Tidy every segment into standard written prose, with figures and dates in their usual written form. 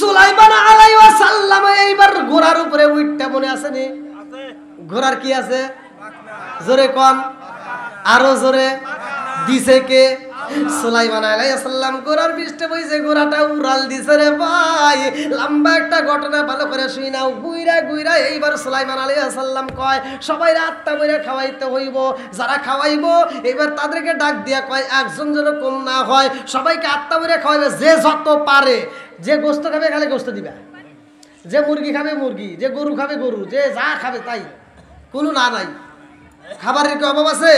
সুলাইমান আলাইহিস সালাম এইবার ঘোড়ার উপরে উঠতে মনে আছে নি? ঘোড়ার কি আছে? জোরে কোন, আরো জোরে। দিছে কে? সুলাইমান আলাইহিস সালাম ঘোড়ার পৃষ্ঠে বইছে, ঘোড়াটা উড়াল দিছে রে ভাই। লম্বা একটা ঘটনা, ভালো করে শুই নাও। গুইরা গুইরা এইবার সুলাইমান আলাইহিস সালাম কয় সবাই আত্মা বইরা খাওয়াইতে হইব। যারা খাওয়াইব এবার তাদেরকে ডাক দিয়া কয় একজন যেন কম না হয়, সবাইকে আত্মা বইরা খাওয়াইবে, যে যত পারে। যে গোস্ত খাবে খালি গোস্ত দিবা, যে মুরগি খাবে মুরগি, যে গরু খাবে গরু, যে যা খাবে তাই, কোনো না নাই। খাবারের কি অভাব আছে?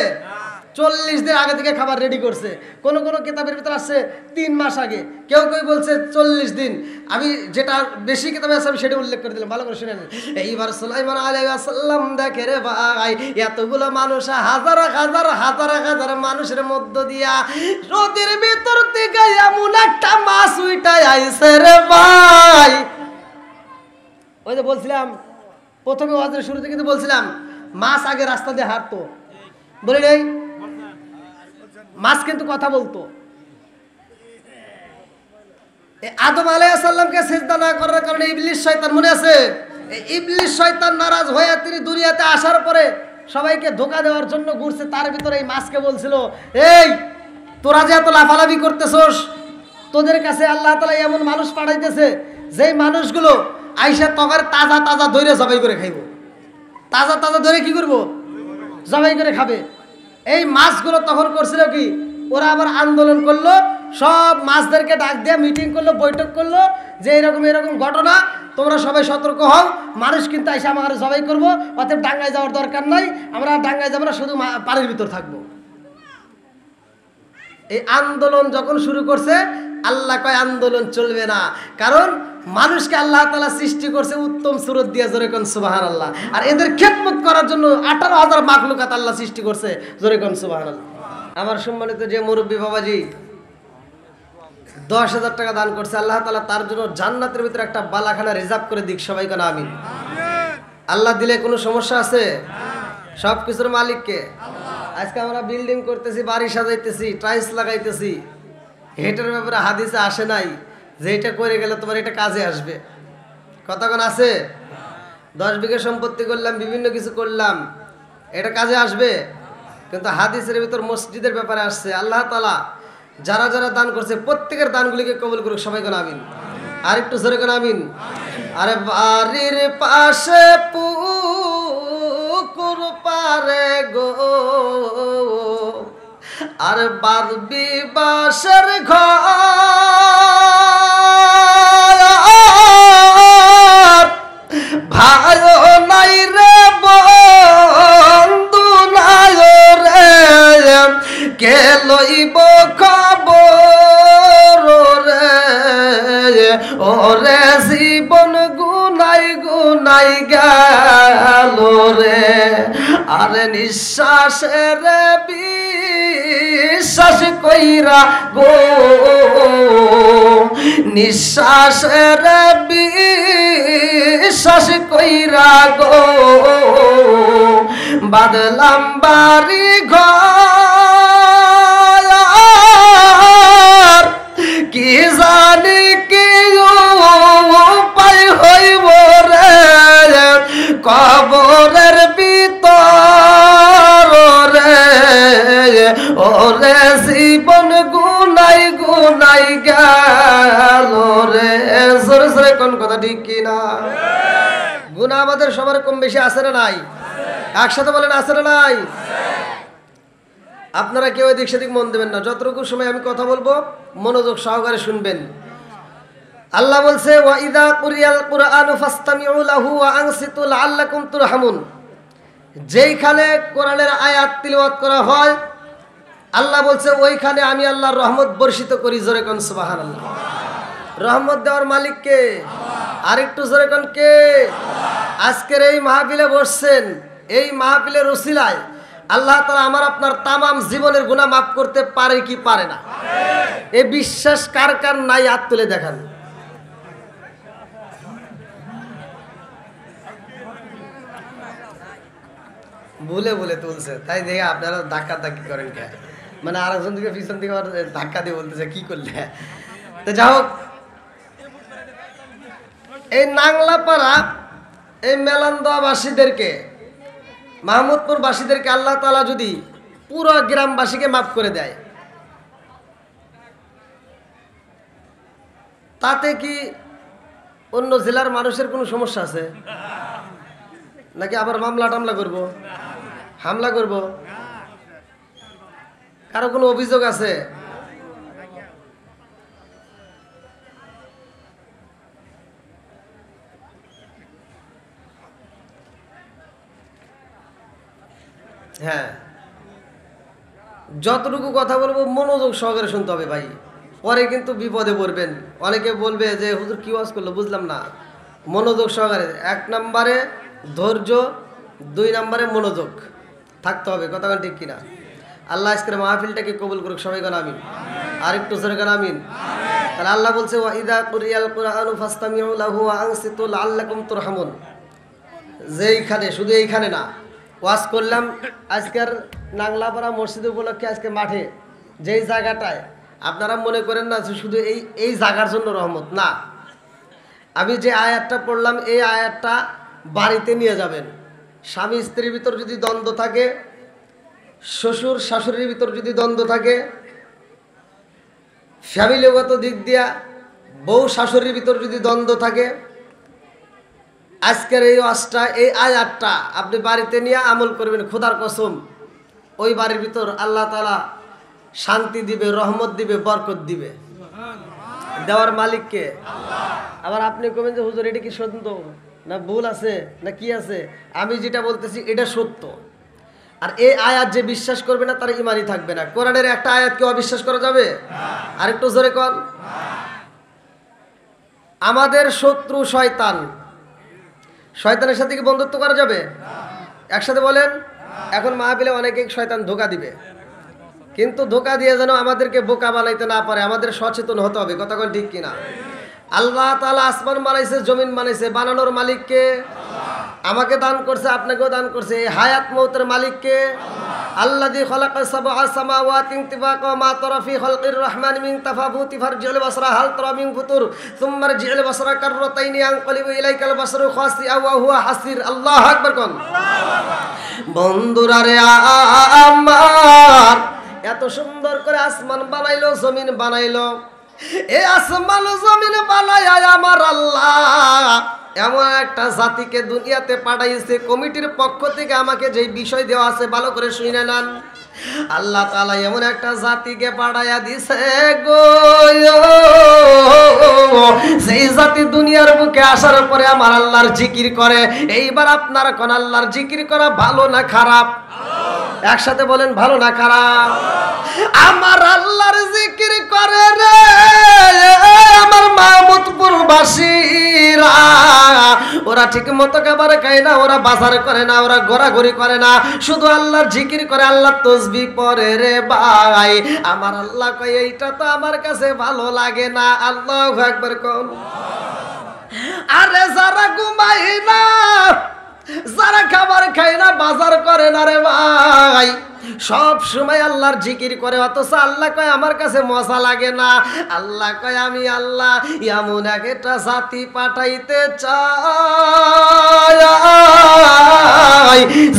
40 দিন আগে থেকে খাবার রেডি করছে। কোন কোন কিতাবের ভিতরে আসছে 3 মাস আগে, কেউ কেউ বলছে 40 দিন। আমি যেটা বেশি কিতাবে আছে আমি সেটা উল্লেখ করে দিলাম, ভালো করে শুনে নেন। এইবার সুলাইমান আলাইহিস সালাম দেখে রে ভাই, এতগুলো মানুষ, হাজার হাজার হাজার হাজার মানুষের মধ্য দিয়া নদীর ভিতর থেকে এমন একটা মাছ উইটাই আইছে রে ভাই। ওই যে বলছিলাম প্রথমে ওয়াজের শুরুতে কিন্তু বলছিলাম মাছ আগে রাস্তা দিয়ে হাঁটতো, বলি নাই? মাছ কিন্তু কথা বলতো। আদম আলাইহিস সালামকে সিজদা না করার কারণে ইবলিস শয়তান, মনে আছে? ইবলিস শয়তান নারাজ হয়ে তিনি দুনিয়াতে আসার পরে সবাইকে ধোঁকা দেওয়ার জন্য ঘুরছে। তার ভিতরে এই মাছকে বলছিল, এই তোরা যে এত লাফালাফি করতেছস, তোদের কাছে আল্লাহ তাআলা এমন মানুষ পাঠাইতেছে যেই মানুষগুলো আইসা তখন তাজা তাজা ধরে জবাই করে খাইব। তাজা তাজা ধরে কি করব? জবাই করে খাবে। এই মাছগুলো তখন করছিল কি, ওরা আবার আন্দোলন করলো, সব মাছদেরকে ডাক দিয়ে মিটিং করলো, বৈঠক করলো যে এরকম এরকম ঘটনা, তোমরা সবাই সতর্ক হও, মানুষ কিন্তু এসে আমার জবাই করবো, অতএব ডাঙ্গায় যাওয়ার দরকার নাই, আমরা ডাঙ্গায় যাবো না, শুধু পানির ভিতর থাকবো। এই আন্দোলন যখন শুরু করছে, আল্লাহ কয় আন্দোলন চলবে না, কারণ মানুষকে আল্লাহ তাআলা সৃষ্টি করছে উত্তম সুরত দিয়ে, জোরে কোন সুবহানাল্লাহ। আর এদের খেদমত করার জন্য 18,000 মাখলুকাত আল্লাহ সৃষ্টি করছে, জোরে কোন সুবহানাল্লাহ। আমার সম্মানিত যে মুরব্বী বাবাজি 10,000 টাকা দান করছে, আল্লাহ তাআলা তার জন্য জান্নাতের ভিতরে একটা বালাখানা রিজার্ভ করে দিক, সবাই কোন আমিন। আল্লাহ দিলে কোনো সমস্যা আছে? সব কিছুর মালিক কে? আজকে আমরা বিল্ডিং করতেছি, বাড়ি সাজাইতেছি, টাইলস লাগাইতেছি, এটার ব্যাপারে হাদিসে আসে নাই যে এটা করে গেলে তোমার এটা কাজে আসবে। কথা কোন আছে? 10 বিঘা সম্পত্তি করলাম, বিভিন্ন কিছু করলাম, এটা কাজে আসবে? কিন্তু হাদিসের ভিতর মসজিদের ব্যাপারে আসছে, আল্লাহ তাআলা যারা যারা দান করছে প্রত্যেকের দানগুলিকে কবুল করুক, সবাই কোন আমিন। আর একটু জোরে কোন আমিন। আরে বাড়ির পাশে পুকুর পারে গো, আর বারবি বাসের ঘর, ভাইও নাই রে বন্ধু নাই রে, কে লইব খবর রে, ওরে জীবন গুনাই গুনাই গেল রে, আরে নিঃশ্বাসের বিশ্বাস কইরা গো, নিঃশ্বাসের বিশ্বাস কইরা গো, বাদলাম বাড়ি ঘর, কি জানি কি উপায় হইব রে, কবরের ভিতর রে, ওরে জীবন গুনাই গুনাই গেল রে। জোরে জোরে কোন কথা ঠিক কিনা? গুনাহ আমাদের সবার কম বেশি আছে না নাই? একসাথে বলেন আছে না নাই? আপনারা কেউ এদিক সেদিক মন দেবেন না, যতটুকু সময় আমি কথা বলবো মনোযোগ সহকারে শুনবেন। আল্লাহ বলছে ওয়া ইযা কুরিয়াল কুরআনু ফাসতামিউ লাহু ওয়া আনসিতু লাআল্লাকুম তুরহামুন, যেইখানে কোরআনের আয়াত তিলাওয়াত করা হয় আল্লাহ বলছে ওইখানে আমি আল্লাহর রহমত বর্ষিত করি, জোরে কোন সুবহানাল্লাহ। রহমত দেওয়ার মালিক কে? আরেকটু জোরে কোন কে? আজকের এই মাহফিলে বসছেন, এই মাহফিলের উসিলায় আল্লাহ তাআলা আমার আপনার তামাম জীবনের গুনাহ মাফ করতে পারে কি পারে না? এই বিশ্বাস কার কার নাই? হাত তুলে দেখান। ভুলে ভুলে তুলছে, তাই দেখে আপনারা ধাক্কা ধাক্কি করেন কে? মানে আরেকজন দিকে পিছন দিকে ধাক্কা দিয়ে বলতেছে কি করলে? তো যাই হোক, এই নাংলাপাড়া এই মেলান্দবাসীদেরকে, মাহমুদপুর বাসীদেরকে আল্লাহ তাআলা যদি পুরো গ্রামবাসীকে মাফ করে দেয়, তাতে কি অন্য জেলার মানুষের কোনো সমস্যা আছে নাকি? আবার মামলা টামলা করব, হামলা করব? কারো কোনো অভিযোগ আছে? হ্যাঁ, যতটুকু কথা বলবো মনোযোগ সহকারে শুনতে হবে ভাই, পরে কিন্তু বিপদে পড়বেন। অনেকে বলবে যে হুজুর কি ওয়াজ করলো, বুঝলাম না। মনোযোগ সহকারে, 1 নম্বরে ধৈর্য, 2 নম্বরে মনোযোগ থাকতে হবে। কথা ঠিক কিনা? আল্লাহ আজকের মাহফিলটাকে কবুল করুক, সবাই গান আমিন। আর একটু জোরে গান আমিন। তাহলে আল্লাহ বলছে ওয়া ইযা কুরিয়াল কুরআনু ফাসতামিউ লাহু ওয়া আনসিতু লাআল্লাকুম তুরহামুন। যেইখানে, শুধু এইখানে না, ওয়াজ করলাম আজকের নাংলাপাড়া মসজিদ উপলক্ষে, আজকে মাঠে যেই জায়গাটায়, আপনারা মনে করেন না যে শুধু এই জায়গার জন্য রহমত না। আমি যে আয়াতটা পড়লাম, এই আয়াতটা বাড়িতে নিয়ে যাবেন। স্বামী স্ত্রীর ভিতর যদি দ্বন্দ্ব থাকে, শ্বশুর শাশুড়ির ভিতর যদি দ্বন্দ্ব থাকে, ফ্যামিলিগত দিক দিয়া বউ শাশুড়ির ভিতর যদি দ্বন্দ্ব থাকে, আজকের এই ওয়াজটা, এই আয়াতটা আপনি বাড়িতে নিয়ে আমল করবেন, খোদার কসম ওই বাড়ির ভিতর আল্লাহ তাআলা শান্তি দিবে, রহমত দিবে, বরকত দিবে। দেওয়ার মালিককে আল্লাহ। আবার আপনি কবেন যে হুজুর এটা কি সত্য না ভুল আছে না কি আছে? আমি যেটা বলতেছি এটা সত্য। আর এই আয়াত যে বিশ্বাস করবে না তার ঈমানই থাকবে না। কোরআনের একটা আয়াতকে অবিশ্বাস করা যাবে? আরেকটু জোরে কোন। আমাদের শত্রু শয়তান, শয়তানের সাথে কি বন্ধুত্ব করা যাবে? একসাথে বলেন। এখন মাহফিলে অনেকে শয়তান ধোঁকা দিবে, কিন্তু ধোঁকা দিয়ে যেন আমাদেরকে বোকা বানাইতে না পারে, আমাদের সচেতন হতে হবে। কথা কোন ঠিক কিনা? আল্লাহ তাআলা আসমান বানাইছে, জমিন বানাইছে, বানানোর মালিককে আমাকে দান করছে, আপনাকেও দান করছে। এই হায়াত মৌতের মালিককে আল্লাযী খালাকা সাবআ সামাওয়াতি তিবাকা মা তারা ফি খালকির রহমানি মিন তাফাবুতি ফারজিউল বাসরা হাল তারা মিন ফুতুর সুম্মা রজিউল বাসরা কাররাতাইনি আনকালিবু ইলাইকাল বাসরু খাসিআ ওয়া হুয়া হাসির। আল্লাহু আকবার কোন। বন্ধুরা রে আমার, এত সুন্দর করে আসমান বানাইলো, জমিন বানাইলো। এই আসমান জমিন বানায় আমার আল্লাহ এমন একটা জাতিকে দুনিয়াতে পাঠাইছে। কমিটির পক্ষ থেকে আমাকে যে বিষয় দেওয়া আছে ভালো করে শুনে নেন। আল্লাহ তাআলা এমন একটা জাতিকে পাঠাইয়া দিছে গো, সেই জাতি দুনিয়ার বুকে আসার পরে আমার আল্লাহর জিকির করে। এইবার আপনার কোন আল্লাহর জিকির করা ভালো না খারাপ? একসাথে বলেন, ভালো না খারাপ? আমার আল্লাহর জিকির করে রে আমার মাহমুদপুর বাসীরা। ওরা ঠিক মতো খাবার খায় না, ওরা বাজার করে না, ওরা ঘোরাঘুরি করে না, শুধু আল্লাহর জিকির করে, আল্লাহর তাসবিহ পড়ে রে ভাই। আমার আল্লাহ কয় এইটা তো আমার কাছে ভালো লাগে না। আল্লাহু আকবার কোন। আরে যারা ঘুমায় না, যারা খাবার খায় না, বাজার করে না রে ভাই, সব সময় আল্লাহর জিকির করে, অথচ আল্লাহ কয় আমার কাছে মজা লাগে না। আল্লাহ কয় আমি আল্লাহ এমন একটা জাতি পাঠাইতে চাই,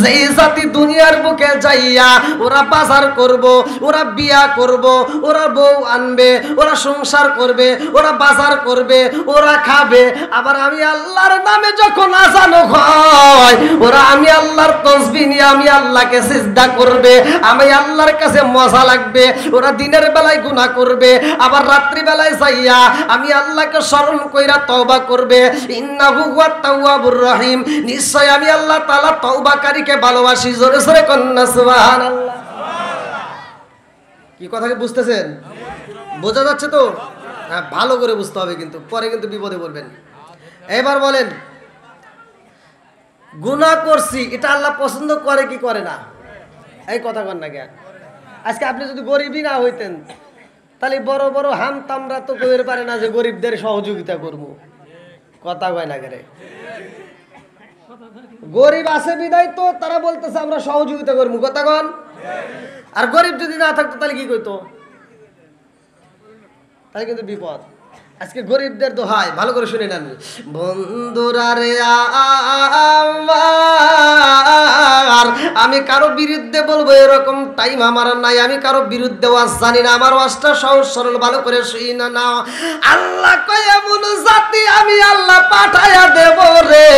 যেই জাতি দুনিয়ার বুকে যাইয়া ওরা বাজার করব, ওরা বিয়া করব, ওরা বউ আনবে, ওরা সংসার করবে, ওরা বাজার করবে, ওরা খাবে। আবার আমি আল্লাহর নামে যখন আযান হয়, ওরা আমি আল্লাহর তাসবিহ নিয়ে আমি আল্লাহকে সিজদা করবে, আমি আল্লাহর কাছে মজা লাগবে। ওরা দিনের বেলায় গুনাহ করবে, আবার রাত্রি বেলায় যাইয়া আমি আল্লাহকে স্মরণ কইরা তওবা করবে। ইন্নাহু হুয়াত তাওয়াবুর রহিম, নিশ্চয় আমি আল্লাহ তাআলা তওবাকারীকে ভালোবাসি। জোরে জোরে কন্না সুবহানাল্লাহ। কি কথা কি বুঝতেছেন? বোঝা যাচ্ছে তো? হ্যাঁ, ভালো করে বুঝতে হবে, কিন্তু পরে কিন্তু বিপদে পড়বেন। এবার বলেন, গুনাহ করছি এটা আল্লাহ পছন্দ করে কি করে না? এই কথা কন না কেন? আজকে আপনি যদি গরিবই না হইতেন, তাহলে বড় বড় হাম তামরা তো কইতে পারে না যে গরিবদের সহযোগিতা করব। কথা কয় না করে। গরিব আছে বিদায় তো তারা বলতেছে আমরা সহযোগিতা করব। কথা কন। আর গরিব যদি না থাকতো তাহলে কি কইতো? তাহলে কিন্তু বিপদ। আজকে গরিবদের দোহাই ভালো করে শুনে নেন। বন্ধুরা রে আমার, আমি কারো বিরুদ্ধে বলবো এরকম টাইম আমার নাই। আমি কারো বিরুদ্ধে ওয়াজ জানি না। আমার ওয়াজটা সহজ সরল ভালো করে শুই না নাও। আল্লাহ কয় এমন জাতি আমি আল্লাহ পাঠায়া দেব রে,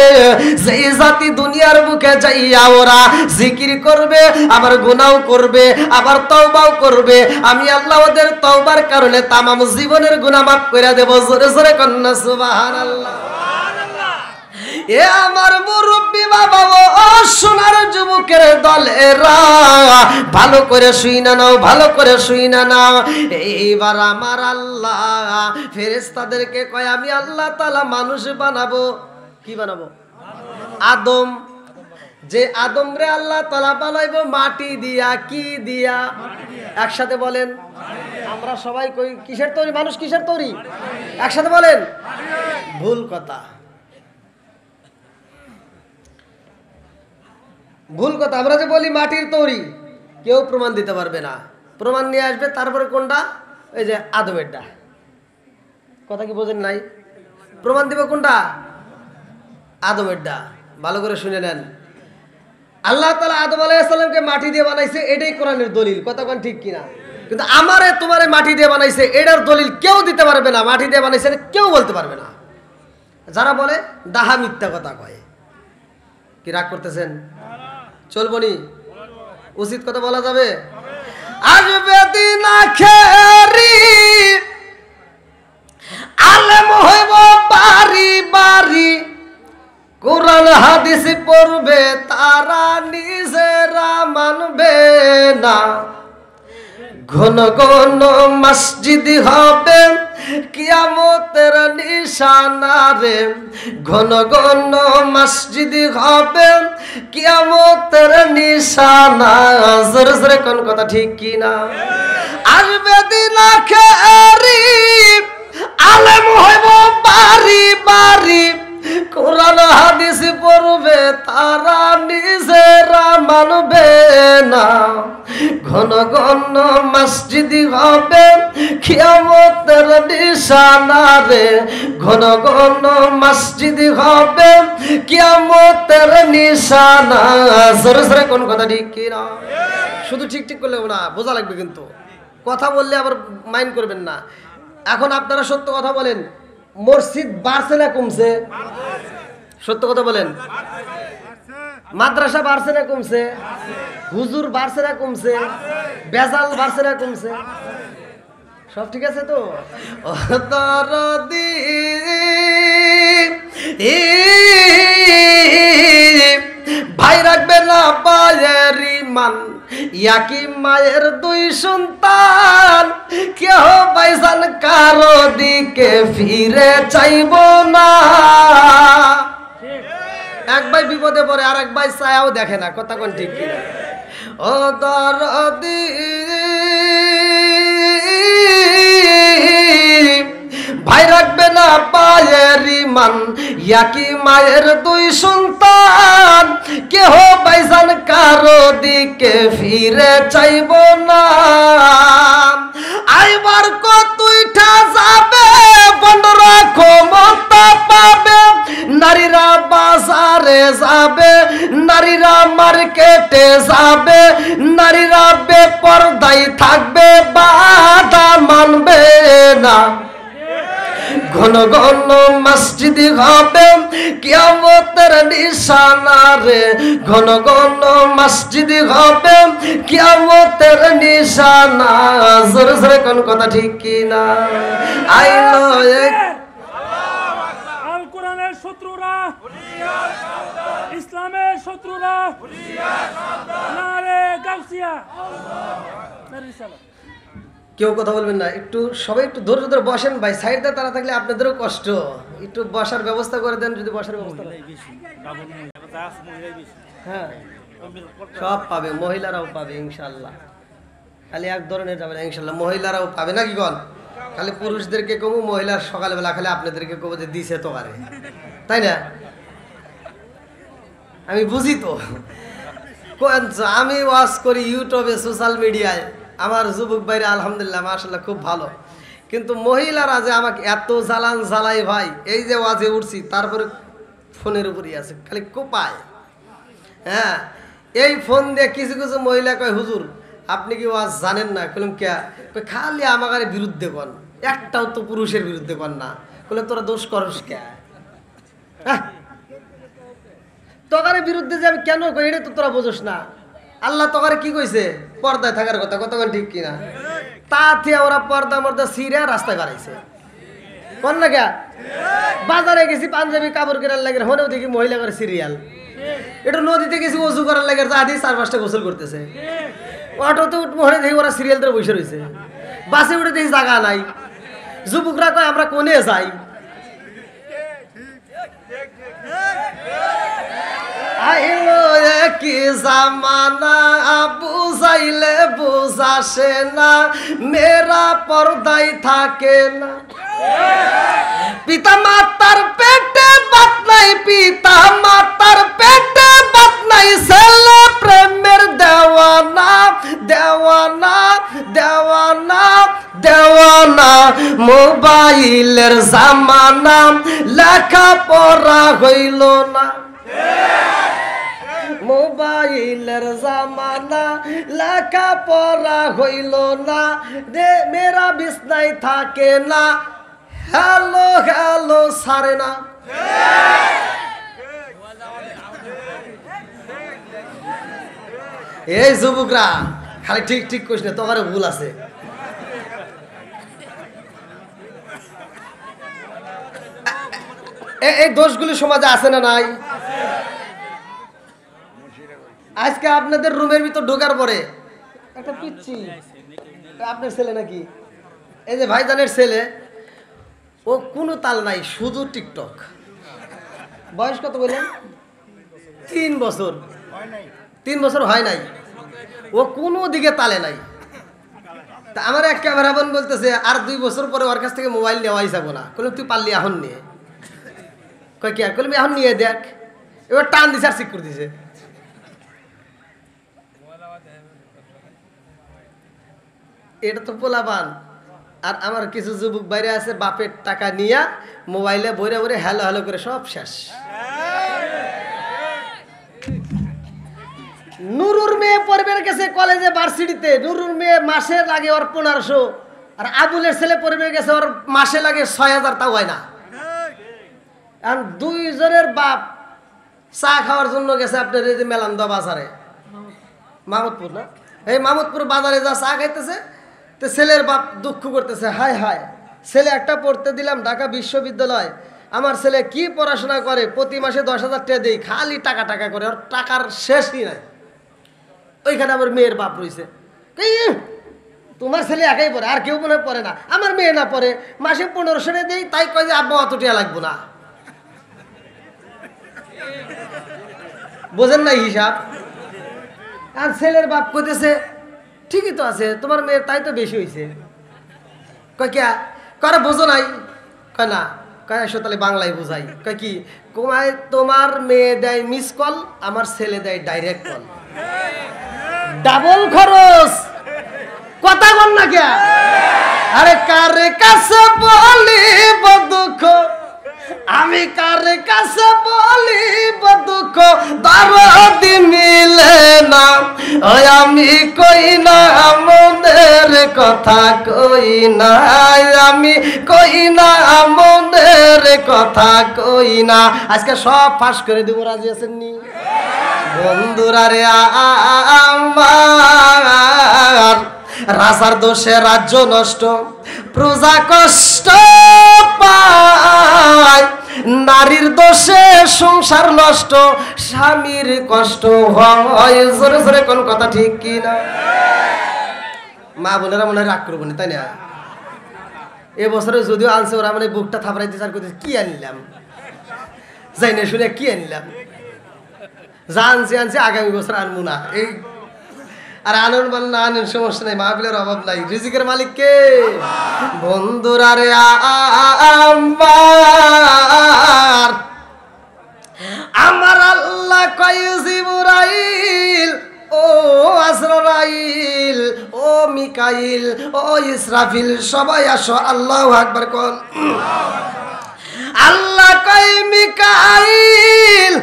যেই জাতি দুনিয়ার বুকে যাইয়া ওরা জিকির করবে, আবার গুনাহ করবে, আবার তওবাও করবে। আমি আল্লাহ ওদের তওবার কারণে তামাম জীবনের গুনাহ মাফ করে দেব। জোরে জোরে কন্যা সুবহানাল্লাহ। এ আমার মুরব্বী বাবা ও সোনার যুবকের দলেরা, ভালো করে শুই না নাও, ভালো করে শুই না নাও। এইবার আমার আল্লাহ ফেরেশতাদেরকে কয় আমি আল্লাহ তাআলা মানুষ বানাবো। কি বানাবো? আদম। যে আদম রে আল্লাহ তাআলা বানাইবো মাটি দিয়া। কি দিয়া? একসাথে বলেন। আমরা সবাই কই কিসের তৈরি? মানুষ কিসের তৈরি? একসাথে বলেন। ভুল কথা, ভুল কথা। আমরা যে বলি মাটির তৈরি, কেউ প্রমাণ দিতে পারবে না। প্রমাণ নিয়ে আসবে তারপরে কোনটা? এই যে আদমেরটা। কথা কি বোঝেন নাই? প্রমাণ দিবে কোনটা? আদমেরটা। ভালো করে শুনে নেন। আল্লাহ তাআলা আদম আলাইহিস সালামকে মাটি দিয়ে বানাইছে, এটাই কোরআনের দলিল। কথা কোন ঠিক কিনা? কিন্তু আমারে তোমারে মাটি দিয়ে বানাইছে এটার দলিল কেউ দিতে পারবে না। মাটি দিয়ে বানাইছে কেউ বলতে পারবে না। যারা বলে ডাহা মিথ্যা কথা কয়। কি রাগ করতেছেন? চলবনি? উচিত কথা বলা যাবে? আসবে দিন আখেরি আলেম হইব বাড়ি বাড়ি, কোরআন হাদিস পড়বে তারা নিজেরা মানবে না। ঘন ঘন মসজিদ হবে কিয়ামতের নিশানা রে, ঘন ঘন মসজিদ হবে কিয়ামতের নিশানা। জোরে জোরে কোন কথা ঠিক কি না? আসবে দিন আখেরি আলেম হইব বাড়ি বাড়ি, কোরআন হাদিস পড়বে তারা নিজেরা মানবে না। ঘন ঘন মসজিদ হবে কিয়ামতের নিশানা রে, ঘন ঘন মসজিদ হবে কিয়ামতের নিশানা। জোরে জোরে কোন কথা ঠিক কি না? শুধু ঠিক ঠিক করলে না, বোঝা লাগবে। কিন্তু কথা বললে আবার মাইন্ড করবেন না। এখন আপনারা সত্য কথা বলেন, মসজিদ বাড়ছে না কমছে? সত্য কথা বলেন। মাদ্রাসা বাড়ছে না কমছে? হুজুর বাড়ছে না কমছে? বেজাল বাড়ছে না কমছে? সব ঠিক আছে তো? ভাই রাখবে না পায়ের ইমান, ইয়াকি মায়ের দুই সন্তান, কেহ বাইসান কারো দিকে ফিরে চাইব না। এক ভাই বিপদে পড়ে আর এক ভাই ছায়াও দেখে না। কথা কোন ঠিক কিনা? ও দরদি ভাই রাখবে না পায়ের ইমান, ইয়াকি মায়ের দুই সন্তান, কেহ বাইসান কারো দিকে ফিরে চাইব না। আইবার কতইটা যাবে, বন্ধুরা ক্ষমতা পাবে, নারীরা বাজারে যাবে, নারীরা মার্কেটে যাবে, নারীরা বেপরদাই থাকবে, বাধা মানবে না। ঘন ঘন মসজিদ হবে কিয়ামতের নিশানা রে, ঘন ঘন মসজিদ হবে কিয়ামতের নিশানা। জোরে জোরে কোন কথা ঠিক কি না? আইলো আল কোরআনের শত্রুরা, ইসলামের শত্রুরা, নারে গাউসিয়া। কেউ কথা বলবেন না। একটু সবাই একটু ধৈর্য ধরে বসেন ভাই। সাইডে তারা থাকলে আপনাদেরও কষ্ট। একটু বসার ব্যবস্থা করে দেন। যদি বসার ব্যবস্থা হ্যাঁ সব পাবে, মহিলারাও পাবে ইনশাল্লাহ। খালি এক ধরনের যাবে না ইনশাল্লাহ, মহিলারাও পাবে নাকি কন? খালি পুরুষদেরকে কমু, মহিলার সকালবেলা খালি আপনাদেরকে কমু যে দিছে তো পারে, তাই না? আমি বুঝি তো। আমি ওয়াচ করি ইউটিউবে, সোশ্যাল মিডিয়ায়। আমার যুবক ভাইরা আলহামদুলিল্লাহ মাশাআল্লাহ খুব ভালো। কিন্তু মহিলারা যে আমাকে এত জ্বালান জ্বালাই ভাই, এই যে ওয়াজে উঠছি তারপরে ফোনের উপরই আছে, খালি কোপায়। হ্যাঁ, এই ফোন দিয়ে কিছু কিছু মহিলা কয়, হুজুর আপনি কি ওয়াজ জানেন না? বললাম কে? খালি আমার বিরুদ্ধে কন, একটাও তো পুরুষের বিরুদ্ধে কন না। বললাম তোরা দোষ করস কে? তোকারের বিরুদ্ধে যে আমি কেন কই এটা তো তোরা বোঝস না। আল্লাহ তোকারে কি কইছে? পর্দায় থাকার কথা, কতক্ষণ ঠিক কিনা? তাতে ওরা পর্দা মর্দা ছিঁড়ে রাস্তায় বাড়াইছে। কোন না কে? বাজারে গেছি পাঞ্জাবি কাপড় কেনার লাগে, হলেও দেখি মহিলা করে সিরিয়াল। এটা নদীতে গেছি অজু করার লাগে, যা দিয়ে 4-5টা গোসল করতেছে। অটোতে উঠবো, হলে দেখি ওরা সিরিয়াল ধরে বসে রয়েছে। বাসে উঠে দেখি জায়গা নাই। যুবকরা কয় আমরা কোনে যাই। আইলো কি জামানা, বুঝাইলে বুঝাসে না, মেয়েরা পর্দায় থাকে না। পিতা মাতার পেটে বাত নাই, পিতা মাতার পেটে বাত নাই, ছেলে প্রেমের দেওয়ানা, দেওয়ানা, দেওয়ানা, দেওয়ানা। মোবাইলের জামানা, লেখা পড়া হইল না। মোবাইলের জামানা, লেখা পড়া হইল না, মেয়েরা বিছনায় থাকে না, হ্যালো হ্যালো সারে না। এই যুবকরা খালি ঠিক ঠিক কইস না, তোমার ভুল আছে। এই দোষগুলি সমাজে আছে না নাই? আজকে আপনাদের রুমের ভিতর ঢোকার পরে একটা পিচ্ছি, আপনার ছেলে নাকি? এই যে ভাইজানের ছেলে, ও কোনো তাল নাই, শুধু টিকটক। বয়স কত বললেন? 3 বছর। 3 বছর হয় নাই, ও কোনো দিকে তালে নাই। তা আমার এক ক্যামেরাম্যান বলতেছে আর 2 বছর পরে ওর কাছ থেকে মোবাইল নেওয়াই যাবো না। বললাম তুই পারলি এখন নিয়ে। কয় কি? বললাম এখন নিয়ে দেখ। এবার টান দিছে আর ঠিক করে দিছে। এটা তো পোলাপান। আর আমার কিছু যুবক বাইরে আছে, বাপের টাকা নিয়ে মোবাইলে বইরে বইরে হ্যালো হ্যালো করে সব শেষ। নুরুর মেয়ে পড়বে গেছে কলেজে ভার্সিটিতে, নুরুর মেয়ে মাসে লাগে ওর 1500, আর আবুলের ছেলে পড়বে গেছে ওর মাসে লাগে 6000, তাও হয় না। এখন 2 জনের বাপ চা খাওয়ার জন্য গেছে আপনার এই যে মেলান্দা বাজারে, মাহমুদপুর না, এই মাহমুদপুর বাজারে যা চা খাইতেছে, তো ছেলের বাপ দুঃখ করতেছে, হায় হায় ছেলে একটা পড়তে দিলাম ঢাকা বিশ্ববিদ্যালয়, আমার ছেলে কি পড়াশোনা করে, প্রতি মাসে 10,000 টাকা দিই, খালি টাকা টাকা করে, ওর টাকার শেষই নাই। ওইখানে আমার মেয়ের বাপ রয়েছে, তোমার ছেলে একাই পড়ে, আর কেউ মনে পড়ে না, আমার মেয়ে না পড়ে, মাসে 1500 টাকা দিই, তাই কয় যে আব্বা অত টাকা লাগবো না। বোঝেন নাই হিসাব? আর ছেলের বাপ কইতেছে ঠিকই তো আছে, তোমার মেয়ের তাই তো বেশি হয়েছে। কয় কে? করে বোঝো নাই? কয় না। কয় এসো তাহলে বাংলায় বোঝাই। কয় কি? কমায় তোমার মেয়ে দেয় মিস কল, আমার ছেলে দেয় ডাইরেক্ট কল, ডাবল খরচ। কথা বল না কে? আরে কারে কাছে বলিব দুঃখ, আমি কারে কাছে বলিব দুঃখ, দরদি মিলে না, ওই আমি কই না মনের কথা, কই না আমি, কই না মনের কথা, কই না। আজকে সব ফাঁস করে দেবো, রাজি আছেন নি? বন্ধুরা রে আমার, রাজার দোষে রাজ্য নষ্ট, প্রজা কষ্ট পায়, নারীর দোষে সংসার নষ্ট, স্বামীর কষ্ট হয়। জোরে জোরে কোন কথা ঠিক কি না? মা বোনেরা মনে হয় রাগ করবো না, তাই না? এবছরে যদিও আনছে ওরা, মানে বুকটা থাপড়াইতে চার করতে, কি আনলাম যাই না শুনে, কি আনলাম যা আনছি আনছি, আগামী বছর আনবো না। এই আর আনন্দ বল না, আনেন সমস্যা নাই, মাহফিলের অভাব নাই, রিজিকের মালিক কে? বন্ধুরা রে আমার আল্লাহ কয় জিবরাইল, ও আজরাইল, ও মিকাইল, মিকাইল ও ইসরাফিল সবাই আসো আল্লাহু আকবার কোন। আল্লাহ কয় মিকাইল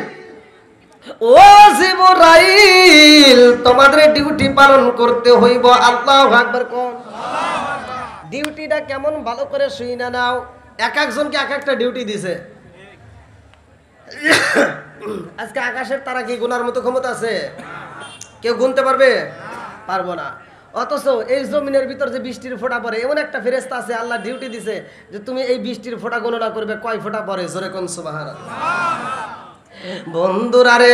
ও জিবরাইল তোমাদের ডিউটি পালন করতে হইব আল্লাহু আকবার কোন। ডিউটিটা কেমন ভালো করে শুই না নাও। এক একজনকে এক একটা ডিউটি দিছে। আজকে আকাশের তারা কি গুনার মতো ক্ষমতা আছে? কেউ গুনতে পারবে? পারবো না। অথচ এই জমিনের ভিতর যে বৃষ্টির ফোঁটা পড়ে এমন একটা ফেরেশতা আছে, আল্লাহ ডিউটি দিছে যে তুমি এই বৃষ্টির ফোঁটা গণনা করবে কয় ফোঁটা পড়ে। জোরে কোন সুবহানাল্লাহ। বন্ধুরা রে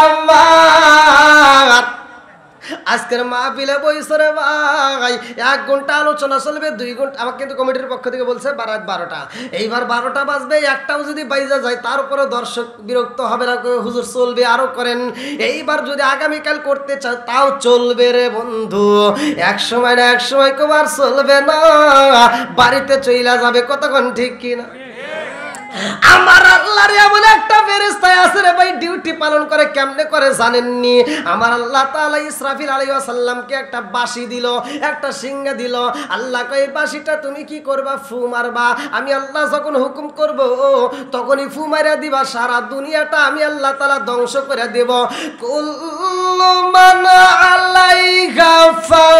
আমার আজকের মাহফিলে বইসরে ভাই 1 ঘন্টা আলোচনা চলবে, 2 ঘন্টা। আমাকে কিন্তু কমিটির পক্ষ থেকে বলছে রাত 12টা। এইবার 12টা বাজবে, একটাও যদি বাইজা যায় তারপরে দর্শক বিরক্ত হবে না, হুজুর চলবে আরো করেন। এইবার যদি আগামীকাল করতে চাও তাও চলবে রে বন্ধু। এক সময় না এক সময় কবার চলবে না, বাড়িতে চইলা যাবে। কতক্ষণ ঠিক কিনা? আমার আল্লাহর এমন একটা ফেরেশতা আছে রে ভাই, ডিউটি পালন করে। কেমনে করে জানেননি? আমার আল্লাহ তাআলা ইসরাফিল আলাইহিস সালামকে একটা বাঁশি দিল, একটা সিংহা দিল। আল্লাহ কয় বাঁশিটা তুমি কি করবা? ফু মারবা। আমি আল্লাহ যখন হুকুম করব তখনই ফু মারা দিবা, সারা দুনিয়াটা আমি আল্লাহ তাআলা ধ্বংস করে দেব। কুল্লু মান আলাইহা ফান।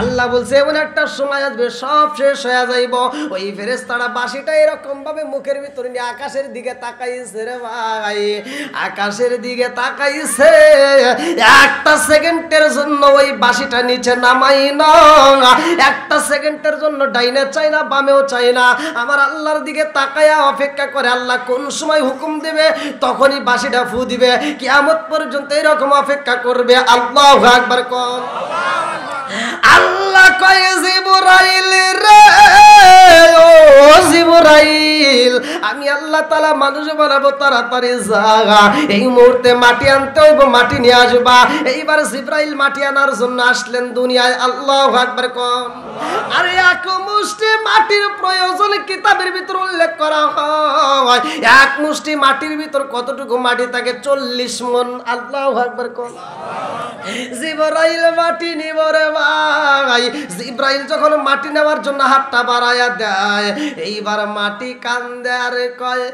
আল্লাহ বলছে এমন একটা সময় আসবে সব শেষ হয়ে যাইব। ওই ফেরেশতারা বাঁশিটা এরকম ভাবে মুখের ভিতরে নিয়ে আকাশের দিকে তাকাইছে রে ভাই, আকাশের দিকে তাকাইছে। একটা সেকেন্ডের জন্য ওই বাঁশিটা নিচে নামাই না, একটা সেকেন্ডের জন্য ডাইনে চাই না বামেও চাই না, আমার আল্লাহর দিকে তাকায়া অপেক্ষা করে আল্লাহ কোন সময় হুকুম দেবে তখনই বাঁশিটা ফু দিবে। কিয়ামত পর্যন্ত এরকম অপেক্ষা করবে। আল্লাহু আকবার কোন। আল্লাহ কয় জিবরাইল রে ও জিবরাইল আমি আল্লাহ তাআলা মানুষ বানাবো, তাড়াতাড়ি যা। এই মুহূর্তে মাটি আনতে হইব, মাটি নিয়ে আসবা। এইবার জিবরাইল মাটি আনার জন্য আসলেন দুনিয়ায়। আল্লাহু আকবার কোন। আরে এক মুষ্টি মাটির প্রয়োজন কিতাবের ভিতর উল্লেখ করা হয়। এক মুষ্টি মাটির ভিতর কতটুকু মাটি থাকে? 40 মণ। আল্লাহু আকবার কোন। জিবরাইল মাটি নিব রে ভাই। জিবরাইল যখন মাটি নেওয়ার জন্য হাতটা বাড়ায়া দেয়, এইবার মাটি কান্দে আর কয়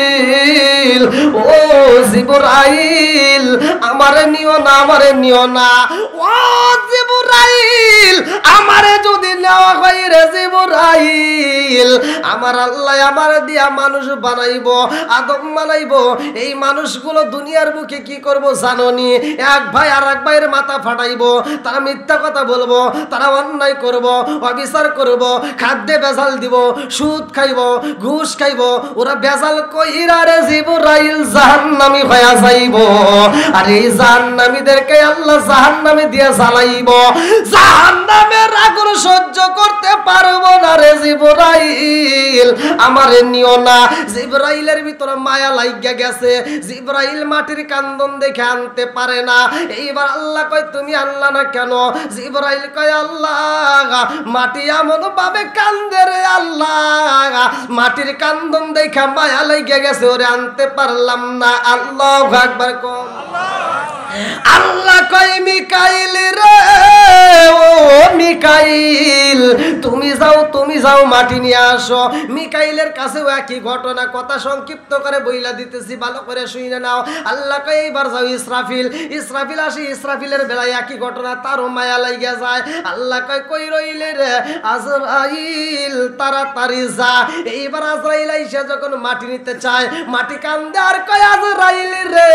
জিবরাইল ও জিবরাইল আমারে নিও না, আমারে নিও না। ও জিবরাইল আমারে যদি নেওয়া হয় রে জিবরাইল, আমার আল্লাহ আমার দিয়া মানুষ বানাইবো, আদম বানাইবো। এই মানুষগুলো দুনিয়ার বুকে কি করব জানোনি? এক ভাই আর এক ভাইয়ের মাথা ফাটাইবো, তারা মিথ্যা কথা বলবো, তারা অন্যায় করব, অবিচার করব, খাদ্যে ভেজাল দিব, সুদ খাইব, ঘুষ খাইব। ওরা ভেজাল কইরা রে জিবরাইল জাহান্নামী হয়ে যাইব। আর এই জাহান্নামীদেরকে আল্লাহ জাহান্নামে দিয়ে জ্বালাইব। জাহান্নামের আগুন সহ্য করতে পারবো না রে জিবরাইল আমারে নিও না। জিবরাইলের ভিতরে মায়া লাগিয়া গেছে, জিবরাইল মাটির কান্দন দেখে আনতে পারে না। এইবার আল্লাহ কয় তুমি আনলা না কেন? জিবরাইল কয় আল্লাহ মাটি এমন ভাবে কান্দে রে আল্লাহ, মাটির কান্দন দেখে মায়া লাগিয়া গেছে, ওরে আনতে পারলাম না। আল্লাহু আকবার কোন। আল্লাহ কয় মিকাইল রে ও মিকাইল তুমি যাও মাটি নিয়ে আসো। মিকাইলের কাছেও একই ঘটনা, কথা সংক্ষিপ্ত করে বইলা দিতেছি, ভালো করে শুনে নাও। আল্লাহ কয় এইবার যাও ইসরাফিল আসি। ইসরাফিলের বেলায় একই ঘটনা, তারও মায়া লাগিয়া যায়। আল্লাহ কয় কই রইলে রে আজরাইল তাড়াতাড়ি যা। এইবার আজরাইল আইসা যখন মাটি নিতে চায়, মাটি কান্দে আর কয় আজরাইল রে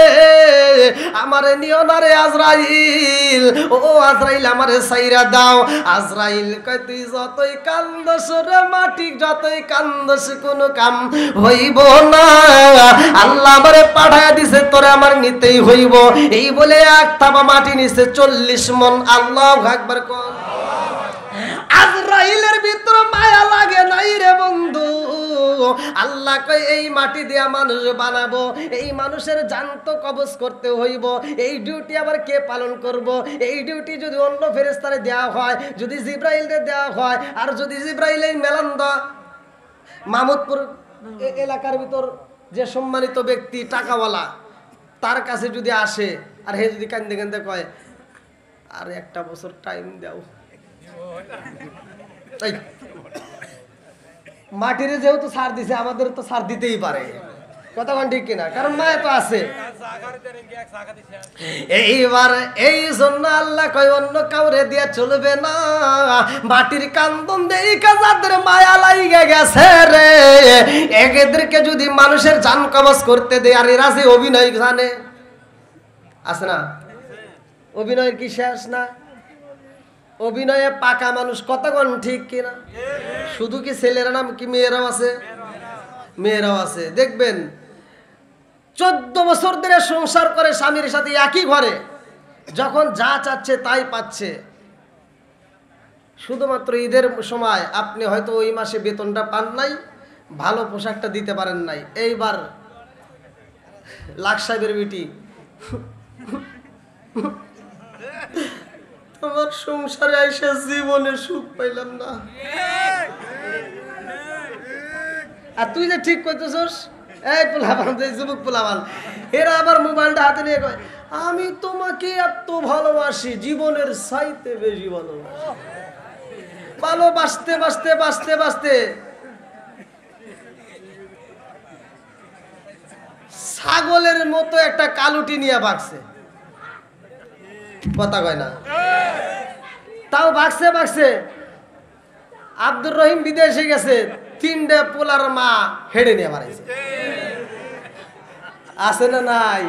আমারে নিও না রে আজরাইল, ও আজরাইল আমারে ছাইরা দাও। আজরাইল কয় তুই যতই কান্দস রে মাটি, যতই কান্দস কোনো কাম হইব না। আল্লাহ আমারে পাঠায়া দিছে, তোরে আমার নিতেই হইব। এই বলে এক থাবা মাটি নিছে 40 মণ। আল্লাহু আকবার কোন। আজরাইলের ভিতরে মায়া লাগে নাই রে বন্ধু। আল্লাহ কয় এই মাটি দিয়া মানুষ বানাবো, এই মানুষের জান তো কবজ করতে হইব। এই ডিউটি আবার কে পালন করব? এই ডিউটি যদি অন্য ফেরেশতারে দেওয়া হয়, যদি জিবরাইলকে দেওয়া হয়, আর যদি জিবরাইল এই মেলান্দা মাহমুদপুর এলাকার ভিতর যে সম্মানিত ব্যক্তি টাকাওয়ালা তার কাছে যদি আসে আর হে যদি কান্দে কান্দে কয় আর একটা বছর টাইম দাও, মাটিরে যেহেতু ছাড় দিছে আমাদের তো ছাড় দিতেই পারে, কথা কোন ঠিক কিনা? কারণ মায়া তো আছে। এইবার এই জন্য আল্লাহ কয় অন্য কাউরে দিয়া চলবে না, মাটির কান্দন দেখা যাদের মায়া লাইগে গেছে রে এদেরকে যদি মানুষের জান কবজ করতে দেয়। আর এরা যে অভিনয় জানে আছে না, অভিনয়ের কি শেষ না? অভিনয়ে পাকা মানুষ, কতক্ষণ ঠিক কিনা? শুধু কি ছেলেরা নাম কি মেয়েরাও আছে? মেয়েরাও আছে। দেখবেন 14 বছর ধরে সংসার করে স্বামীর সাথে একই ঘরে, যখন যা চাচ্ছে তাই পাচ্ছে। শুধুমাত্র ঈদের সময় আপনি হয়তো ওই মাসে বেতনটা পান নাই, ভালো পোশাকটা দিতে পারেন নাই। এইবার লাখ সাহেবের বেটি আমার সংসারে আইসা জীবনে সুখ পাইলাম না। আর তুই যে ঠিক করতেছস, এই পোলাবান, যুবক পোলাবান, এরা আবার মোবাইলটা হাতে নিয়ে কয় আমি তোমাকে এত ভালোবাসি, জীবনের চাইতে বেশি ভালোবাসি। ভালোবাসতে বাসতে বাসতে বাসতে ছাগলের মতো একটা কালুটি নিয়ে বাঁকছে, কথা কয় না? তাও বাঁকছে বাঁকছে। আব্দুর রহিম বিদেশে গেছে, 3টে পোলার মা হেডে নিয়ে মারাইছে, আছে না নাই?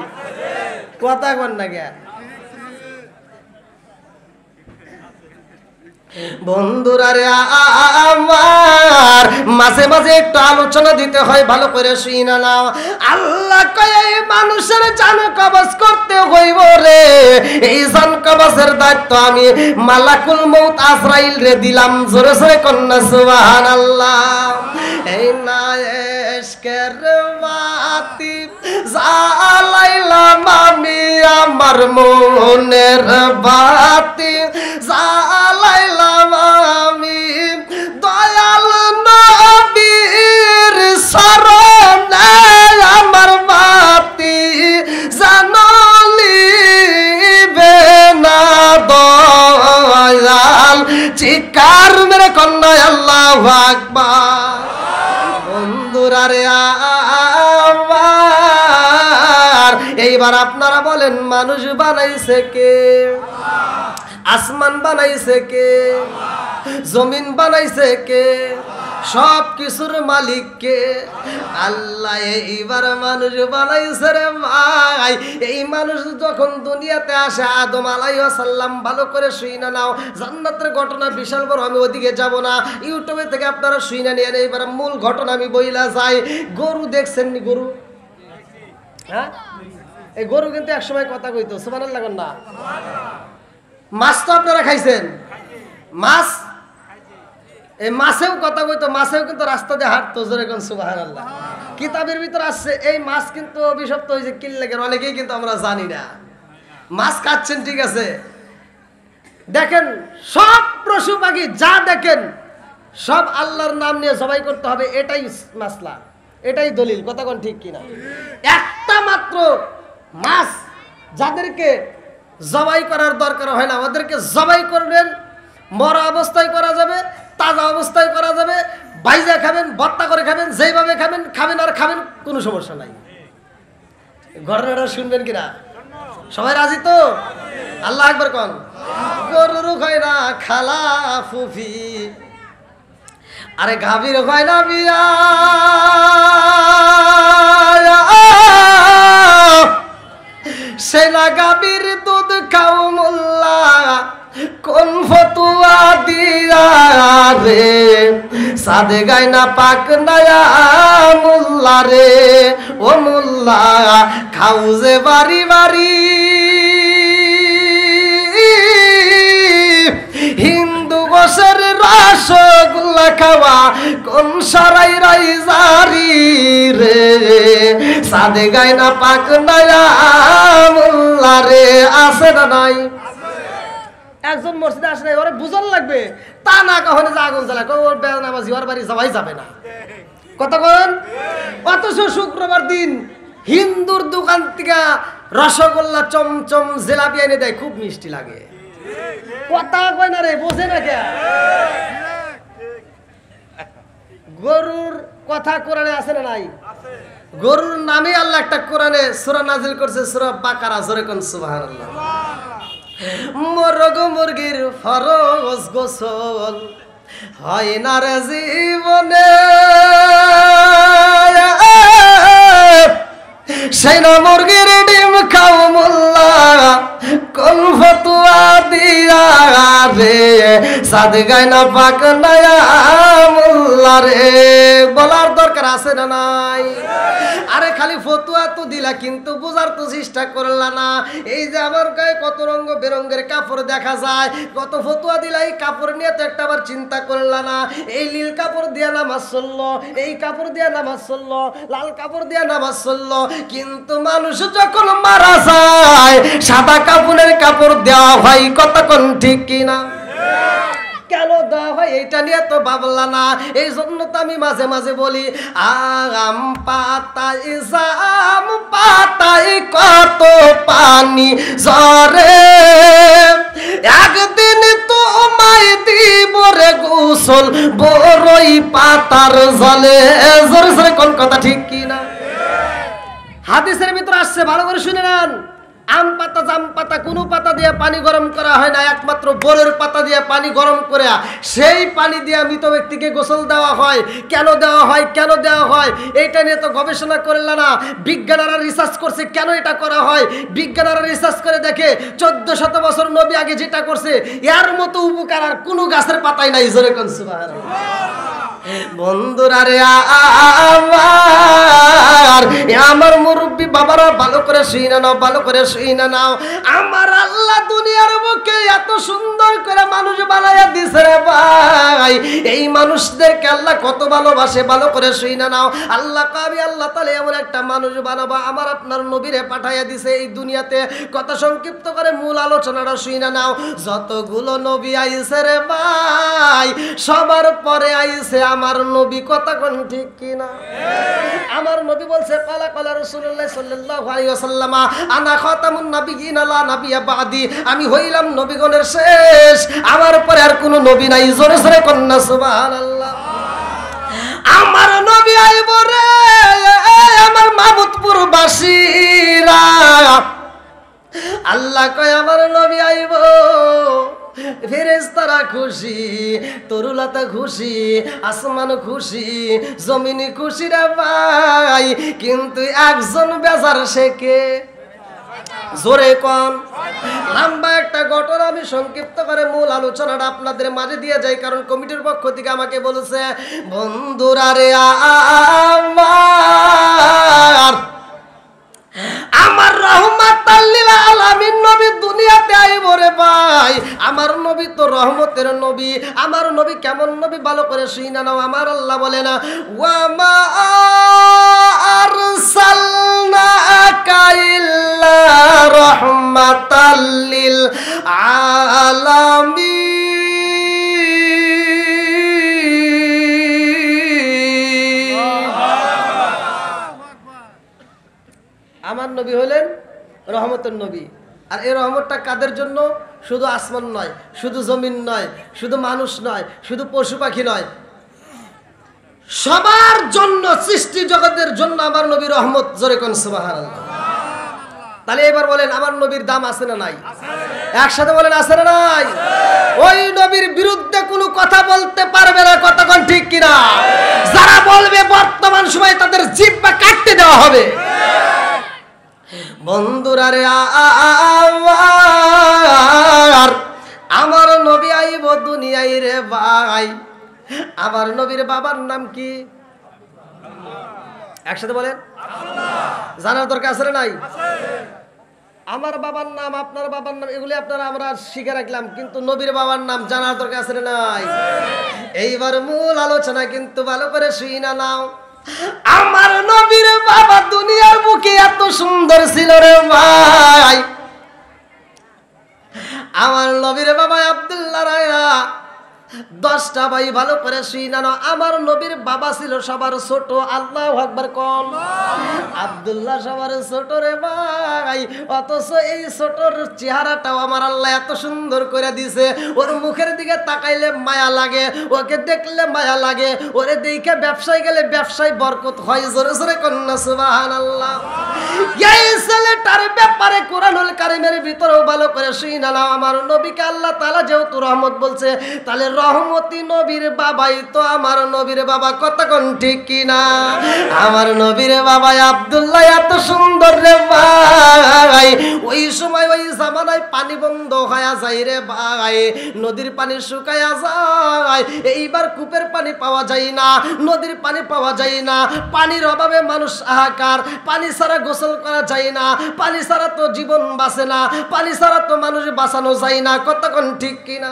কথা কন না গে বন্ধুরা রে আমার, মাঝে মাঝে একটু আলোচনা দিতে হয়, ভালো করে শুইনা নাও। আল্লাহ কয় এই মানুষের জান কবজ করতে হইব রে, এই জান কবজের দায়িত্ব আমি মালাকুল মউত আজরাইল রে দিলাম। জোরে জোরে কন্যা সুবহানাল্লাহ। এই না এশকের বাতি জ্বালাইলাম আমি, আমার মনের বাতি জ্বালাইলাম আমি, দয়াল নবীর শরণে আমার বাতি জানলিবে না দয়াল। চিৎকার মেরে কন্যা আল্লাহু আকবার। বন্ধুরা রে আমার, এইবার আপনারা বলেন মানুষ বানাইছে কে? আসমান বানাইছে কে? জমিন বানাইছে কে? সব কিছুর মালিক কে? আল্লাহ। এইবার মানুষ বানাইছে রে ভাই। এই মানুষ যখন দুনিয়াতে আসে, আদম আলাইহিস সালাম, ভালো করে শুইনা নাও, জান্নাতের ঘটনা বিশাল বড়, আমি ওদিকে যাব না, ইউটিউবে থেকে আপনারা শুইনা নিয়ে। এইবার মূল ঘটনা আমি বইলা যাই। গরু দেখছেন নি? গরু, হ্যাঁ, এই গরু কিন্তু একসময় কথা কইতো, সুবহানাল্লাহ না? মাছ তো আপনারা খাইছেন, মাছ, এই মাছেও কথা কইতো, মাছেও কিন্তু রাস্তা দিয়ে হাঁটতো। জোরে কোন সুবহানাল্লাহ। কিতাবের ভিতর আসছে এই মাছ কিন্তু অভিশপ্ত হয়েছে কিল্লেগের, অনেকেই কিন্তু আমরা জানি না। মাছ খাচ্ছেন ঠিক আছে, দেখেন সব পশু পাখি যা দেখেন সব আল্লাহর নাম নিয়ে জবাই করতে হবে, এটাই মাসলা, এটাই দলিল, কথা কোন ঠিক কিনা? একটা মাত্র মাছ যাদেরকে জবাই করার দরকার হয় না, ওদেরকে জবাই করবেন। মরা অবস্থায় করা যাবে, তাজা অবস্থায় করা যাবে, ভাইজা খাবেন, ভর্তা করে খাবেন, যেইভাবে খাবেন খাবেন আর খাবেন, কোনো সমস্যা নাই। ঘটনাটা শুনবেন কিনা? সবাই রাজি তো? আল্লাহ আকবার কোন। গরুর হয় না খালা ফুফি, আরে গাভীর হয় না বিয়া, সেনা গাভীর দুধ খাও মোল্লা, কোন ফতুয়া দিয়া রে, সাদে গায় না পাক নয়া মোল্লা রে, ও মোল্লা খাও যে বাড়ি বাড়ি, হিন্দু গোসের রসগোল্লা খাওয়া কোন সরাই রাই জারি রে, সাদে গায় না পাক নয়া মোল্লা রে। আছে না নাই? একজন মসজিদে আসে নাই, ওরে বুঝন লাগবে, তা না কখনো যে আগুন জ্বালা, ওর বেনামাজি ওর বাড়ি যাওয়াই যাবে না। কথা বলেন। অথচ শুক্রবার দিন হিন্দুর দোকান থেকে রসগোল্লা চমচম জিলাপি এনে দেয়, খুব মিষ্টি লাগে। কথা কয় না রে, বোঝে না কে? গরুর কথা কোরআনে আছে না নাই? গরুর নামে আল্লাহ একটা কোরআনে সূরা নাজিল করছে, সূরা বাকারা। জোরে কোন সুবহানাল্লাহ। মোরগ মুরগির ফরজ গোসল হয় না রে জীবনে, সেই না মুরগির ডিম খাও মোল্লা, কোন ফতুয়া দিয়া রে সাদ গায় না পাক নয়া মোল্লা রে। বলার দরকার আছে না নাই? আরে খালি ফতুয়া তো দিলা, কিন্তু বোঝার তো চেষ্টা করলা না। এই যে আমার গায়ে কত রঙ বেরঙ্গের কাপড় দেখা যায়, কত ফতুয়া দিলা, এই কাপড় নিয়ে তো একটা আবার চিন্তা করলা না। এই নীল কাপড় দিয়া নামাজ চললো, এই কাপড় দিয়া নামাজ চললো, লাল কাপড় দিয়া নামাজ চললো, কিন্তু মানুষ যখন মারা যায় সাদা কাপড়ের কাপড় দেওয়া হয়। কতক্ষণ ঠিক কিনা? কেন দেওয়া হয় এটা নিয়ে তো ভাবলা না। এই জন্য তো আমি মাঝে মাঝে বলি, আম পাতায় জাম পাতায় কত পানি ঝরে, একদিন তোমায় দিব রে গোসল বড়ই পাতার জলে। জোরে জোরে কোন কথা ঠিক কিনা? হাদিসের ভিতর আসছে, ভালো করে শুনে নেন। আম পাতা জাম পাতা কোনো পাতা দিয়ে পানি গরম করা হয় না, একমাত্র বরের পাতা দিয়ে পানি গরম করে সেই পানি দিয়ে মৃত ব্যক্তিকে গোসল দেওয়া হয়। কেন দেওয়া হয়, কেন দেওয়া হয় এইটা নিয়ে তো গবেষণা করলে না। বিজ্ঞানীরা রিসার্চ করছে কেন এটা করা হয়। বিজ্ঞানীরা রিসার্চ করে দেখে 1400 বছর নবী আগে যেটা করছে এর মতো উপকার আর কোনো গাছের পাতায় নাই। জোরে কোন সুবহানাল্লাহ। বন্ধুরা রে আমার মুরব্বী বাবারা, ভালো করে শুইনা নাও, ভালো করে শুইনা নাও। আমার আল্লাহ দুনিয়ার বুকে এত সুন্দর করে মানুষ বানাইয়া দিছে রে ভাই, এই মানুষদেরকে আল্লাহ কত ভালোবাসে, ভালো করে শুইনা নাও। আল্লাহ কবি আল্লাহ তাআলা এমন একটা মানুষ বানাবো, আমার আপনার নবীরে পাঠাইয়া দিছে এই দুনিয়াতে। কথা সংক্ষিপ্ত করে মূল আলোচনাটা শুইনা নাও। যতগুলো নবী আইছে রে ভাই, সবার পরে আইছে আমার নবী। কথা কোন ঠিক কিনা? আমার নবী বলছে, কালা কালা রাসূলুল্লাহ সাল্লাল্লাহু আলাইহি ওয়াসাল্লাম, আনা খাতামুন নাবিয়্যিন লা নাবিয়্যা বাদি, আমি হইলাম নবীগণের শেষ, আমার পরে আর কোনো নবী নাই। জোরে জোরে কন্না সুবহানাল্লাহ। আমার নবী আইব রে আমার মাহমুদপুর বাসীরা, আল্লাহ কয় আমার নবী আইব। ফেরেশতারা খুশি, তরুলতা খুশি, আসমান খুশি, জমিন খুশি রে ভাই, কিন্তু একজন বেজার, সে কে? জোরে কোন? লম্বা একটা ঘটনা আমি সংক্ষিপ্ত করে মূল আলোচনাটা আপনাদের মাঝে দিয়ে যাই, কারণ কমিটির পক্ষ থেকে আমাকে বলেছে, বন্ধুরা রে আমার রহমাতাল লিল আলামিন নবী দুনিয়াতে আইব রে ভাই। আমার নবী তো রহমতের নবী। আমার নবী কেমন নবী, ভালো করে শুইনা নাও। আমার আল্লাহ বলে না, ওয়া মা আরসালনাকা ইল্লা রাহমাতাল লিল আলামিন। আমার নবী হলেন রহমতের নবী। আর এই রহমতটা কাদের জন্য? শুধু আসমান নয়, শুধু জমিন নয়, শুধু মানুষ নয়, শুধু পশু পাখি নয়, সবার জন্য, সৃষ্টি জগতের জন্য আমার নবী রহমত। জোরে কোন সুবহানাল্লাহ। তাহলে এবার বলেন, আমার নবীর দাম আছে না নাই? একসাথে বলেন, আছে না নাই? ওই নবীর বিরুদ্ধে কোনো কথা বলতে পারবে না। কথা কোন ঠিক কিনা? যারা বলবে বর্তমান সময়ে তাদের জিহ্বা কাটতে দেওয়া হবে। বন্ধুরা রে আমার নবী আইব দুনিয়ায় রে ভাই। আমার নবীর বাবার নাম কি? একসাথে বলেন, জানার দরকার আছে না নাই? আমার বাবার নাম, আপনার বাবার নাম, এগুলি আপনারা আমরা শিখে রাখলাম, কিন্তু নবীর বাবার নাম জানার দরকার আছে না নাই? এইবার মূল আলোচনা কিন্তু ভালো করে শুইনা নাও। আমার নবীর বাবা দুনিয়ার বুকে এত সুন্দর ছিল রে ভাই। আমার নবীর বাবা আব্দুল্লাহ রায়া 10 পাঁচটা ভাই ভালো করে শুইনা নাও। আমার নবীর বাবা ছিল সবার ছোট, আল্লাহু আকবার কোন। আব্দুল্লাহ সবার ছোট রে ভাই, অথচ এই ছোটর চেহারাটাও আমার আল্লাহ এত সুন্দর করে দিছে। ওর মুখের দিকে তাকাইলে মায়া লাগে, ওকে দেখলে মায়া লাগে, ওরে দেখে ব্যবসায় গেলে ব্যবসায় বরকত হয়। জোরে জোরে কন্যা সুবহানাল্লাহ। এই ছেলেটার ব্যাপারে কোরআনুল কারীমের ভিতরেও ভালো করে শুইনা নাও। আমার নবীকে আল্লাহ তাআলা যেহেতু রহমত বলছে, তাহলে রহমতি নবীর বাবাই তো আমার নবীর বাবা। কতক্ষণ ঠিক কিনা? আমার নবীর বাবা আব্দুল্লাহ এত সুন্দর রে ভাই, ওই সময় ওই জামানায় পানি বন্ধ হয়ে যায় রে ভাই, নদীর পানি শুকায়া যায়। এইবার কূপের পানি পাওয়া যায় না, নদীর পানি পাওয়া যায় না, পানির অভাবে মানুষ হাহাকার। পানি ছাড়া গোসল করা যায় না, পানি ছাড়া তো জীবন বাঁচে না, পানি ছাড়া তো মানুষ বাঁচানো যায় না। কতক্ষণ ঠিক কিনা?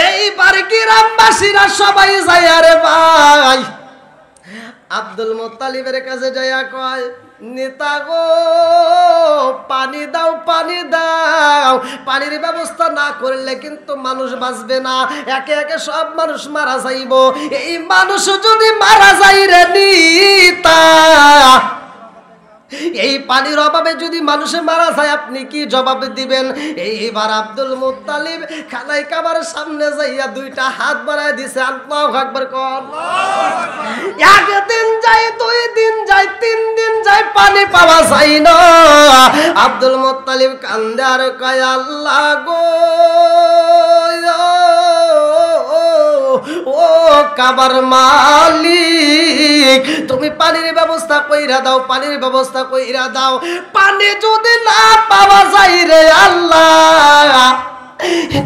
এইবার গ্রামবাসীরা সবাই যায় আরে ভাই আব্দুল মুত্তালিবের কাছে যাইয়া কয়, নেতা গো পানি দাও, পানি দাও। পানির ব্যবস্থা না করলে কিন্তু মানুষ বাঁচবে না, একে একে সব মানুষ মারা যাইব। এই মানুষ যদি মারা যায় রে নিতা, এই পানির অভাবে যদি মানুষে মারা যায় আপনি কি জবাব দিবেন? এইবার আব্দুল মুত্তালিব খানায় কাবার সামনে যাইয়া দুইটা হাত বাড়ায় দিছে। আল্লাহু আকবার কোন। একদিন যায়, দুই দিন যায়, তিন দিন যায়, পানি পাওয়া যায় না। আব্দুল মুত্তালিব কান্দে আর কয়, আল্লাহ গো ও কাবার মালিক, তুমি পানির ব্যবস্থা কইরা দাও, পানির ব্যবস্থা কইরা দাও। পানি যদি না পাওয়া যায় রে আল্লাহ,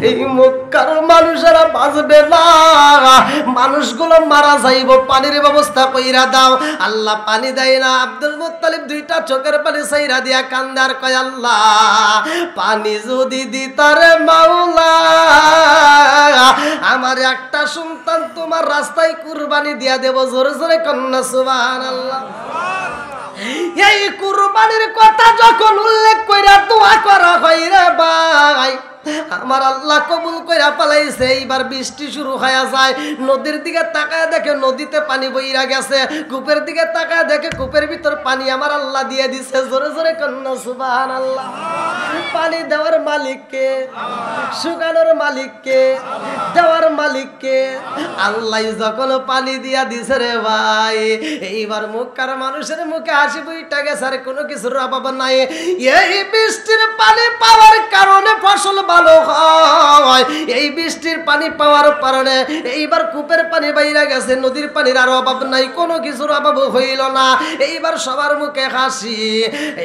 এই মক্কার মানুষেরা বাঁচবে না, মানুষগুলো মারা যাইব। পানির ব্যবস্থা কইরা দাও। আল্লাহ পানি দেয় না। আব্দুল মুত্তালিব দুইটা চোখের পানি ছাইরা দিয়া কান্দে আর কয়, আল্লাহ পানি যদি দিতারে মাওলা, আমার একটা সন্তান তোমার রাস্তায় কুরবানি দিয়া দেব। জোরে জোরে কন্যা সুবহানাল্লাহ। এই কুরবানির কথা যখন উল্লেখ কইরা দোয়া করা হয় রে ভাই, আমার আল্লাহ কবুল কইরা পালাইছে। এইবার বৃষ্টি শুরু হয়ে যায়। নদীর দিকে তাকায় দেখে নদীতে পানি বইরা গেছে, কূপের দিকে তাকায় দেখে কূপের ভিতর পানি আমার আল্লাহ দিয়ে দিছে। জোরে জোরে কন্যা সুবহানাল্লাহ। পানি দেওয়ার মালিককে, শুকানোর মালিককে, দেওয়ার মালিককে। আল্লাহ যখন পানি দিয়া দিছে রে ভাই, এইবার মক্কার মানুষের মুখে হাসি বইটা গেছে, আর কোনো কিছুর অভাব নাই। এই বৃষ্টির পানি পাওয়ার কারণে ফসল ভালো হয়। এই বৃষ্টির পানি পাওয়ার কারণে এইবার কূপের পানি বাইরা গেছে, নদীর পানির আর অভাব নাই, কোনো কিছুর অভাব হইল না। এইবার সবার মুখে হাসি।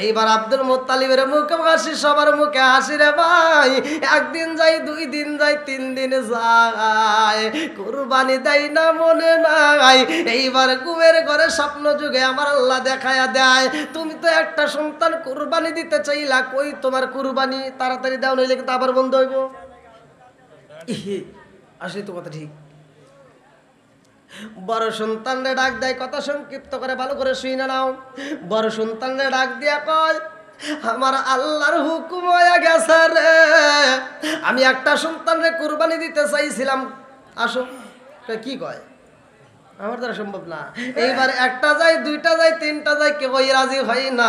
এইবার আব্দুল মুত্তালিবের মুখে হাসি, সবার মুখে হাসি রে ভাই। একদিন যাই, দুই দিন যাই, তিন দিন যায়, কুরবানি দেয় না মনে নাই। এইবার ঘুমের ঘরে স্বপ্ন যুগে আমার আল্লাহ দেখায়া দেয়, তুমি তো একটা সন্তান কুরবানি দিতে চাইলা, কই তোমার কুরবানি? তাড়াতাড়ি দাও, নইলে কিন্তু আবার বন্ধ হইব। আসলে তো কথা ঠিক। বড় সন্তানরে ডাক দেয়, কথা সংক্ষিপ্ত করে ভালো করে শুইনা নাও। বড় সন্তানরে ডাক দিয়া কয়, আমার আল্লাহর হুকুম হয়ে গেছে রে, আমি একটা সন্তানরে কুরবানি দিতে চাইছিলাম, আসো। কি কয়? আমার দ্বারা সম্ভব না। এইবার একটা যায়, দুইটা যায়, তিনটা যায়, কেউই রাজি হয় না।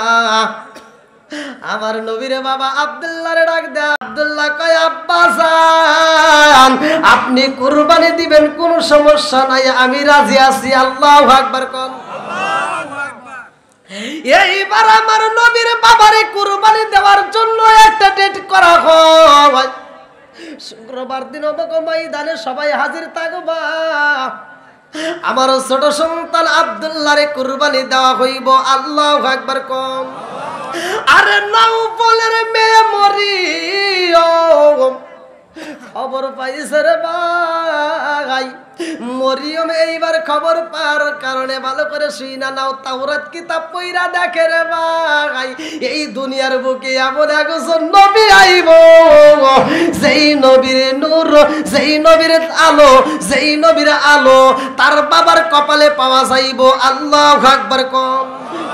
আমার নবীরে বাবা আব্দুল্লাহরে ডাক দেয়। আব্দুল্লাহ কয়, আব্বা জান আপনি কুরবানি দিবেন, কোনো সমস্যা নাই, আমি রাজি আছি। আল্লাহু আকবার কোন। এইবার আমার নবীর বাবারে কুরবানি দেওয়ার জন্য একটা ডেট করা হয়। শুক্রবার দিন অবক ময়দানে সবাই হাজির থাকবা। আমার ছোট সন্তান আব্দুল্লাহরে কুরবানি দেওয়া হইব। আল্লাহু আকবার কোন। আরে নাউফলের মেয়ে মরিয়ম খবর পাইছে রে ভাই। মরিয়ম এইবার খবর পাওয়ার কারণে ভালো করে শুইনা নাও, তাওরাত কিতাব পইরা দেখে রে ভাই, এই দুনিয়ার বুকে এমন একজন নবী আইব, যেই নবীর নূর, যেই নবীর আলো, যেই নবীর আলো তার বাবার কপালে পাওয়া যাইব। আল্লাহু আকবার কোন।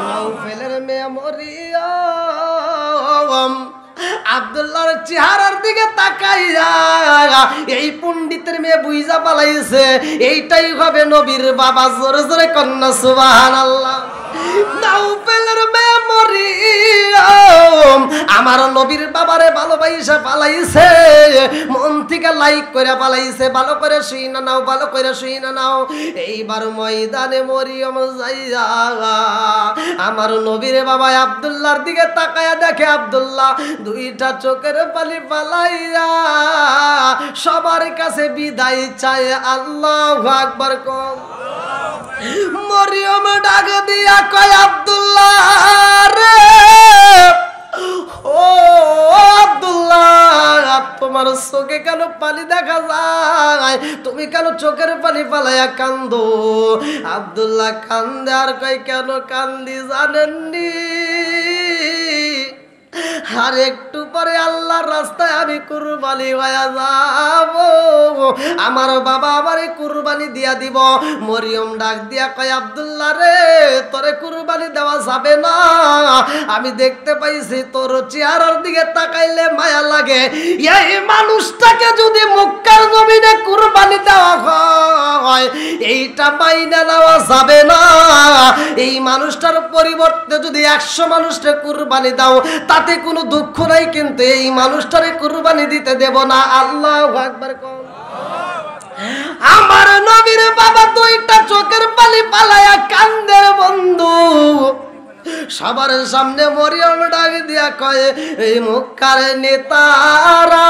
নাউফলের মেয়ে মরিয়ম আব্দুল্লাহর চেহারার দিকে তাকাইয়া এই পণ্ডিতের মেয়ে বুইজা পালাইছে এইটাই হবে নবীর বাবা। জোরে জোরে কন্যা সুবহানাল্লাহ। নাউফেলের মেয়ে মরিয়ম আমার নবীর বাবারে ভালোবাসা পালাইছে, মন থেকে লাইক করে পালাইছে। ভালো করে শুই না নাও, ভালো করে শুই না নাও। এইবার ময়দানে মরিয়ম যাইয়া আমার নবীর বাবা আব্দুল্লাহর দিকে তাকায়া দেখে আব্দুল্লাহ দুইটা চোখের পানি পালাইয়া সবার কাছে বিদায় চায়। আল্লাহু আকবার কম। মরিয়ম ডাক দিয়া কয় আব্দুল্লাহ রে, ও আব্দুল্লাহ তোমার চোখে কেন পানি দেখা যায়? তুমি কেন চোখের পানি পালাইয়া কান্দো? আব্দুল্লাহ কান্দে আর কয় কেন কান্দি জানেননি? আর একটু পরে আল্লাহর রাস্তায় আমি কুরবানি হয়ে যাব, আমার বাবা আমারে কুরবানি দিয়া দিব। মরিয়ম ডাক দিয়া কয় আব্দুল্লাহ রে, তোরে কুরবানি দেওয়া যাবে না। আমি দেখতে পাইছি তোর চেহারার দিকে তাকাইলে মায়া লাগে। এই মানুষটাকে যদি মক্কার জমিনে কুরবানি দেওয়া হয় এইটা মাইনা নেওয়া যাবে না। এই মানুষটার পরিবর্তে যদি 100 মানুষকে কুরবানি দাও তাতে কোনো দুঃখ নাই, কিন্তু এই মানুষটারে কুরবানি দিতে দেব না। আল্লাহু আকবার কও। আমার নবীর বাবা দুইটা চোখের পানি পালায়া কান্দে বন্ধু। সবার সামনে মরিয়ম ডাক দিয়া কয় এই মক্কার নেতারা,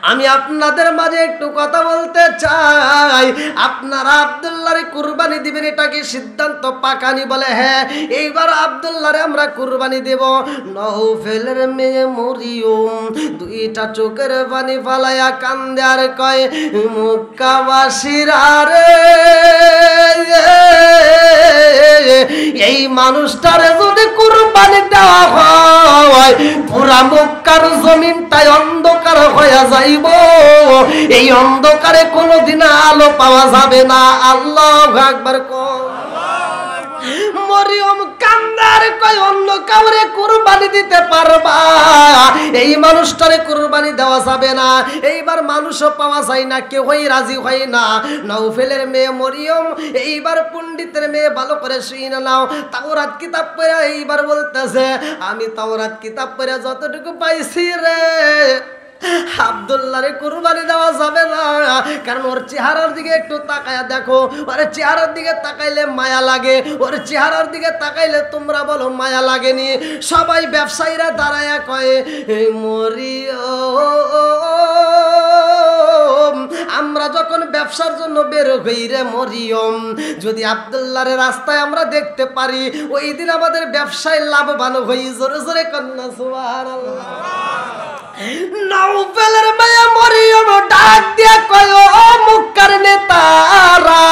আমি আপনাদের মাঝে একটু কথা বলতে চাই। আপনারা আব্দুল্লাহরে কুরবানি দিবেন, এটা কি সিদ্ধান্ত পাকানি? বলে হ্যাঁ, এইবার আব্দুল্লাহরে আমরা কুরবানি দেব। নওফেলের মেয়ে মরিয়ম দুইটা চোখের পানি ফালাইয়া কান্দে আর কয় মক্কাবাসীরা রে, এই মানুষটারে যদি কুরবানি দেওয়া হয় পুরা মক্কার জমিনটাই অন্ধকার হয়ে যাইব। এই অন্ধকারে কোনোদিন আলো পাওয়া যাবে না। আল্লাহু আকবার কও। মরিয়ম কান্দার কয় অন্য কাউরে কুরবানি দিতে পারবা, এই মানুষটারে কুরবানি দেওয়া যাবে না। এইবার মানুষও পাওয়া যায় না, কেউই রাজি হয় না। নওফেলের মেয়ে মরিয়ম এইবার পণ্ডিতের মেয়ে ভালো করে শুনে নাও। তাওরাত কিতাব পড়ে এইবার বলতেছে আমি তাওরাত কিতাব পড়ে যতটুকু পাইছি রে, আব্দুল্লাহরে কুরবানি দেওয়া যাবে না। কারণ ওর চেহারার দিকে একটু তাকায়া দেখো, ওর চেহারার দিকে তাকাইলে মায়া লাগে, ওর চেহারার দিকে তাকাইলে তোমরা বলো মায়া লাগেনি। সবাই ব্যবসায়ীরা দাঁড়ায়া কয় মরিয়ম, আমরা যখন ব্যবসার জন্য বের হই রে মরিয়ম, যদি আব্দুল্লাহর রাস্তায় আমরা দেখতে পারি ওই দিন আমাদের ব্যবসায় লাভবান হই। জোরে জোরে কন্যা সুবহানাল্লাহ। নওফেলের মেয়ে মরিয়ম ডাক দিয়া কয় ও মক্কার নেতারা,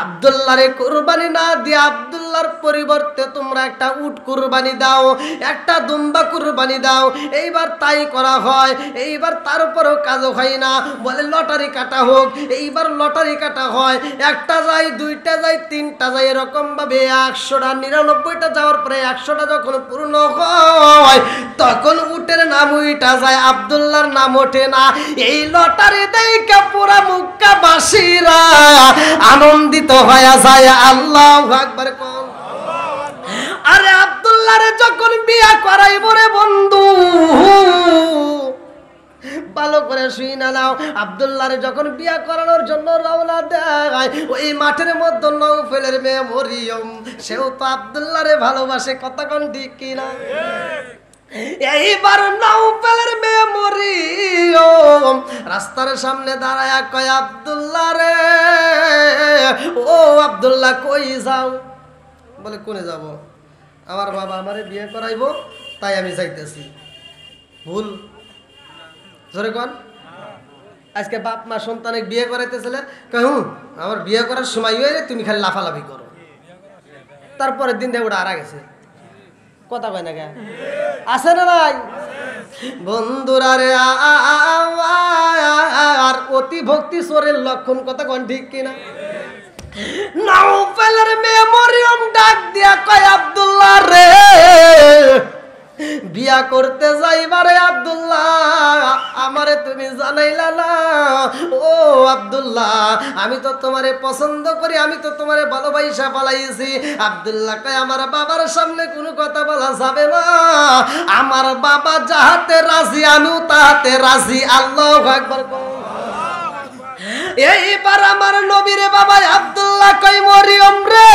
আব্দুল্লাহরে কুরবানি না দিয়ে আব্দুল্লাহর পরিবর্তে তোমরা একটা উট কুরবানি দাও, একটা দুম্বা কুরবানি দাও। এইবার তাই করা হয়। এইবার তার উপরও কাজ হয় না, বলে লটারি কাটা হোক। এইবার লটারি কাটা হয়, একটা যায়, দুইটা যায়, তিনটা যায়, এরকম ভাবে 100টা 99টা যাওয়ার পরে 100টা যখন পূর্ণ হয় তখন উটের নাম উইটা যায়, আব্দুল্লাহর নাম ওঠে না। এই লটারি দেখে পুরা মক্কাবাসীরা আনন্দিত হয়ে যায়। আল্লাহু আকবার কও। আরে আব্দুল্লাহরে যখন বিয়া করাইব রে বন্ধু, ভালো করে শুইনা নাও। আব্দুল্লাহরে যখন বিয়া করানোর জন্য রওনা দেয় ওই মাঠের মধ্যে নওফেলের মেয়ে মরিয়ম, সেও তো আব্দুল্লাহরে ভালোবাসে। কথা কোন ঠিক কিনা? এইবার নওফেলের মেয়ে মরিয়ম রাস্তার সামনে দাঁড়ায়া কয় আব্দুল্লাহ রে, ও আব্দুল্লাহ কই যাও? বলে কোনে যাব? আমার বাবা আমারে বিয়ে করাইবো তাই আমি যাইতেছি। ভুল? জোরে কোন? আজকে বাপ মা সন্তানে বিয়ে করাইতেছিলে, কয় আমার বিয়ে করার সময় হয়ে তুমি খালি লাফালাফি করো, তারপরের দিন দিয়ে ওটা আরা গেছে। কথা কয় না কে? আছে না নাই বন্ধুরা রে? আর অতি ভক্তি চোরের লক্ষণ। কথা কোন ঠিক কিনা? নওফেলের মেয়ে মরিয়ম ডাক দিয়া কয় আব্দুল্লাহ রে, বিয়া করতে যাইবারে আব্দুল্লাহ আমারে তুমি জানাইলা না। ও আব্দুল্লাহ আমি তো তোমারে পছন্দ করি, আমি তো তোমারে ভালোবাসা পালাইছি। আব্দুল্লাহ কয় আমার বাবার সামনে কোনো কথা বলা যাবে না, আমার বাবা যাহাতে রাজি আমিও তাহাতে রাজি। আল্লাহু আকবার। এইবার আমার নবীর বাবা আব্দুল্লাহ কই মরিয়ম রে,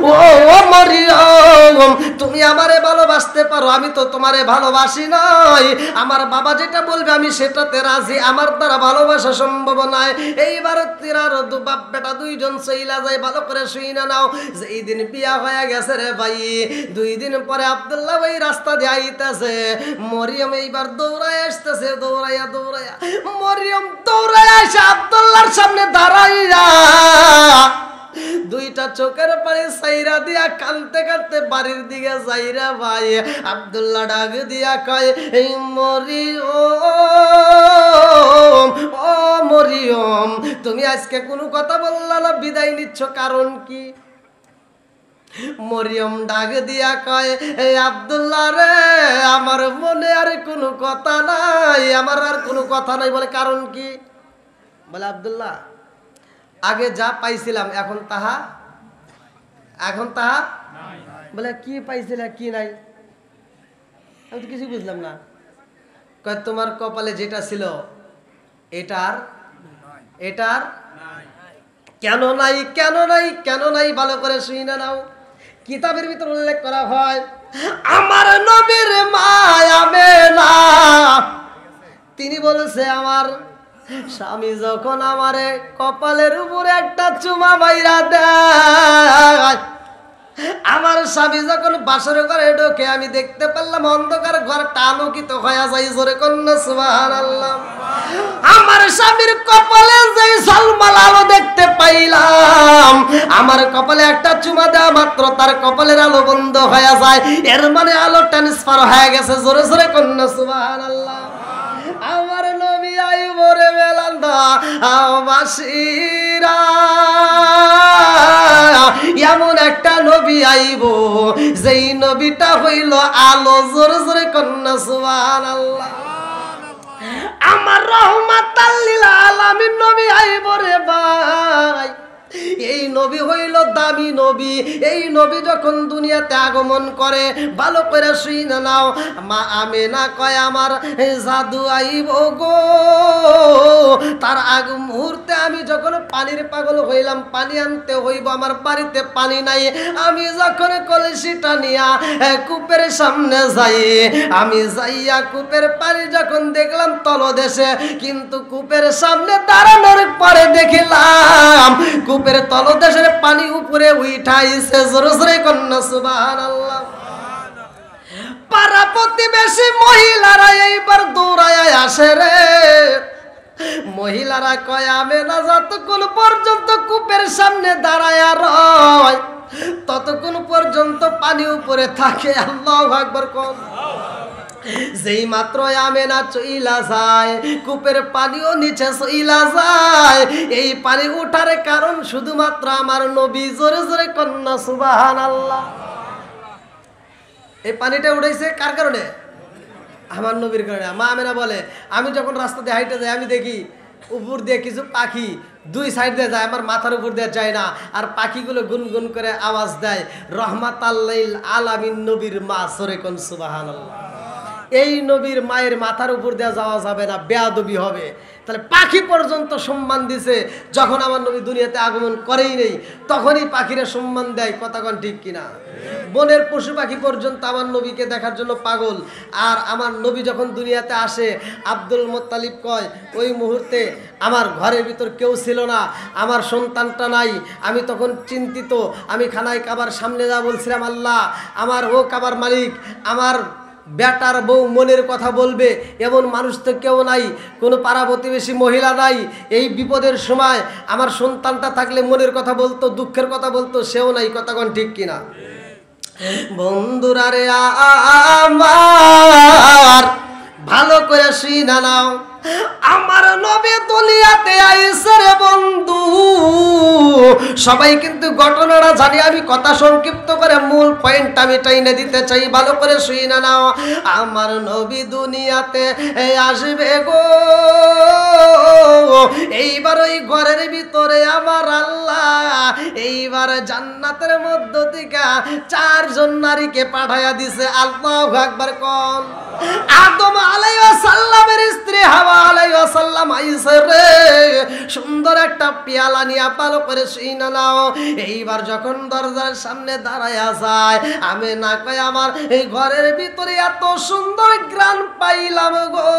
ও মরিয়ম তুমি আমারে ভালোবাসতে পারো, আমি তো তোমারে ভালোবাসি নাই। আমার বাবা যেটা বলবে আমি সেটাতে রাজি, আমার দ্বারা ভালোবাসা সম্ভব নয়। এইবার তিরার বাপ বেটা দুইজন চইলা যায়। ভালো করে শুই না নাও, যেই দিন বিয়া হয়ে গেছে রে ভাই, 2 দিন পরে আব্দুল্লাহ ওই রাস্তা দিয়ে আইতাছে। মরিয়ম এইবার দৌড়ায় আসতেছে, দৌড়াইয়া মরিয়ম দৌড়ায় আসে আব্দুল্লাহর সামনে দাঁড়াইয়া দুইটা চোখের পানি সাইরা দিয়া কানতে কানতে বাড়ির দিকে যাইরা ভাই। আব্দুল্লাহ ডাক দিয়া কয় এই মরিয়ম, ও মরিয়ম তুমি আজকে কোনো কথা বললা না, বিদায় নিচ্ছ কারণ কি? মরিয়ম ডাক দিয়া কয় এই আব্দুল্লাহ রে আমার মনে আর কোনো কথা নাই, আমার আর কোনো কথা নাই। বলে কারণ কি? বলে আব্দুল্লাহ আগে যা পাইছিলাম এখন তাহা বলে কি পাইছিল কি নাই? আমি তো কিছু বুঝলাম না। কয় তোমার কপালে যেটা ছিল এটার কেন নাই, কেন নাই, কেন নাই? ভালো করে শুই না নাও। কিতাবের ভিতর উল্লেখ করা হয় আমার নবীর মা আমেনা তিনি বলেছে আমার স্বামী যখন আমারে কপালের উপরে একটা চুমা বাইরা দেয়, আমার স্বামী যখন বাসর ঘরে ঢোকে আমি দেখতে পেলাম অন্ধকার ঘরটা আলোকিত হয়ে যায়। জোরে কন্যা সুবহানাল্লাহ। আমার স্বামীর কপালে যে ঝলমল আলো দেখতে পাইলাম, আমার কপালে একটা চুমা দেওয়া মাত্র তার কপালের আলো বন্ধ হয়ে যায়। এর মানে আলো ট্রান্সফার হয়ে গেছে। জোরে জোরে কন্যা সুবহানাল্লাহ। আমার নবী আইবরে মেলান্দা বাসিরা এমন একটা নবী আইব যেই নবীটা হইল আলো। জোরে জোরে কন্যা সুবহানাল্লাহ। আমার রহমাতাল লিল আলামিন নবী আইব রে ভাই। এই নবী হইল দামি নবী। এই নবী যখন দুনিয়াতে আগমন করে ভালো করে শুই না নাও। মা আমেনা কয় আমার জাদু আইব গো। তার আগ মুহূর্তে আমি যখন পানির পাগল হইলাম, পানি আনতে হইব, আমার বাড়িতে পানি নাই। আমি যখন কলসিটা নিয়া কূপের সামনে যাই, আমি যাইয়া কূপের পানি যখন দেখলাম তলদেশে, কিন্তু কূপের সামনে দাঁড়ানোর পরে দেখিলাম কূপের তলদেশের পানি উপরে উঠাইছে। জোরে জোরে কন্যা সুবহানাল্লাহ। পাড়া প্রতিবেশী মহিলারা এইবার দৌড়ায় আসে রে। মহিলারা কয় আমেনা যতক্ষণ পর্যন্ত কূপের সামনে দাঁড়ায় রয় ততক্ষণ পর্যন্ত পানি উপরে থাকে। আল্লাহু আকবার। কোন যেই মাত্র আমেনা চইলা যায় কূপের পানিও নিচে চইলা যায়। এই পানি ওঠার কারণ শুধুমাত্র আমার নবী। জোরে জোরে কন্যা সুবহানাল্লাহ। এই পানিটা উঠাইছে কার কারণে? আমার নবীর কারণে। মা আমেনা বলে আমি যখন রাস্তা দিয়ে হাইটে যাই আমি দেখি উপর দিয়ে কিছু পাখি 2 সাইড দিয়ে যায়, আমার মাথার উপর দিয়ে যায় না। আর পাখিগুলো গুনগুন করে আওয়াজ দেয় রহমাতাল লিল আলামিন নবীর মা। জোরে কোন সুবহানাল্লাহ। এই নবীর মায়ের মাথার উপর দেওয়া যাওয়া যাবে না, বেয়াদবি হবে। তাহলে পাখি পর্যন্ত সম্মান দিছে। যখন আমার নবী দুনিয়াতে আগমন করেই নেই তখনই পাখিরা সম্মান দেয়। কথা কোন ঠিক কিনা? বনের পশু পাখি পর্যন্ত আমার নবীকে দেখার জন্য পাগল। আর আমার নবী যখন দুনিয়াতে আসে আব্দুল মুত্তালিব কয় ওই মুহূর্তে আমার ঘরের ভিতর কেউ ছিল না, আমার সন্তানটা নাই। আমি তখন চিন্তিত। আমি খানায় কাবার সামনে যা বলছিলাম আল্লাহ আমার ও কাবার মালিক, আমার বেটার বউ মনের কথা বলবে এমন মানুষ তো কেউ নাই, কোনো পাড়া প্রতিবেশী মহিলা নাই। এই বিপদের সময় আমার সন্তানটা থাকলে মনের কথা বলতো, দুঃখের কথা বলতো, সেও নাই। কথা কোন ঠিক কিনা? বন্ধুরা রে আমার ভালো করে শুই না নাও। আমার নবী দুনিয়াতে আইছে রে বন্ধু। সবাই কিন্তু ঘটনাটা জানি, আমি কথা সংক্ষিপ্ত করে মূল পয়েন্ট আমি টাইনে দিতে চাই, ভালো করে শুনে নাও। আমার নবী দুনিয়াতে আসবে গো, এইবার ওই ঘরের ভিতরে আমার আল্লাহ এইবার জান্নাতের মধ্য থেকে 4 জন নারীকে পাঠাইয়া দিছে। আল্লাহু আকবার কোন। আদম আলাইহিস সালামের স্ত্রী হাওয়া আলাইহিস সালাম আইছে রে, সুন্দর একটা পেয়ালা নিয়ে ভালো করে শুইনা নাও। এইবার যখন দরজার সামনে দাঁড়ায়া যায়, আমি না কই আমার এই ঘরের ভিতরে এত সুন্দর গ্রান পাইলাম গো,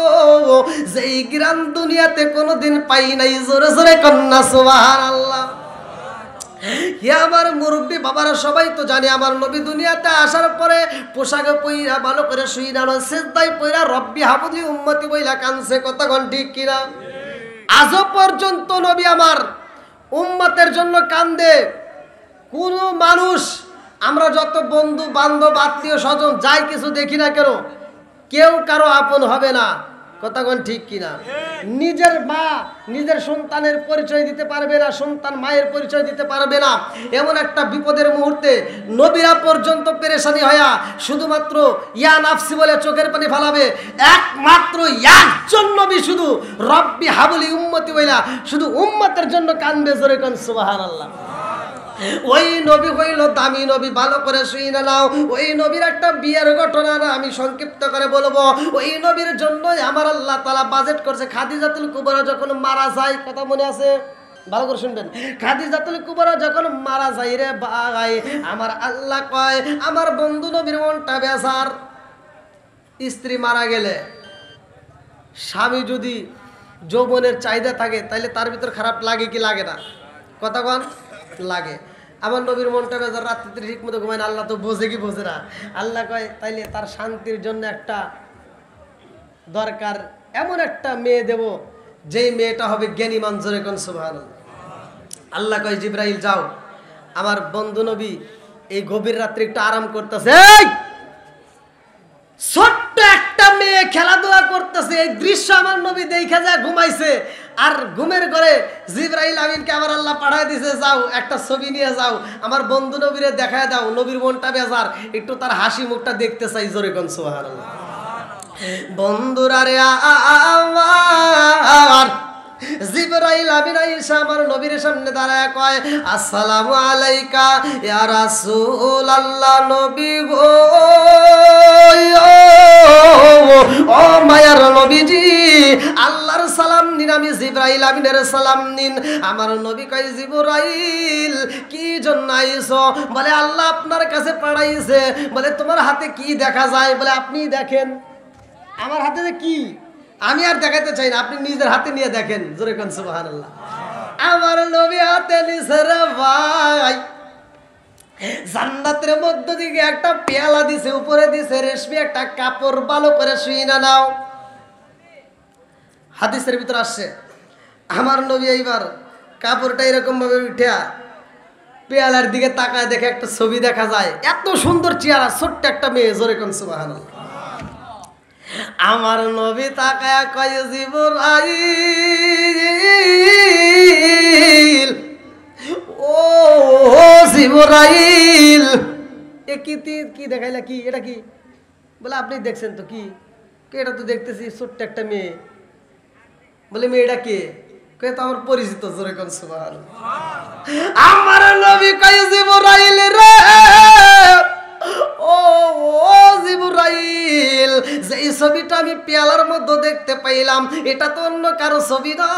যেই গ্রান দুনিয়াতে কোনোদিন পাই নাই। জোরে জোরে কন্যা সুবহানাল্লাহ। আমার মুরব্বী বাবারা সবাই তো জানে, আমার নবী দুনিয়াতে আসার পরে পোশাক পইরা ভালো করে শুই না, সিজদায় পইরা রব্বি হাবলি উম্মতি বইলা কানছে। কতক্ষণ ঠিক কিনা? আজও পর্যন্ত নবী আমার উম্মতের জন্য কান্দে। কোন মানুষ, আমরা যত বন্ধু বান্ধব আত্মীয় স্বজন যাই কিছু দেখি না কেন, কেউ কারো আপন হবে না। কতক্ষণ ঠিক কিনা? নিজের মা নিজের সন্তানের পরিচয় দিতে পারবে না, সন্তান মায়ের পরিচয় দিতে পারবে না। এমন একটা বিপদের মুহূর্তে নবীরা পর্যন্ত পেরেশানি হয়া শুধুমাত্র ইয়া নাফসি বলে চোখের পানি ফালাবে। একমাত্র একজন নবী শুধু রব্বি হাবলি উম্মতি বইলা শুধু উম্মতের জন্য কান্দে। জোরে কোন সুবহানাল্লাহ। ওই নবী হইল দামি নবী, ভালো করে শুনে নাও। ওই নবীর একটা বিয়ের ঘটনা আমি সংক্ষিপ্ত করে বলবো। ওই নবীর জন্য আমার আল্লাহ তাআলা বাজেট করছে। খাদিজাতুল কুবরা যখন মারা যায়, কথা মনে আছে? ভালো করে শুনবেন। খাদিজাতুল কুবরা যখন মারা যায় রে ভাই, আমার আল্লাহ কয় আমার বন্ধু নবীর মনটা বেজার। স্ত্রী মারা গেলে স্বামী যদি যৌবনের চাহিদা থাকে তাহলে তার ভিতর খারাপ লাগে কি লাগে না? কথা কন লাগে। আমার নবীর মনটা বেজার, রাত্রিতে ঠিক মতো ঘুমায় না। আল্লাহ তো বোঝে কি বোঝে না। আল্লাহ কয় তাইলে তার শান্তির জন্য একটা দরকার, এমন একটা মেয়ে দেব যেই মেয়েটা হবে জ্ঞানী মানুষের। কোন সুবহানাল্লাহ। আল্লাহ কয় জিবরাইল যাও, আমার বন্ধু নবী এই গভীর রাত্রে একটু আরাম করতেছে। ছোট্ট একটা মেয়ে খেলাধুলা করতেছে, এই দৃশ্য আমার নবী দেখা যায় ঘুমাইছে। আর ঘুমের ঘরে জিবরাইল আমিনকে আমার আল্লাহ পাঠায় দিছে, যাও একটা ছবি নিয়ে যাও, আমার বন্ধু নবীরে দেখায় দাও, নবীর মনটা বেজার, একটু তার হাসি মুখটা দেখতে চাই। জোরে কোন সুবহানাল্লাহ। বন্ধুরা রে আমার জিবরাইল আমিন আয়েশা আমার নবীর সামনে দাঁড়ায় কয় আসসালামু আলাইকা ইয়া রাসূলুল্লাহ। নবী গো, ও মায়ার নবীজি, আল্লাহর সালাম নিন, আমি জিবরাইল আমিনের সালাম নিন। আমার নবী কয় জিবরাইল কি জন্য আইছো? বলে আল্লাহ আপনার কাছে পাঠাইছে। বলে তোমার হাতে কি দেখা যায়? বলে আপনি দেখেন। আমার হাতে কি? আমি আর দেখাতে চাই না, আপনি নিজের হাতে নিয়ে দেখেন। জোরে কোন সুবহানাল্লাহ। আমার নবী হাতে নিছে রে ভাই, জান্নাতের মধ্য থেকে একটা পেয়ালা দিছে, উপরে দিছে রেশমি একটা কাপড়। ভালো করে শুই না নাও। হাদিসের ভিতর আসছে আমার নবী এইবার কাপড়টা এরকম ভাবে উঠা পেয়ালার দিকে তাকায়, দেখে একটা ছবি দেখা যায়, এত সুন্দর চেহারা, ছোট্ট একটা মেয়ে। জোরে কোন সুবহানাল্লাহ। আমার নবী তাকায়া কয় জিবরাইল, ও জিবরাইল, এ কি দেখাইলা? কি এটা কি? বলে আপনি দেখছেন তো কি? এটা তো দেখতেছি ছোট্ট একটা মেয়ে। বলে মেয়েটা কে? কে? তো আমার পরিচিত। জোরে কোন সুবহানাল্লাহ। আমার নবী কয় জিবরাইল রে, ও জিবরাইল, যেই ছবিটা আমি পেয়ালার মধ্যে দেখতে পাইলাম এটা তো অন্য কারো ছবি না,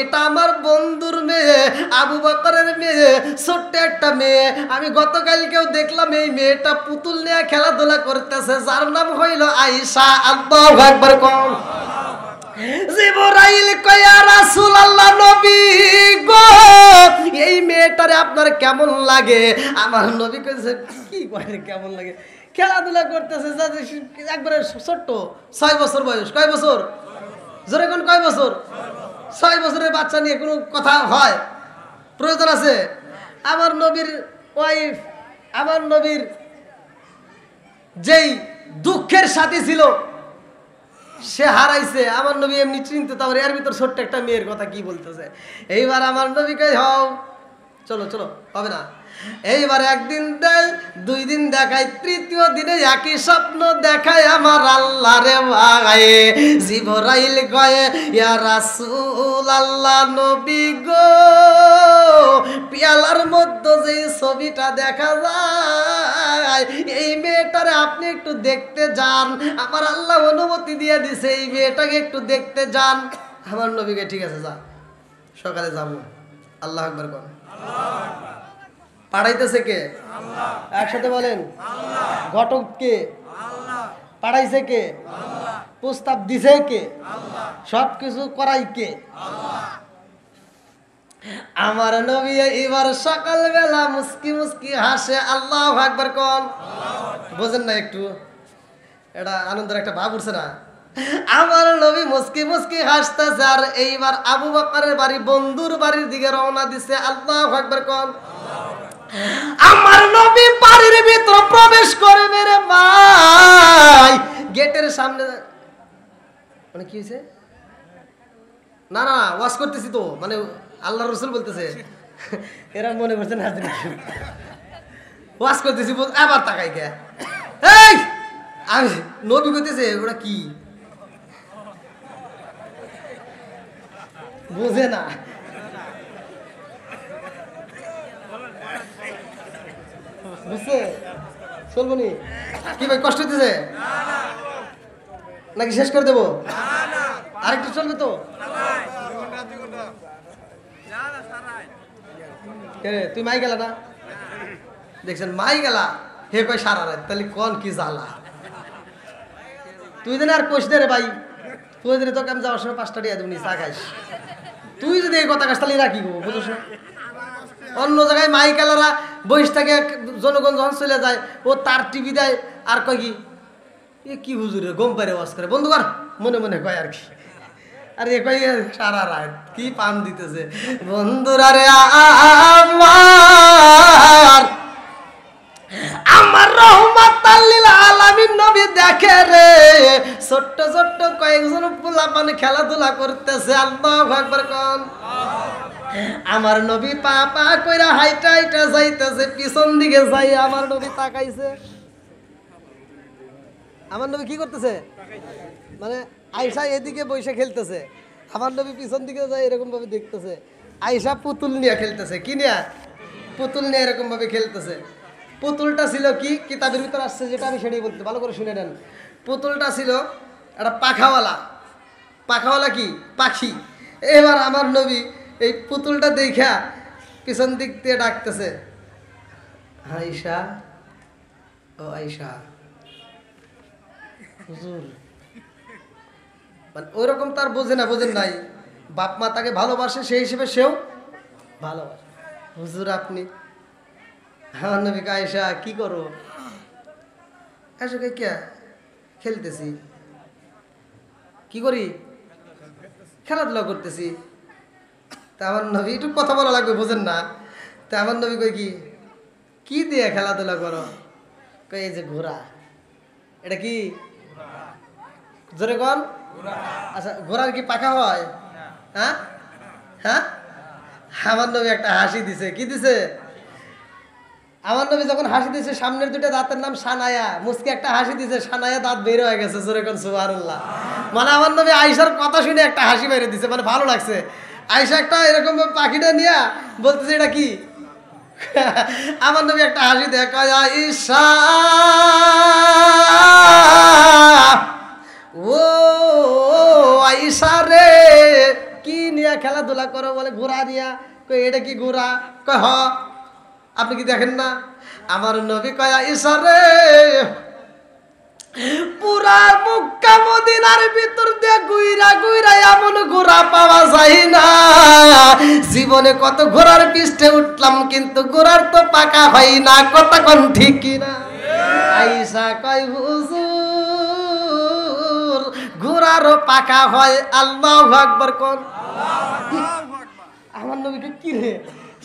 এটা আমার বন্ধুর মেয়ে, আবু বকরের মেয়ে, ছোট্ট একটা মেয়ে। আমি গতকালকেও দেখলাম এই মেয়েটা পুতুল নিয়ে খেলাধুলা করতেছে, যার নাম হইল আয়েশা। আল্লাহু আকবার কোন। জিবরাইল কয় ইয়া রাসূলুল্লাহ, নবী গো, এই মেয়েটারে আপনার কেমন লাগে? আমার নবী কইছে কি কয় কেমন লাগে? খেলাধুলা করতেছে, একবারে ছোট্ট, 6 বছর বয়স। কয় বছর? জোরে কোন কয় বছর? 6 বছরের বাচ্চা নিয়ে কোনো কথা হয়? প্রয়োজন আছে? আমার নবীর ওয়াইফ, আমার নবীর যেই দুঃখের সাথী ছিল, সে হারাইছে, আমার নবী এমনি চিন্তিত, তারপরে এর ভিতর ছোট্ট একটা মেয়ের কথা কি বলতেছে। এইবার আমার নবীকে হও চলো চলো হবে না, এইবার একদিন দেয়, 2 দিন দেখায়, তৃতীয় দিনে একই স্বপ্ন দেখায় আমার আল্লাহ রে ভাই। জিবরাইল কয়ে ইয়া রাসূল আল্লাহ নবী গো, পেয়ালার মধ্যে যে ছবিটা দেখা যায় এই মেয়েটারে আপনি একটু দেখতে যান, আমার আল্লাহ অনুমতি দিয়ে দিছে এই মেয়েটাকে একটু দেখতে যান। আমার নবীকে ঠিক আছে যা, সকালে যাবো। আল্লাহু আকবার কোন, পাঠাইতেছে কে? আল্লাহ। একসাথে বলেন আল্লাহ। ঘটক কে? আল্লাহ। পাঠাইছে কে? আল্লাহ। প্রস্তাব দিছে কে? আল্লাহ। সবকিছু করাই কে? আল্লাহ। আমার নবী এবার সকালবেলা মুস্কি মুস্কি হাসে। আল্লাহু আকবার কোন, বোঝেন না একটু, এটা আনন্দের একটা ভাব উঠছে না? আমার নবী মুস্কি মুস্কি হাসতেছে, আর এইবার আবু বকরের বাড়ি বন্ধুর বাড়ির দিকে রওনা দিছে। আল্লাহু আকবার কোন। আমার নবী বাড়ির ভিতর প্রবেশ করবে রে ভাই, গেটের সামনে মানে কি হয়েছে? না না ওয়াজ করতেছি তো, মানে আল্লাহ রসুল বলতেছে, এরা মনে করছে না ওয়াজ করতেছি, আবার তাকাই কে? এই আমি নবী কইতেছে, ওরা কি বুঝে না? বুঝছে? চলবো নি কি ভাই, কষ্ট হইতেছে নাকি শেষ করে দেবো? আরেকটু চলবে তো? তুই মাই গেলা না, দেখছেন মাই গেলা, হে কয় সারা রাত, তাহলে কোন কি জ্বালা। তুই দিন আর কোষ দে রে ভাই, তুই দিনে তোকে আমি যাওয়ার সময় 5টা টাকা দেবনি চা খাইস, তুই যদি এই কথা কাজ তাহলে রাখি গো, বুঝছ? অন্য জায়গায় মাইকেলারা বয়স থেকে জনগণ যখন চলে যায়, ও তার টিভি দেয় আর কয় কি এ কি হুজুরে গম পারে ওয়াজ করে, বন্ধু কর মনে মনে কয় আর কি। আর এ কয় সারা রাত কি পান দিতেছে। বন্ধুরা রে আমার রহমাতাল লিল আলামিন নবী দেখে রে, ছোট্ট ছোট্ট কয়েকজন পোলাপান খেলাধুলা করতেছে। আল্লাহু আকবার কোন। আমার নবী পা পা কইরা হাইটা হাইটা যাইতেছে, পিছন দিকে যাই আমার নবী তাকাইছে। আমার নবী কি করতেছে? মানে আয়েশা এদিকে বসে খেলতেছে, আমার নবী পিছন দিকে যাই এরকম ভাবে দেখতেছে। আয়েশা পুতুল নিয়ে খেলতেছে, কি নিয়ে? পুতুল নিয়ে এরকম ভাবে খেলতেছে। পুতুলটা ছিল কি, কিতাবের ভিতর আসছে যেটা, আমি সেটাই বলতে, ভালো করে শুনে নেন। পুতুলটা ছিল একটা পাখাওয়ালা, পাখাওয়ালা কি পাখি। এবার আমার নবী এই পুতুলটা দেখা পিছন দিক দিয়ে ডাকতেছে, আয়েশা ও আয়েশা। হুজুর মানে ওইরকম তার বোঝে না, বোঝেন নাই, বাপ মা তাকে ভালোবাসে সেই হিসেবে সেও ভালোবাসে। হুজুর আপনি? আমার নবী আয়েশা কি করো? আয়েশা কে কে খেলতেছি। কি করি? খেলাধুলা করতেছি। তা আমার নবী একটু কথা বলা লাগবে, বোঝেন না? তা আমার নবী কই কি দিয়ে খেলাধুলা করো? কই এই যে ঘোড়া। এটা কি? জোরে কোন। আচ্ছা ঘোড়ার কি পাখা হয়? হ্যাঁ হ্যাঁ। আমার নবী একটা হাসি দিছে। কি দিছে? আমার নবী যখন হাসি দিছে, সামনের দুটো দাঁতের নাম সানায়া, মুসকে একটা হাসি দিছে, সানায়া দাঁত বের হয়ে গেছে। জোরে কোন সুবহানাল্লাহ। মানে আমার নবী আয়েশার কথা শুনে একটা হাসি বের দিছে, মানে ভালো লাগছে। আয়েশা একটা এরকম পাখিটা নিয়ে বলতেছে এটা কি? আমার নবী একটা হাসি দেয়, কয় আয়েশা ও আয়েশা রে, কি নিয়ে খেলাধুলা করো? বলে ঘোড়া নিয়া। কই এটা কি ঘোড়া? কয় হ। আপনি কি দেখেন না? আমার নবী কয় আয়েশা রে, পুরা মক্কা মদিনার ভিতর দিয়ে গুইরা গুইরা এমন ঘোড়া পাওয়া যায় না। জীবনে কত ঘোড়ার পৃষ্ঠে উঠলাম, কিন্তু ঘোড়ার তো পাকা হয় না। কথা কোন ঠিক কিনা? আয়েশা কয় হুজুর ঘোড়ারও পাকা হয়। আল্লাহু আকবার কোন। আমার নবীকে কি রে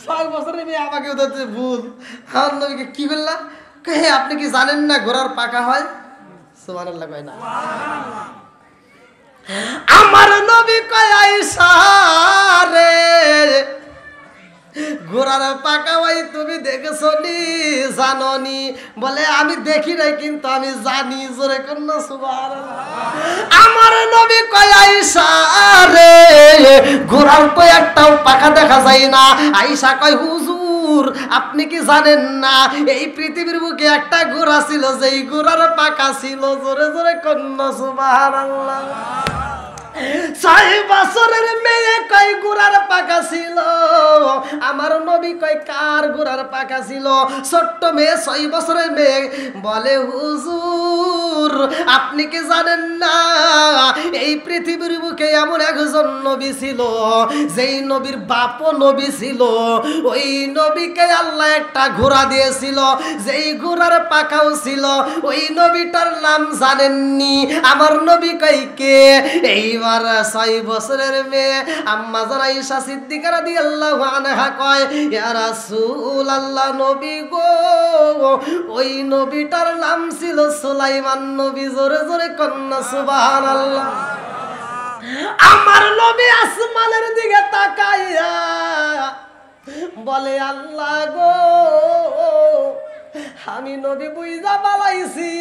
6 বছরের মেয়ে আমাকে ওদের ভুল। আমার নবীকে কি বললা? হে আপনি কি জানেন না ঘোড়ার পাকা হয়? সুবহানাল্লাহ কয় না। আমার নবী কয় আয়েশা রে ঘোড়ার পাকা ভাই তুমি দেখেছো নি জানো নি? বলে আমি দেখি নাই কিন্তু আমি জানি। জোরে কন্যা সুবহানাল্লাহ। আমার নবী কয় আয়েশা রে ঘোড়ার তো একটাও পাকা দেখা যায় না। আয়েশা কয় হুজুর আপনি কি জানেন না এই পৃথিবীর বুকে একটা ঘোড়া ছিল যেই ঘোড়ার পাকা ছিল। জোরে জোরে কন্যা সুবহানাল্লাহ। 6 বছরের মেয়ে কয় ঘোড়ার পাকা ছিল। আমার নবী কয় কার ঘোড়ার পাকা ছিল? ছোট্ট মেয়ে 6 বছরের মেয়ে বলে হুজুর আপনি কি জানেন না এই পৃথিবীর বুকে এমন একজন নবী ছিল যেই নবীর বাপও নবী ছিল। ওই নবীকে আল্লাহ একটা ঘোড়া দিয়েছিল যেই ঘোড়ার পাকাও ছিল। ওই নবীটার নাম জানেননি? আমার নবী কয় কে? এইবার 6 বছরের মেয়ে আম্মা জান আয়েশা সিদ্দিকা রাদিয়াল্লাহু আনহা কয় ইয়া রাসূলুল্লাহ নবী গো ওই নবীটার নাম ছিল সুলাইমান নবী। জোরে জোরে কন্যা সুবহানাল্লাহ। আমার নবী আসমানের দিকে তাকাইয়া বলে আল্লাহ গো আমি নবী বুইজা বালাইছি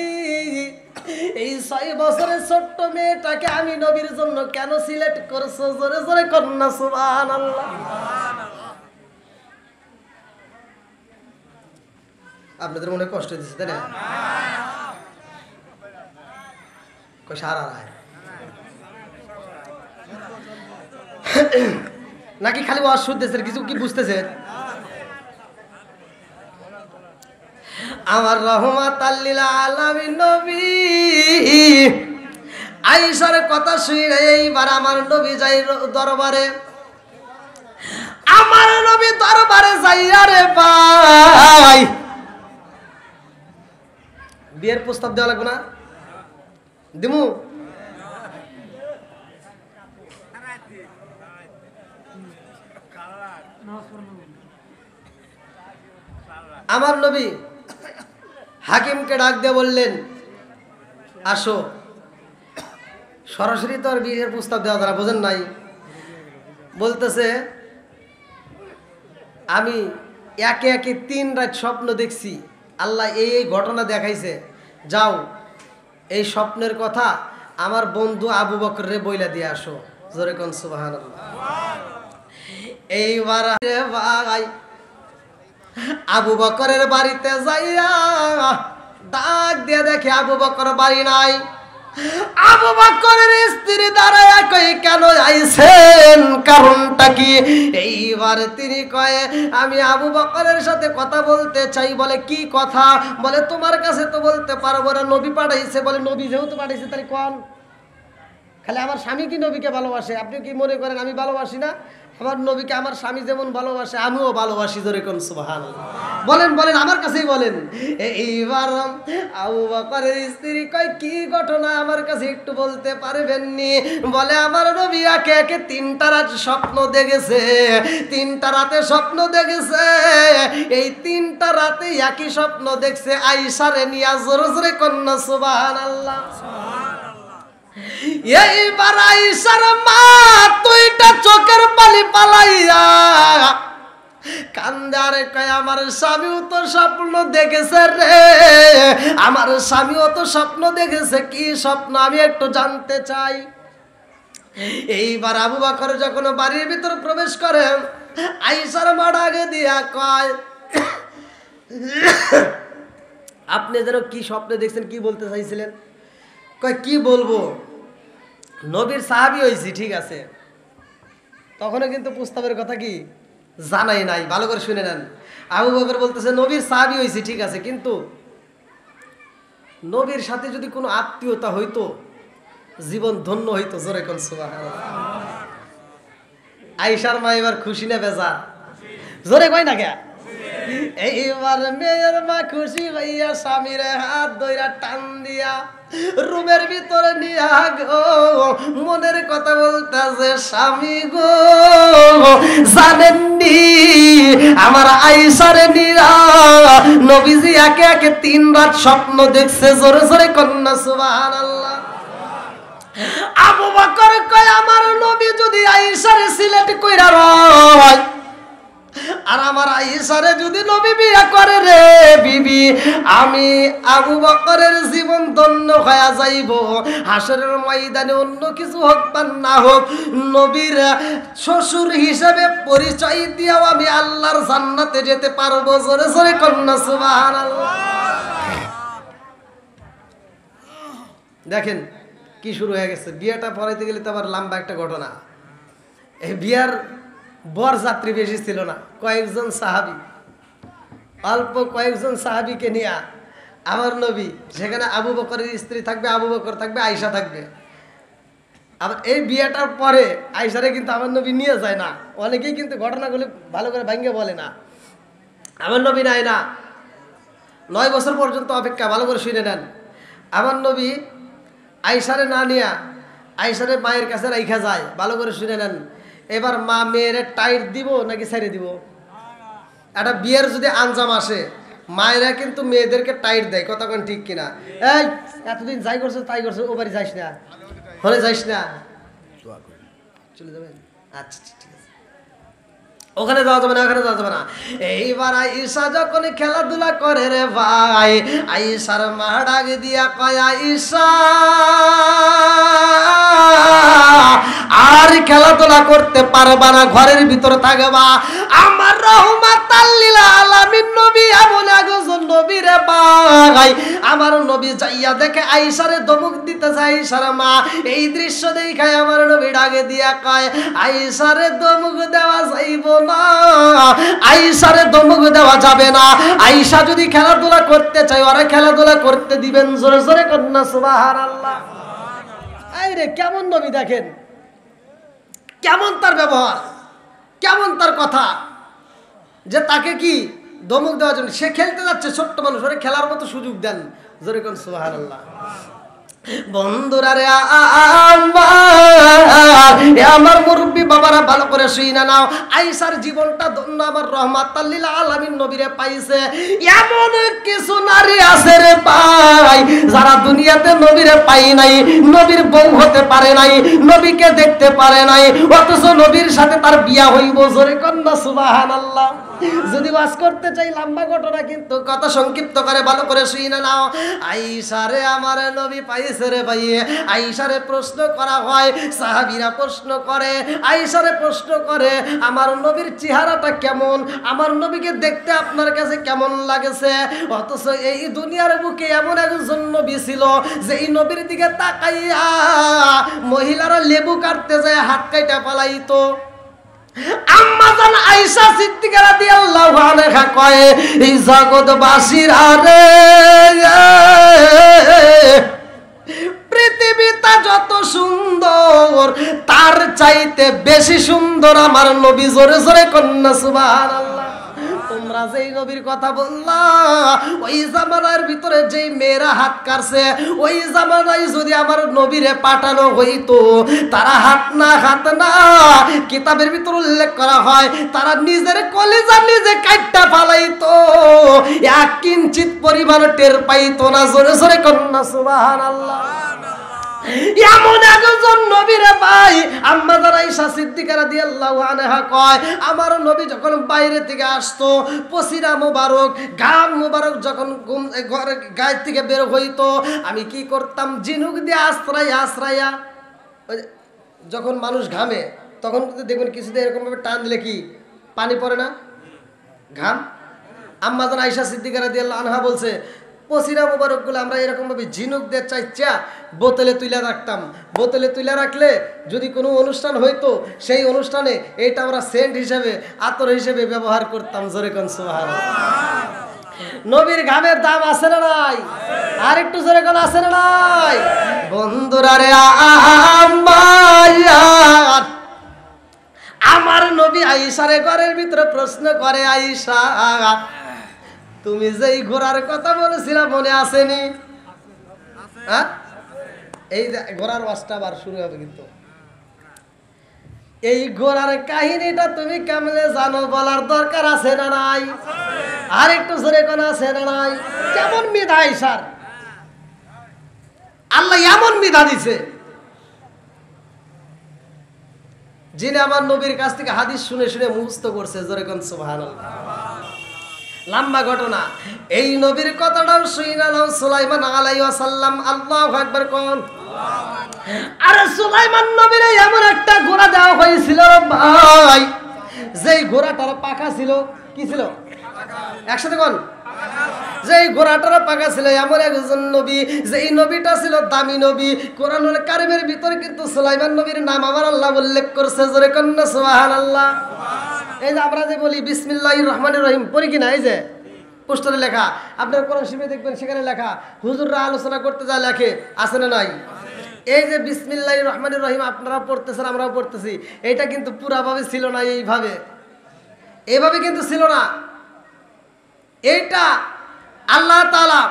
এই 6 বছরের ছোট্ট মেয়েটাকে আমি নবীর জন্য কেন সিলেক্ট করছো? জোরে জোরে কন্যা সুবহানাল্লাহ। আপনাদের মনে কষ্ট দিচ্ছে তাই না? সারা রায় নাকি খালি ওয়াজ শুনতেছেন কিছু কি বুঝতেছেন? আমার রহমাতাল লিল আলামিন নবী আয়েশার কথা শুনে এইবার আমার নবী যাই দরবারে। আমার নবী দরবারে যাইয়া রে ভাই বিয়ের প্রস্তাব দেওয়া লাগবে না? দিমু আমার নবী হাকিমকে ডাক দিয়ে বললেন আসো। সরাসরি তো আর বিয়ের প্রস্তাব দেওয়া যারা বোঝেন নাই। বলতেছে আমি একে একে 3 রাত স্বপ্ন দেখছি, আল্লাহ এই এই ঘটনা দেখাইছে, যাও এই স্বপ্নের কথা আমার বন্ধু আবু বকরে বইলা দিয়ে আসো। জোরে কোন সুবহানাল্লাহ। এইবার ভাই আবু বকরের বাড়িতে যাইয়া ডাক দিয়ে দেখে আবু বকর বাড়ি নাই। আবু বকরের স্ত্রী দাঁড়ায় কই কেন আইছেন কারণটা কি? এইবার তিনি কয় আমি আবু বকরের সাথে কথা বলতে চাই। বলে কি কথা? বলে তোমার কাছে তো বলতে পারবো না, নবী পাঠাইছে। বলে নবী যেহেতু পাঠাইছে তাহলে কোন খালি আমার স্বামী কি নবীকে ভালোবাসে? আপনি কি মনে করেন আমি ভালোবাসি না? আমার নবীকে আমার স্বামী যেমন ভালোবাসে আমিও ভালোবাসি। জোরে কোন সুবহানাল্লাহ। বলেন বলেন আমার কাছেই বলেন। এইবার আবু বকরের স্ত্রী কয় কি ঘটনা আমার কাছে একটু বলতে পারবেননি? বলে আমার নবী একে একে 3টা রাত স্বপ্ন দেখেছে। 3টা রাতে স্বপ্ন দেখেছে। এই 3টা রাতে একই স্বপ্ন দেখছে আয়েশারে নিয়া। জোরে জোরে কন্যা সুবহানাল্লাহ। এইবার আয়েশার মা 2টা চোখের পানি পালাইয়া কান্দারে কয় আমার স্বামীও তো স্বপ্ন দেখেছে রে, আমার স্বামীও তো স্বপ্ন দেখেছে। কি স্বপ্ন আমি একটু জানতে চাই। এইবার আবু বকর যখন বাড়ির ভিতর প্রবেশ করে আয়েশার মা ডাকে দিয়া কয় আপনি যেন কি স্বপ্ন দেখছেন, কি বলতে চাইছিলেন? কয় কি বলবো, নবীর সাহাবী হইছি ঠিক আছে, তখনও কিন্তু প্রস্তাবের কথা কি জানাই নাই। ভালো করে শুনে নেন। আবু বকর বলতেছে নবীর সাহাবী হইছি ঠিক আছে, কিন্তু নবীর সাথে যদি কোনো আত্মীয়তা হইতো জীবন ধন্য হইতো। জোরে কোন সুবহানাল্লাহ। আয়েশার মা এবার খুশি না বেজার? জোরে কয় না কে? এইবার মেয়ের মা খুশি হইয়া স্বামীর হাত ধইরা টান দিয়া রুমের ভিতরে নিয়া গো মনের কথা বলতেছে স্বামী গো জানেননি আমার আয়েশারে নিয়া নবীজি একে একে 3 রাত স্বপ্ন দেখছে। জোরে জোরে কন্যা সুবহানাল্লাহ। আবু বকর কয় আমার নবী যদি আয়েশারে সিলেক্ট কইরা রয় আর আমার আয়েশারে যদি নবী বিয়ে করে রে বিবি, আমি আবু বকরের জীবন ধন্য হয়ে যাইব। হাসরের ময়দানে অন্য কিছু হোক বা না হোক, নবীর শ্বশুর হিসেবে পরিচয় দিয়েও আমি আল্লাহর জান্নাতে যেতে পারবো। জোরে জোরে কন্যা সুবহানাল্লাহ। দেখেন কি শুরু হয়ে গেছে। বিয়েটা পড়াইতে গেলে তো আবার লম্বা একটা ঘটনা। এই বিয়ার বর যাত্রী বেশি ছিল না, কয়েকজন সাহাবী, অল্প কয়েকজন সাহাবীকে নিয়ে আমার নবী, সেখানে আবু বকরের স্ত্রী থাকবে, আবু বকর থাকবে, আয়েশা থাকবে। আবার এই বিয়েটার পরে আয়েশারে কিন্তু আমার নবী নিয়ে যায় না। অনেকেই কিন্তু ঘটনাগুলি ভালো করে ভাঙ্গে বলে না। আমার নবী নাই না, 9 বছর পর্যন্ত অপেক্ষা, ভালো করে শুনে নেন। আমার নবী আয়েশারে না নিয়া আয়েশারে মায়ের কাছে রাইখা যায়, ভালো করে শুনে নেন। এবার মা মেয়েরে টাইট দিব নাকি ছেড়ে দিব? একটা বিয়ের যদি আঞ্জাম আসে, মায়েরা কিন্তু মেয়েদেরকে টাইট দেয়, কথা কোন ঠিক কিনা? এই এতদিন যাই করছো তাই করছো, ও বাড়ি যাইস না, হলে যাইস না, চলে যাবেন, আচ্ছা ঠিক আছে, ওখানে যাওয়া যাবে না, ওখানে যাওয়া যাবে না। এইবার আয়েশা যখন খেলাধুলা করে রে ভাই, আয়েশার মা ডাক দিয়া কয় আয়েশা আর খেলাধুলা করতে পারবা না, ঘরের ভিতরে থাকবা। আমার রহমাতাল লিল আলামিন নবী এমন একজন নবী রে ভাই, আমার নবী যাইয়া দেখে আয়েশারে ধমক দিতে যায় আয়েশার মা। এই দৃশ্য দেখায় আমার নবী ডাকে দিয়া কয় আয়েশারে ধমক দেওয়া যাইব না, আয়েশারে ধমক দেওয়া যাবে না। আয়েশা যদি খেলাধুলা করতে চায় ওরা খেলাধুলা করতে দিবেন। জোরে জোরে কন্যা সুবহানাল্লাহ। এই রে কেমন নবী, দেখেন কেমন তার ব্যবহার, কেমন তার কথা, যে তাকে কি ধমক দেওয়ার জন্য, সে খেলতে যাচ্ছে, ছোট্ট মানুষ, ওরে খেলার মতো সুযোগ দেন। জোরে কোন সুবহানাল্লাহ। বন্ধুরা রে আমার মুরব্বী বাবারা ভালো করে শুইনা নাও, আয়েশার জীবনটা ধন্য আমার রহমাতাল লিল আলামিন নবীরে পাইছে। এমন কিছু নারী আছে রে ভাই যারা দুনিয়াতে নবীরে পাই নাই, নবীর বউ হতে পারে নাই, নবীকে দেখতে পারে নাই, অথচ নবীর সাথে তার বিয়া হইব। জোরে কন্যা সুবহানাল্লাহ। যদি বাস করতে চাই লম্বা ঘটনা, কিন্তু কথা সংক্ষিপ্ত করে ভালো করে শুইনা নাও। আয়েশারে আমার নবী পাইছে রে ভাই। আয়েশারে প্রশ্ন করা হয়, সাহাবীরা প্রশ্ন করে, আয়েশারে প্রশ্ন করে আমার নবীর চেহারাটা কেমন, আমার নবীকে দেখতে আপনার কাছে কেমন লাগেছে? অথচ এই দুনিয়ার বুকে এমন একজন নবী ছিল যে এই নবীর দিকে তাকাইয়া মহিলারা লেবু কাটতে যায় হাত কাইটা পালাইতো। আম্মা জান আয়েশা সিদ্দিকা রাদিয়াল্লাহু আনহা কয় এই জগৎবাসীরা রে, পৃথিবীটা যত সুন্দর তার চাইতে বেশি সুন্দর আমার নবী। জোরে জোরে কন্যা সুবহানাল্লাহ। তোমরা যেই নবীর কথা বললা, ওই জামানার ভিতরে যেই মেয়েরা হাত কাটছে, ওই জামানায় যদি আমার নবীরে পাঠানো হইতো, তারা হাত না কিতাবের ভিতর উল্লেখ করা হয় তারা নিজের কলিজা নিজে কাটটা ফালাইতো, এক কিঞ্চিত পরিমাণ টের পাইতো না। জোরে জোরে কন্যা সুবহানাল্লাহ। এমন একজন নবী রে ভাই। আম্মা জান আয়েশা সিদ্দিকা রাদিয়াল্লাহু আনহা কয় আমার নবী যখন বাইরে থেকে আসতো, পসিনা মোবারক, ঘাম মোবারক যখন গায়ের থেকে বের হইতো, আমি কি করতাম, ঝিনুক দিয়ে আশ্রাইয়া যখন মানুষ ঘামে তখন দেখবেন কিছুতে এরকম ভাবে টান দিলে কি পানি পড়ে না, ঘাম। আম্মা জান আয়েশা সিদ্দিকা রাদিয়াল্লাহু আনহা বলছে পসিনা মোবারকগুলো আমরা এরকম ভাবে ঝিনুক দিয়ে চাইচা বোতলে তুলে রাখতাম। বোতলে তুলে রাখলে যদি কোনো অনুষ্ঠান হইতো, সেই অনুষ্ঠানে এটা আমরা সেন্ট হিসেবে, আতর হিসেবে ব্যবহার করতাম। জোরে কোন সুবহানাল্লাহ। নবীর ঘামের দাম আছে না নাই? আর একটু জোরে কোন আছে না নাই? বন্ধুরা রে আমার নবী আয়েশারে ঘরের ভিতরে প্রশ্ন করে, আয়েশা তুমি যেই ঘোড়ার কথা বলেছিলা মনে আসেনি? হ্যাঁ, এই ঘোড়ার ওয়াজটা আবার শুরু হবে, কিন্তু এই ঘোড়ার কাহিনীটা তুমি কেমনে জানো বলার দরকার আছে না নাই? আর একটু জোরে কোন আছে না নাই? কেমন মেধা আয়েশার, আল্লাহ এমন মেধা দিছে যিনি আমার নবীর কাছ থেকে হাদিস শুনে শুনে মুখস্থ করছে, জোরে কোন সুবহানাল্লাহ। লম্বা ঘটনা, এই নবীর কথাটাও শুইনা নাও সুলাইমান আলাইহিস সালাম। আল্লাহু আকবার কোন। আরে সুলাইমান নবীর এমন একটা ঘোড়া দেওয়া হয়েছিল ভাই, যেই ঘোড়াটার পাখা ছিল, কি ছিল? একসাথে কোন। যেই ঘোড়াটার পাখা ছিল, এমন একজন নবী, যেই নবীটা ছিল দামি নবী। কোরআনুল কারিমের ভিতরে কিন্তু সুলাইমান নবীর নাম আমার আল্লাহ উল্লেখ করছে, জোরে কোন সুবহানাল্লাহ। এই যে আমরা যে বলি বিসমিল্লাহির রহমানির রহিম, পড়ি কিনা? এই যে পোস্টারে লেখা, আপনার কোরআন শিবে দেখবেন সেখানে লেখা, হুজুররা আলোচনা করতে যা লেখে, আছে না নাই? এই যে বিসমিল্লাহির রহমানির রহিম আপনারা পড়তেছেন, আমরাও পড়তেছি, এটা কিন্তু পুরাভাবে ছিল না, এইভাবে কিন্তু ছিল না। এইটা আল্লাহ তাআলা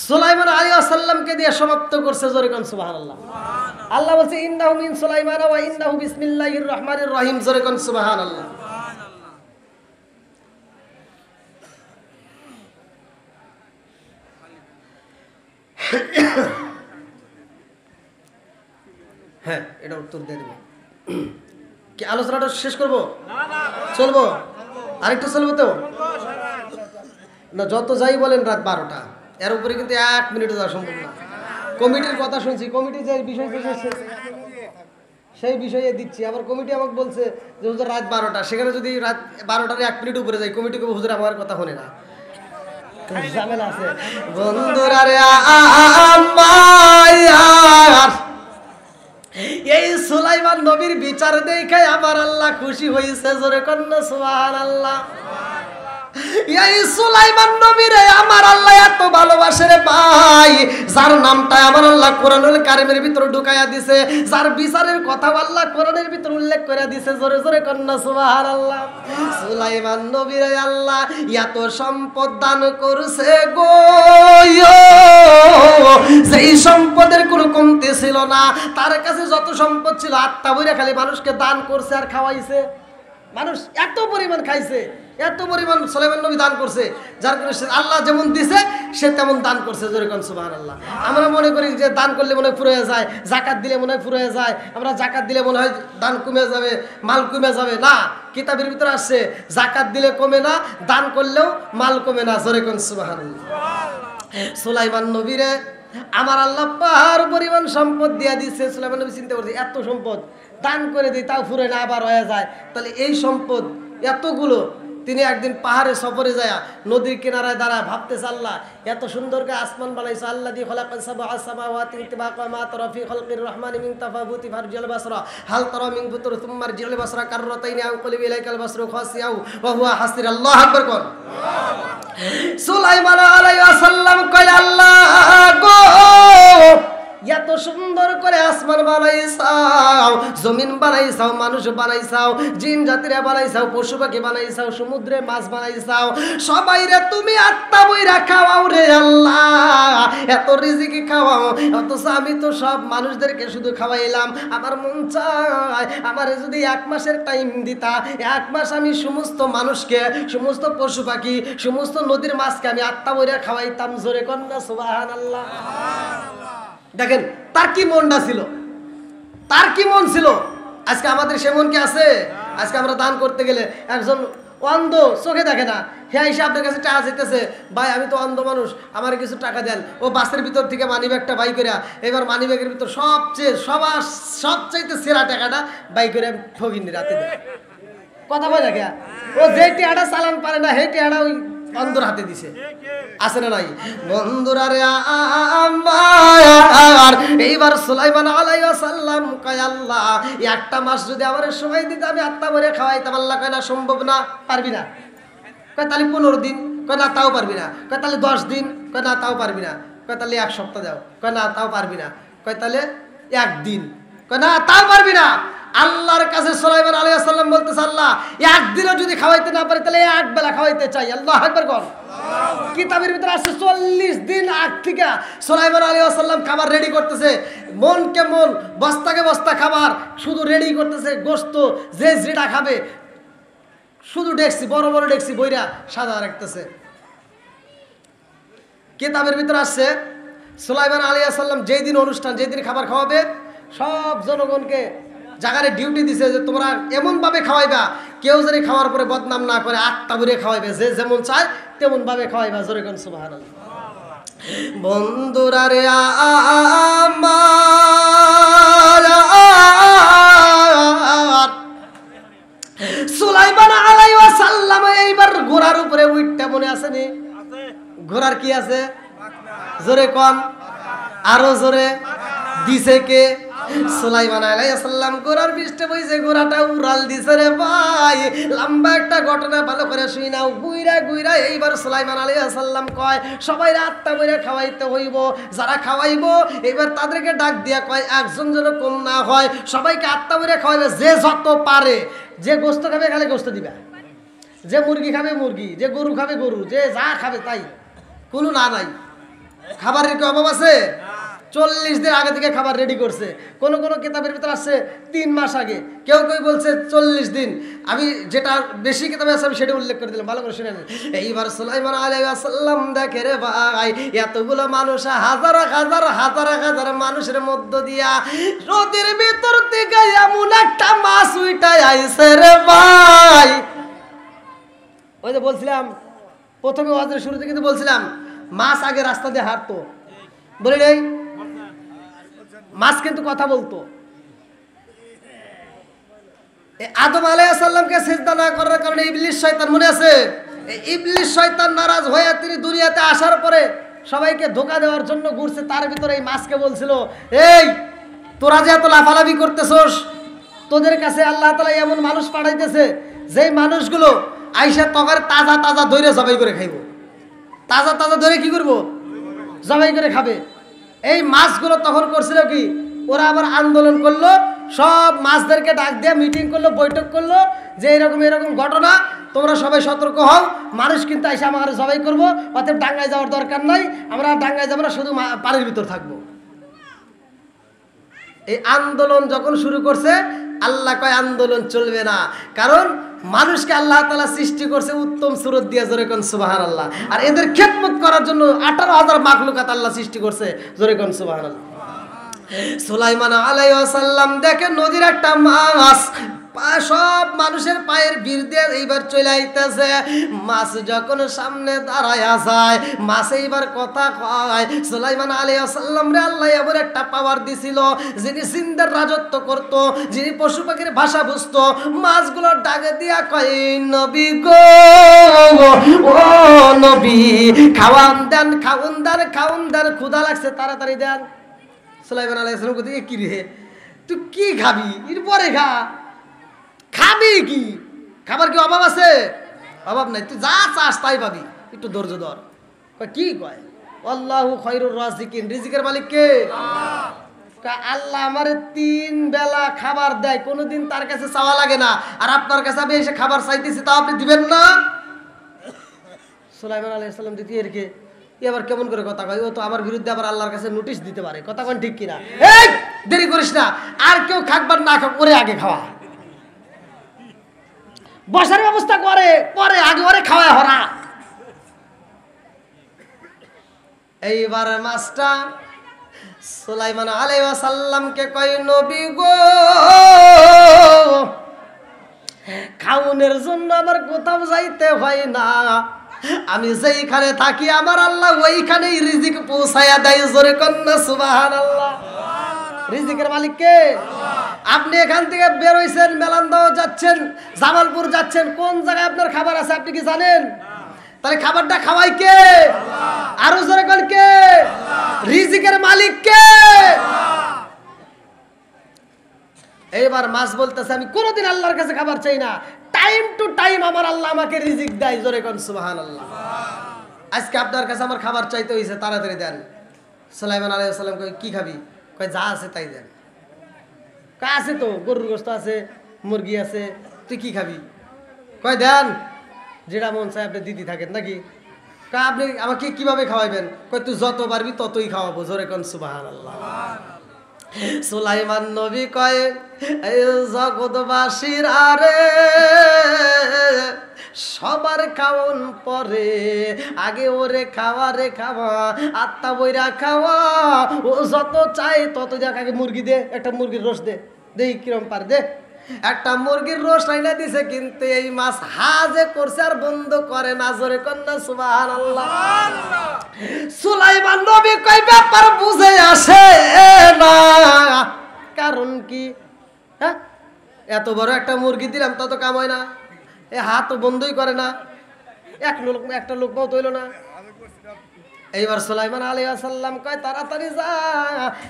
সুলাইমান আলাইহিস সালামকে দিয়ে সমাপ্ত করছে, জোরে কোন সুবহানাল্লাহ। আল্লাহ বলছে ইন্নাহু মিন সুলাইমান ওয়া ইন্নাহু বিসমিল্লাহির রহমানির রহিম, জোরে কোন সুবহানাল্লাহ। হ্যাঁ, এটা উত্তর দিয়ে দেব। কি আলোচনাটা শেষ করব? চলবো? আরেকটু চলবো তো না? যত যাই বলেন রাত 12টা, এর উপরে কিন্তু 1 মিনিট যাওয়া সম্ভব না। কমিটির কথা শুনছি, কমিটি যে বিষয় সেই বিষয়ে দিচ্ছি। আবার কমিটি আমাকে বলছে যে হুজুর রাত 12টা, সেখানে যদি রাত 12টার 1 মিনিট উপরে যাই, কমিটি কবে হুজুর আমার কথা শোনে না, ঝামেলা আছে। বন্ধুরা রে আমার, এই সুলাইমান নবীর বিচার দেখে আমার আল্লাহ খুশি হয়েছে, জোরে কন্যা সুবহানাল্লাহ। এই সুলাইমান নবীরে আমার আল্লাহ এত ভালোবাসে রে ভাই, যার নামটা আমার আল্লাহ কোরআনুল কারিমের ভিতরে ঢুকাইয়া দিছে, যার বিচারের কথা আল্লাহ কোরআনের ভিতরে উল্লেখ করে দিছে, জোরে জোরে কন্যা সুবহানাল্লাহ। সুলাইমান নবীরে আল্লাহ এত সম্পদ দান করছে গো, সেই সম্পদের কোনো কমতি ছিল না। তার কাছে যত সম্পদ ছিল আত্মা বইরা খালি মানুষকে দান করছে আর খাওয়াইছে। মানুষ এত পরিমাণ খাইছে, এত পরিমাণ সুলাইমান নবী দান করছে, যার কারণে আল্লাহ যেমন দিছে সে তেমন দান করছে, জোরে কোন সুবহানাল্লাহ। আমরা মনে করি যে দান করলে মনে হয় ফুরিয়ে যায়, জাকাত দিলে মনে হয় ফুরিয়ে যায়, আমরা জাকাত দিলে মনে হয় দান কমে যাবে, মাল কমে যাবে। না, কিতাবের ভিতরে আসছে জাকাত দিলে কমে না, দান করলেও মাল কমে না, জোরে কোন সুবহানাল্লাহ। সুলাইমান নবীরে আমার আল্লাহ পাহাড় পরিমাণ সম্পদ দিয়া দিচ্ছে। সুলাইমান নবী চিন্তা করছে এত সম্পদ দান করে দিই তাও ফুরে না, আবার হয়ে যায়, তাহলে এই সম্পদ এতগুলো। তিনি একদিন পাহাড়ে সফরে যায় নদীর কিনারায় দাঁড়ায় ভাবতেছে, আল্লাহ এত সুন্দর করে আসমান বানাইছে, আল্লাহ দিয়ে খলাকাস সাবআ সামাওয়াতি তিবাকা মা তারা ফি খালকির রহমানি মিন তাফাবুতি ফারজিল বাসরা হাল তারা মিন ফুতুর সুম্মা রজিল বাসরা কাররাতাইনি আনকলিবি ইলাইকাল বাসরু খাসিয়াউ ওয়া হুয়া হাসির। আল্লাহু আকবার কোন। সুলাইমান আলাইহিস সালাম কয়, আল্লাহ গো এত সুন্দর করে আসমান বানাইছাও, জমিন বানাইছাও, মানুষ বানাইছাও, জিন জাতিরে বানাইছাও, পশু পাখি বানাইছাও, সমুদ্রে মাছ বানাইছাও, সবাই রে তুমি আত্মা বইরা খাওয়াও রে আল্লাহ, এত রিজিকি খাওয়াও। অথচ আমি তো সব মানুষদেরকে শুধু খাওয়াইলাম। আমার মন চায় আমার যদি 1 মাসের টাইম দিতা, 1 মাস আমি সমস্ত মানুষকে, সমস্ত পশু পাখি, সমস্ত নদীর মাছকে আমি আত্মা বইরা খাওয়াইতাম, জোরে কন্যা সুবহানাল্লাহ। দেখেন তার কি মনটা ছিল, তার কি মন ছিল। আজকে আমাদের সে মন কি আছে? আজকে আমরা দান করতে গেলে একজন অন্ধ, চোখে দেখে না, হ্যাঁ এসে আপনার কাছে টাকা চাইতেছে, ভাই আমি তো অন্ধ মানুষ, আমার কিছু টাকা দেন। ও বাসের ভিতর থেকে মানিব্যাগটা বাই করে, এবার মানিব্যাগের ভিতর সবচাইতে সেরা টাকাটা বাই করে ঠগিনি রাতে দেয়। কথা বলে দেখে ও যে টেহাটা চালান পারে না, সেই টেহাটা ওই অন্ধর হাতে দিছে, আছে না নাই? বন্ধুরা রে আমার, এইবার সুলাইমান আলাইহিস সালাম কয়, আল্লাহ 1টা মাস যদি আমার সময় দিতে আমি আত্মা ভরে খাওয়াইতাম। আল্লাহ কয় না, সম্ভব না, পারবি না। কয় তাহলে 15 দিন, কয় না তাও পারবি না। কয় তাহলে 10 দিন, কয় না তাও পারবি না। কয় তাহলে 1 সপ্তাহ দাও, কয় না তাও পারবি না। কয় তাহলে 1 দিন, কয় না তাও পারবি না। আল্লাহর কাছে সুলাইমান আলাইহিস সালাম বলতেছে, আল্লাহ 1 দিনও যদি খাওয়াইতে না পারি তাহলে 1 বেলা খাওয়াইতে চাই। আল্লাহু আকবার বল। কিতাবের ভিতরে আছে 40 দিন আগ থেকে সুলাইমান আলাইহিস সালাম খাবার রেডি করতেছে, মনকে মন, বস্তাকে বস্তা খাবার শুধু রেডি করতেছে, গোশত যে যেটা খাবে শুধু ডেকছি, বড় বড় ডেকছি বইরা সাদা রাখতেছে। কিতাবের ভিতরে আসছে সুলাইমান আলাইহিস সালাম যেই দিন অনুষ্ঠান, যেই দিন খাবার খাওয়াবে, সব জনগণকে জায়গায় ডিউটি দিছে যে তোমরা এমনভাবে খাওয়াইবা কেউ যদি খাওয়ার পরে বদনাম না করে আত্মা ভরে খাওয়াইবে, যে যেমন চায় তেমনভাবে খাওয়াইবা। জোরে কোন সুবহানাল্লাহ। বন্ধুরা রে আমার, সুলাইমান আলাইহিস সালাম এইবার ঘোড়ার উপরে উঠতে মনে আছে নি? ঘোড়ার কি আছে? জোরে কোন, আরো জোরে। দিছে কে? সুলাইমান আলাইহিস সালাম ঘোড়ার পৃষ্ঠে বইছে, ঘোড়াটা উড়াল দিছে রে ভাই। লম্বা একটা ঘটনা, ভালো করে শুই নাও। গুইরা গুইরা এইবার সুলাইমান আলাইহিস সালাম কয় সবাই আত্মা বইরা খাওয়াইতে হইব। যারা খাওয়াইব এবার তাদেরকে ডাক দিয়া কয় একজন যেন কম না হয়, সবাইকে আত্মা বইরা খাওয়াইবে, যে যত পারে। যে গোস্ত খাবে খালি গোস্ত দিবা, যে মুরগি খাবে মুরগি, যে গরু খাবে গরু, যে যা খাবে তাই, কোনো না নাই। খাবারের কি অভাব আছে? 40 দিন আগে থেকে খাবার রেডি করছে। কোন কোন কিতাবের ভিতরে আসছে 3 মাস আগে, কেউ কেউ বলছে 40 দিন। আমি যেটা বেশি কিতাবে আছে আমি সেটা উল্লেখ করে দিলাম, ভালো করে শুনে নেন। এইবার সুলাইমান আলাইহিস সালাম দেখে রে ভাই এতগুলো মানুষ, হাজার হাজার হাজার হাজার মানুষের মধ্য দিয়া নদীর ভিতর থেকে এমন একটা মাছ উইটাই আইছে রে ভাই। ওই যে বলছিলাম প্রথমে ওয়াজের শুরুতে কিন্তু বলছিলাম মাছ আগে রাস্তা দিয়ে হাঁটতো, বলি নাই? মাছ কিন্তু কথা বলতো। আদম আলাইহিস সালামকে সিজদা না করার কারণে ইবলিস শয়তান, মনে আছে? ইবলিস শয়তান নারাজ হয়ে তিনি দুনিয়াতে আসার পরে সবাইকে ধোঁকা দেওয়ার জন্য ঘুরছে। তার ভিতরে এই মাছকে বলছিল, এই তোরা যে এত লাফালাফি করতেছস, তোদের কাছে আল্লাহ তাআলা এমন মানুষ পাঠাইতেছে যেই মানুষগুলো আইসা তখন তাজা তাজা ধরে জবাই করে খাইব। তাজা তাজা ধরে কি করব? জবাই করে খাবে। এই মাছগুলো তখন করছিল কি, ওরা আবার আন্দোলন করলো, সব মাছদেরকে ডাক দিয়ে মিটিং করলো, বৈঠক করলো যে এরকম এরকম ঘটনা, তোমরা সবাই সতর্ক হও, মানুষ কিন্তু এসে আমার জবাই করবো, অতএব ডাঙ্গায় যাওয়ার দরকার নাই, আমরা ডাঙ্গায় যাবো না, শুধু পানির ভিতর থাকবো। এই আন্দোলন যখন শুরু করছে, আল্লাহ কয় আন্দোলন চলবে না, কারণ মানুষকে আল্লাহ তাআলা সৃষ্টি করছে উত্তম সুরত দিয়ে, জোরে কোন সুবহানাল্লাহ। আর এদের খেদমত করার জন্য 18,000 মাখলুকাত আল্লাহ সৃষ্টি করছে, জোরে কোন সুবহানাল্লাহ। সুলাইমান আলাইহিস সালাম দেখে নদীর একটা মাছ সব মানুষের পায়ের ভিড় দিয়ে এইবার চলে আইতেছে। মাছ যখন সামনে দাঁড়ায়া যায়, মাছ এইবার কথা কয়। সুলাইমান আলাইহিস সালাম রে আল্লাহ এবার একটা পাওয়ার দিছিল, যিনি জিন্দার রাজত্ব করত, যিনি পশু পাখির ভাষা বুঝতো। মাছগুলো ডাকে দিয়া কয়, নবী গো, ও নবী, খাওয়ান দেন, খাওন দেন, খাওন দেন, ক্ষুধা লাগছে তাড়াতাড়ি দেন। সুলাইমান আলাইহিস সালাম কইতে, কি রে তুই কি খাবি? এরপরে খা, খাবি কি? খাবার কি অভাব আছে? অভাব নাই, তুই যা চাস তাই পাবি, একটু ধৈর্য ধর। কি কয়? আল্লাহু খায়রুর রাজিকিন, রিজিকের মালিক কে? আল্লাহ আমারে 3 বেলা খাবার দেয়, কোনোদিন তার কাছে চাওয়া লাগে না। আর আপনার কাছে আমি এসে খাবার চাইতেছি, তাও আপনি দিবেন না? সুলাইমান আলাইহিস সালাম দিতে এরকে এবার কেমন করে কথা কয়, ও তো আমার বিরুদ্ধে আবার আল্লাহর কাছে নোটিশ দিতে পারে, কথা কোন ঠিক কিনা? এই দেরি করিস না, আর কেউ খাকবার না খাক, ওরে আগে খাওয়া, বসার ব্যবস্থা করে পরে, আগে ওরে খাওয়া হরা। এইবার মাছটা সুলাইমান আলাইহিস সালামকে কয়, নবী গো, খাওনের জন্য আমার কোথাও যাইতে হয় না, আমি যেইখানে থাকি আমার আল্লাহ ওইখানেই রিজিক পৌঁছায়া দেয়, জোরে কন্না সুবহানাল্লাহ। রিজিকের মালিক কে? আপনি এখান থেকে বের হইছেন, মেলান্দাও যাচ্ছেন, জামালপুর যাচ্ছেন, কোন জায়গায় আপনার খাবার আছে আপনি কি জানেন? তাহলে খাবারটা খাওয়াই কে? আরো জোরে কোন কে? রিজিকের মালিক কে? এইবার মাছ বলতেছে, আমি কোনোদিন আল্লাহর কাছে খাবার চাই না, টাইম টু টাইম আমার আল্লাহ আমাকে রিজিক দেয়, জোরে কোন সুবহানাল্লাহ। আজকে আপনার কাছে আমার খাবার চাইতে হইছে, তাড়াতাড়ি দেন। সুলাইমান আলাইহিস সালাম কয়, কি খাবি? কয় যা আছে তাই দেন। কয় আছে তো, গরুর গোশত আছে, মুরগি আছে, তুই কি খাবি? কয় দেন, যেটা মন চায় আপনি দিদি থাকেন নাকি? কয় আপনি আমাকে কিভাবে খাওয়াইবেন? কয় তুই যত পারবি ততই খাওয়াবো, জোরে কোন সুবহানাল্লাহ। সুলাইমান নবী কয়, এই জগৎবাসীর আরে সবার খাওন পরে, আগে ওরে খাওয়া রে খাওয়া, আত্মা বইরা খাওয়া, ও যত চাই তত দেখ, আগে মুরগি দে, একটা মুরগির রোস্ট দে, দেই কিরম পার দে একটা মুরগির রোস্ট আইনা দিছে কিন্তু এই মাছ হাজে করছে আর বন্ধ করে না জোরে কন্যা সুবহানাল্লাহ সুলাইমান নবী কই ব্যাপার বুঝে আসে না কারণ কি হ্যাঁ এত বড় একটা মুরগি দিলাম তত কাম হয় না এ হাত বন্ধই করে না একটা লোকমাও তৈল না এইবার সুলাইমান আলাইহিস সালাম কয় তাড়াতাড়ি যা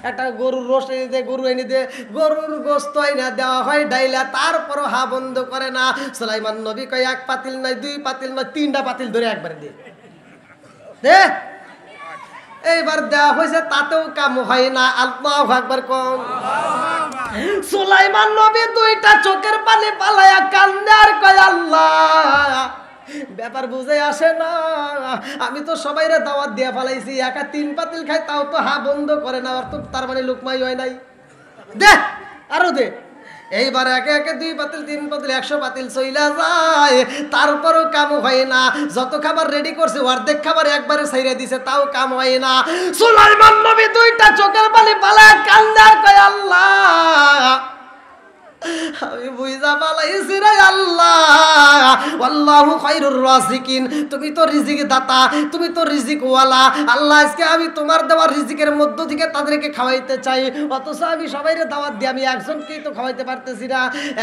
একটা গরুর রোস্ট এনে দে গরু এনে দে গরুর গোশত এনে দেওয়া হয় ডাইলা তারপরও হা বন্ধ করে না সুলাইমান নবী কয় এক পাতিল নয় দুই পাতিল নয় তিনটা পাতিল ধরে একবারে দে দে এইবার দেওয়া হয়েছে তাতেও কাম হয় না আল্লাহু আকবার কোন সুলাইমান নবী দুইটা চোখের পানি পালায়া কান্দে আর কয় আল্লাহ ব্যাপার বুঝে আসে না আমি তো সবাইরে দাওয়াত দিয়ে ফেলাইছি একা তিন পাতিল খাই তাও তো হা বন্ধ করে না আর তো তার মানে লুকমাই হয় নাই দে আরো দে এইবার একে একে দুই পাতিল তিন পাতিল 100 পাতিল চইলা যায় তারপরও কাম হয় না যত খাবার রেডি করছে অর্ধেক খাবার একবারে ছাইরা দিছে তাও কাম হয় না সুলাইমান নবী দুইটা চোখের পানি পালায়া কান্দে আর কয় আল্লাহ আমি বুঝা পালাইছি রে আল্লাহ আল্লাহু খায়রুর রাযিকিন তুমি তো রিজিক দাতা তুমি তো রিজিক ওয়ালা আল্লাহ আজকে আমি তোমার দেওয়া রিজিকের মধ্য থেকে তাদেরকে খাওয়াইতে চাই অথচ আমি সবাইরে দাওয়াত দিই আমি একজনকেই তো খাওয়াইতে পারতেছি না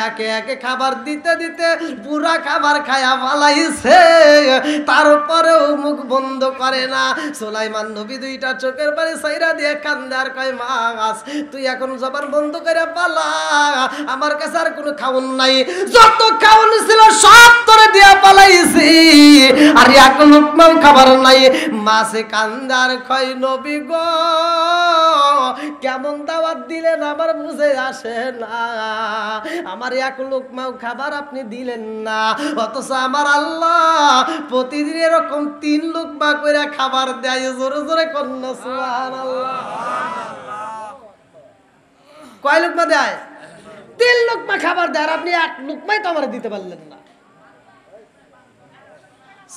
একে একে খাবার দিতে দিতে পুরা খাবার খায়া পালাইছে তারপরেও মুখ বন্ধ করে না সুলাইমান নবী দুইটা চোখের পানি ছাইরা দিয়ে কান্দে আর কয় মাস তুই এখন জবান বন্ধ করে পালা আমার কাছে আর কোনো খাওন নাই যত খাওন ছিল সব তোরে দিয়া পালাইছি আর এক লোকমাও খাবার নাই মাসে কান্দার কয় নবী গো কেমন দাওয়াত দিলেন আমার বুঝে আসে না আমার এক লোকমাও খাবার আপনি দিলেন না অথচ আমার আল্লাহ প্রতিদিন এরকম 3 লোকমা কইরা খাবার দেয় জোরে জোরে কন্যা সুবহানাল্লাহ কয় লোকমা দেয় 3 লোকমা খাবার দেয় আর আপনি এক লোকমাই তো আমার দিতে পারলেন না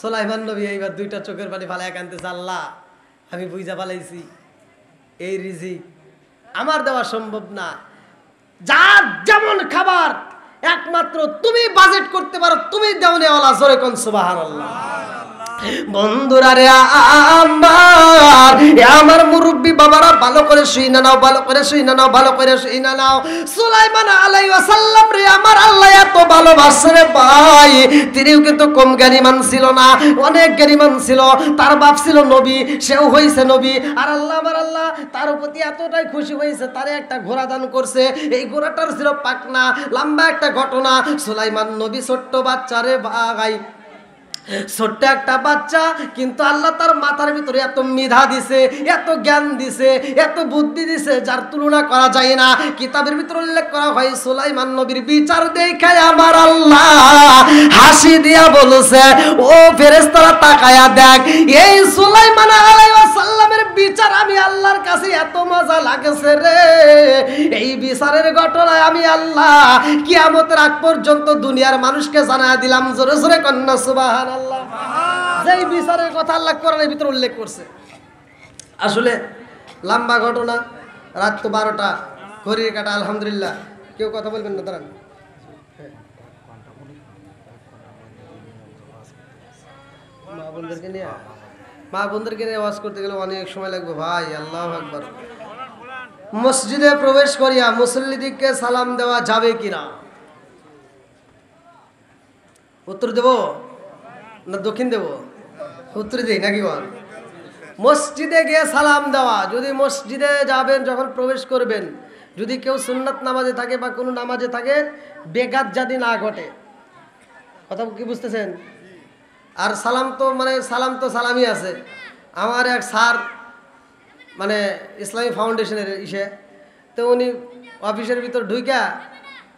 সুলাইমান নবী এইবার দুইটা চোখের পানি ফালায়া কাঁদতেছে আল্লাহ আমি বুঝা পালাইছি এই রিজিক আমার দেওয়া সম্ভব না যার যেমন খাবার একমাত্র তুমি বাজেট করতে পারো তুমি দেওয়ালা জোরে কোন সুবহানাল্লাহ বন্ধুরা রে আমার মুরব্বী বাবারা ভালো করে শুই না নাও ভালো করে শুই না নাও ভালো করে শুই না নাও সুলাইমান আলাইহিস সালাম রে আমার আল্লাহ এত ভালোবাসে রে ভাই তিনিও কিন্তু কম জ্ঞানীমান ছিল না অনেক জ্ঞানীমান ছিল তার বাপ ছিল নবী সেও হইছে নবী আর আল্লাহ আমার আল্লাহ তার প্রতি এতটাই খুশি হয়েছে তারে একটা ঘোড়া দান করছে এই ঘোড়াটার ছিল পাকনা লম্বা একটা ঘটনা সুলাইমান নবী ছোট্ট বাচ্চারে ভাই ছোট্ট একটা বাচ্চা কিন্তু আল্লাহ তার মাথার ভিতরে এত মেধা দিছে এত জ্ঞান দিছে এত বুদ্ধি দিছে যার তুলনা করা যায় না কিতাবের ভিতরে উল্লেখ করা হয় সুলাইমান নবীর বিচার দেখে আমার আল্লাহ হাসি দিয়া বলছে ও ফেরেশতারা তাকায়া দেখ এই সুলাইমান আলাইহিস সালামের বিচার আমি আল্লাহর কাছে এত মজা লাগছে রে এই বিচারের ঘটনায় আমি আল্লাহ কিয়ামতের আগ পর্যন্ত দুনিয়ার মানুষকে জানায় দিলাম জোরে জোরে কন্যা সুবহানাল্লাহ যেই বিচারের কথা আল্লাহ কোরআনের ভিতরে উল্লেখ করছে আসলে লম্বা ঘটনা রাত তো 12টা ঘড়ির কাটা আলহামদুলিল্লাহ কেউ কথা বলবেন না দাঁড়ান মা বোনদেরকে নিয়ে ওয়াজ করতে গেলে অনেক সময় লাগবে ভাই আল্লাহু আকবার মসজিদে প্রবেশ করিয়া মুসল্লিদিকে সালাম দেওয়া যাবে কিনা উত্তর দেব না দক্ষিণ দেব উত্তর দিই নাকি বল মসজিদে গিয়ে সালাম দেওয়া যদি মসজিদে যাবেন যখন প্রবেশ করবেন যদি কেউ সুন্নাত নামাজে থাকে বা কোনো নামাজে থাকে বেগাত যদি না ঘটে কথা কি বুঝতেছেন আর সালাম তো সালামই আছে আমার এক স্যার মানে ইসলামী ফাউন্ডেশনের ইসে তো উনি অফিসের ভিতর ঢুইকা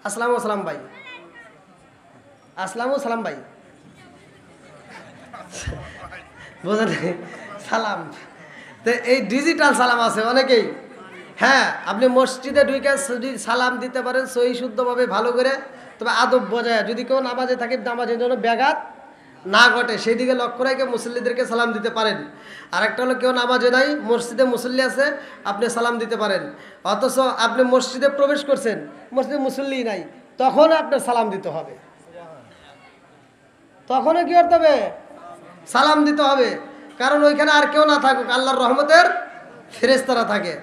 আসসালামু সালাম ভাই আসসালামু সালাম ভাই বোঝেন সালাম তো এই ডিজিটাল সালাম আছে অনেকেই হ্যাঁ আপনি মসজিদে ঢুকে যদি সালাম দিতে পারেন সহি শুদ্ধভাবে ভালো করে তবে আদব বজায় যদি কেউ নামাজে থাকে নামাজের জন্য ব্যাঘাত না ঘটে সেই দিকে লক্ষ্য রেখে মুসল্লিদেরকে সালাম দিতে পারেন। আরেকটা হলো কেউ নামাজে নাই, মসজিদে মুসল্লি আছে, আপনি সালাম দিতে পারেন। অথচ আপনি মসজিদে প্রবেশ করছেন, মসজিদে মুসল্লি নাই, তখন আপনার সালাম দিতে হবে। তখনও কি করতে হবে? সালাম দিতে হবে, কারণ ওইখানে আর কেউ না থাকুক, আল্লাহর রহমতের ফেরেশতারা থাকে।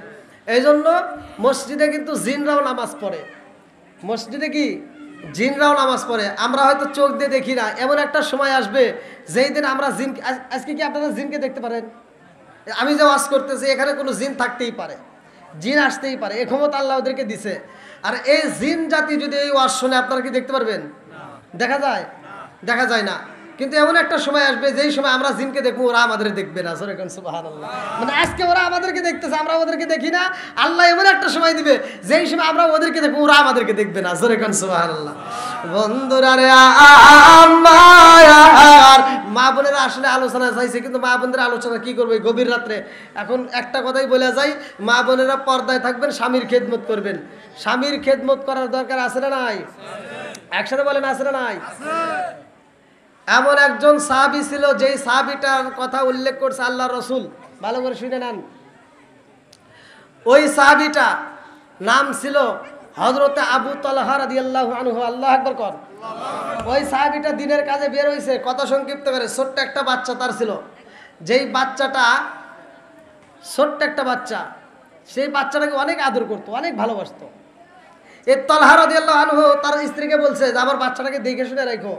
এই জন্য মসজিদে কিন্তু জিনরাও নামাজ পড়ে। মসজিদে কি জিনরাও নামাজ পড়ে, আমরা হয়তো চোখ দিয়ে দেখি না। এমন একটা সময় আসবে যেই দিন আমরা জিন, আজকে কি আপনারা জিনকে দেখতে পারেন? আমি যে ওয়াজ করতেছি এখানে কোনো জিন থাকতেই পারে, জিন আসতেই পারে, এই ক্ষমতা আল্লাহ ওদেরকে দিছে। আর এই জিন জাতি যদি এই ওয়াজ শুনে আপনারা কি দেখতে পারবেন? দেখা যায়? দেখা যায় না। কিন্তু এমন একটা সময় আসবে যেই সময় আমরা জিনকে দেখবো, ওরা আমাদের দেখবে না। সুবহানাল্লাহ। মানে আজকে ওরা আমাদেরকে দেখতেছে, আমরা ওদেরকে দেখি না। আল্লাহ এমন একটা সময় দিবে যেই সময় আমরা ওদেরকে দেখবো, ওরা আমাদেরকে দেখবে না। সুবহানাল্লাহ। বন্ধুরা রে, আমার মা বোনেরা আসলে আলোচনা চাইছে, কিন্তু মা বোনদের আলোচনা কি করবে গভীর রাত্রে? এখন একটা কথাই বলে যাই, মা বোনেরা পর্দায় থাকবেন, স্বামীর খেদমত করবেন। স্বামীর খেদমত করার দরকার আছে না নাই? একসাথে বলেন, আছে না নাই? এমন একজন সাহাবী ছিল, যেই সাহাবীটার কথা উল্লেখ করছে আল্লাহ রসুল, ভালো করে শুনে নেন। ওই সাহাবীটা নাম ছিল হযরতে আবু তালহা রাদিয়াল্লাহু আনহু। আল্লাহু আকবার কর। ওই সাহাবীটা দিনের কাজে বের হইছে, কথা সংক্ষিপ্ত করে, ছোট্ট একটা বাচ্চা তার ছিল। যেই বাচ্চাটা, ছোট্ট একটা বাচ্চা, সেই বাচ্চাটাকে অনেক আদর করতো, অনেক ভালোবাসতো। এই তালহা রাদিয়াল্লাহু আনহু তার স্ত্রীকে বলছে যে আমার বাচ্চাটাকে দেখে শুনে রাখো,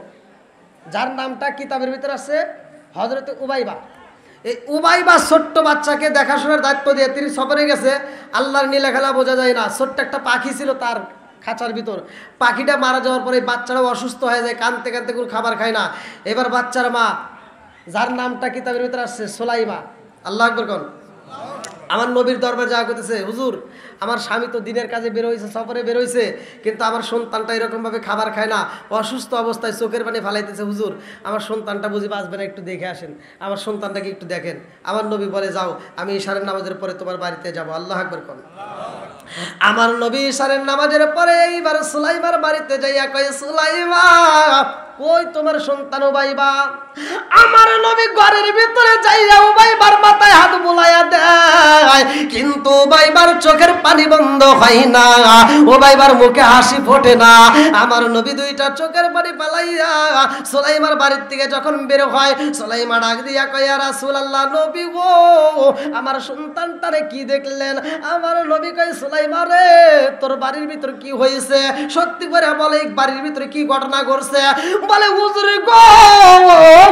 যার নামটা কিতাবের ভিতরে আছে হযরতে উবাইবা। এই উবাইবা ছোট্ট বাচ্চাকে দেখাশোনার দায়িত্ব দিয়ে তিনি সফরে গেছে। আল্লাহর নীলা খেলা বোঝা যায় না। ছোট্ট একটা পাখি ছিল তার খাঁচার ভিতর। পাখিটা মারা যাওয়ার পরে বাচ্চাটাও অসুস্থ হয়ে যায়, কাঁদতে কাঁদতে কোনো খাবার খায় না। এবার বাচ্চার মা, যার নামটা কিতাবের ভিতরে আসছে সুলাইমা, আল্লাহু আকবার কোন, আমার নবীর দরবারে যাওয়া করতেছে, হুজুর আমার স্বামী তো দিনের কাজে বের হয়েছে, সফরে বের হয়েছে, কিন্তু আমার সন্তানটা এরকমভাবে খাবার খায় না, অসুস্থ অবস্থায় চোখের পানি ফালাইতেছে। হুজুর আমার সন্তানটা বুঝি বাঁচবে না, একটু দেখে আসেন, আমার সন্তানটাকে একটু দেখেন। আমার নবী বলে, যাও, আমি ইশারের নামাজের পরে তোমার বাড়িতে যাবো। আল্লাহু আকবার কোন। আমার নবী ইশারের নামাজের পরে এইবার সুলাইমার বাড়িতে যাইয়া কয়, সুলাইমা কই তোমার সন্তান উবাইবা? আমার নবী ঘরের ভিতরে যাইয়া উবাইবার মাথায় হাত বুলাইয়া দেয়, কিন্তু উবাইবার চোখের পানি বন্ধ হয় না, উবাইবার মুখে হাসি ফোটে না। আমার নবী দুইটা চোখের পানি পালাইয়া সুলাইমার বাড়ির থেকে যখন বের হয়, সুলাইমা ডাক দিয়া কয়, ইয়া রাসূলুল্লাহ, নবী গো, আমার সন্তানটারে কি দেখলেন? আমার নবী কয়, সুলাইমা রে, তোর বাড়ির ভিতর কি হয়েছে? সত্যি করে বলে, বাড়ির ভিতরে কি ঘটনা ঘটছে? বলে, হুজুর গো,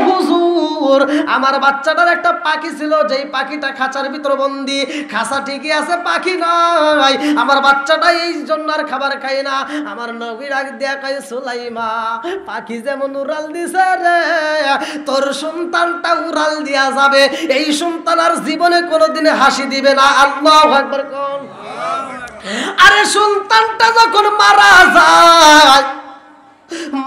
হুজুর আমার বাচ্চাটার একটা পাখি ছিল, যেই পাখিটা খাঁচার ভিতর বন্দি। খাঁচা ঠিকই আছে, পাখি নাই। আমার বাচ্চাটা এই জন্য আর খাবার খায় না। আমার নবী ডাক দিয়া কয়, সুলাইমা, পাখি যেমন উড়াল দিছে রে, তোর সন্তানটা উড়াল দিয়া যাবে। এই সন্তান আর জীবনে কোনোদিনে হাসি দিবে না। আল্লাহু আকবার কোন। আরে সন্তানটা যখন মারা যায়,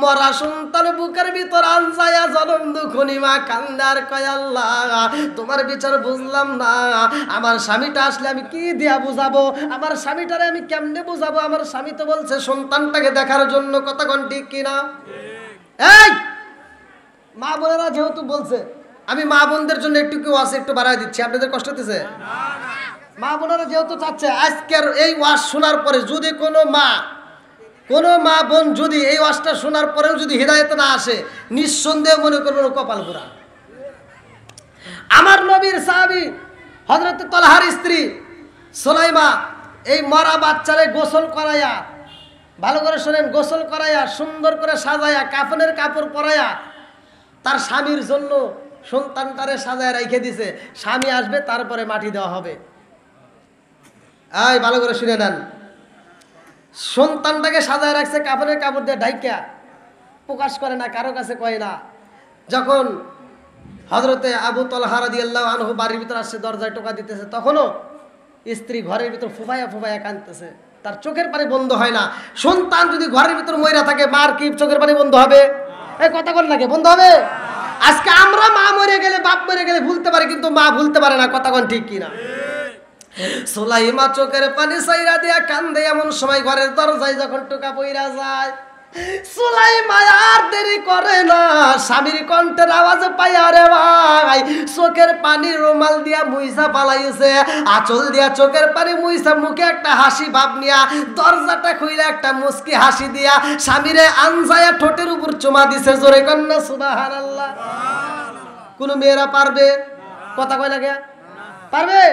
মরা সন্তান বুকের ভিতর আনসায়া জনম দুঃখনি মা কান্দার কয়, আল্লাহ তোমার বিচার বুঝলাম না। আমার স্বামীটা আসলে আমি কি দিয়া বুঝাবো? আমার স্বামীটারে আমি কেমনে বুঝাবো? আমার স্বামী তো বলছে সন্তানটাকে দেখার জন্য। কথা কোন ঠিক কিনা? এই মা বোনেরা যেহেতু বলছে, আমি মা বোনদের জন্য একটু কেউ আছে, একটু বাড়াই দিচ্ছি। আপনাদের কষ্ট হতেছে? মা বোনেরা যেহেতু চাচ্ছে, আজকের এই ওয়াজ শোনার পরে যদি কোনো মা বোন যদি এই ওয়াজটা শোনার পরেও যদি হিদায়াত না আসে, নিঃসন্দেহ মনে করবেন কপাল পোড়া। আমার নবীর সাহাবী হযরত তালহার স্ত্রী সুলাইমা এই মরা বাচ্চারে গোসল করাইয়া, ভালো করে শোনেন, গোসল করাইয়া সুন্দর করে সাজাইয়া কাফনের কাপড় পরাইয়া তার স্বামীর জন্য সন্তানটারে সাজায় রেখে দিছে। স্বামী আসবে তারপরে মাটি দেওয়া হবে। এই ভালো করে শুনে নেন, সন্তানটাকে সাজায় রাখছে কাপড়ের কাপড় দিয়ে ঢাইকা, প্রকাশ করে না, কারো কাছে কয় না। যখন হযরতে আবু তালহা রাদিয়াল্লাহু আনহু বাড়ির ভিতর আসছে, দরজায় টোকা দিতেছে, তখনও স্ত্রী ঘরের ভিতর ফুফাইয়া ফুফাইয়া কাঁদতেছে, তার চোখের পানি বন্ধ হয় না। সন্তান যদি ঘরের ভিতর মইরা থাকে, মার কি চোখের পানি বন্ধ হবে? এই কথা কোন লাগে, বন্ধ হবে? আজকে আমরা মা মরে গেলে, বাপ মরে গেলে ভুলতে পারি, কিন্তু মা ভুলতে পারে না। কথা কোন ঠিক কিনা? সুলাইমা চোখের পানি সাইরা দিয়া কান্দে। এমন সময় ঘরের দরজায় যখন টোকা পইরা যায়, সুলাইমান আর দেরি করে না, স্বামীর কণ্ঠের আওয়াজে পাইয়া রে ভাই চোখের পানি রুমাল দিয়া মুইসা পালাইছে, আঁচল দিয়া চোখের পানি মুইসা, মুখে একটা হাসি ভাব নিয়া দরজাটা খুইলে একটা মুস্কি হাসি দিয়া স্বামীরে আনজায়া ঠোঁটের উপর চুমা দিছে। জোরে কন্যা সুবহানাল্লাহ। কোন মেয়েরা পারবে? কথা কয় লাগে পারবে?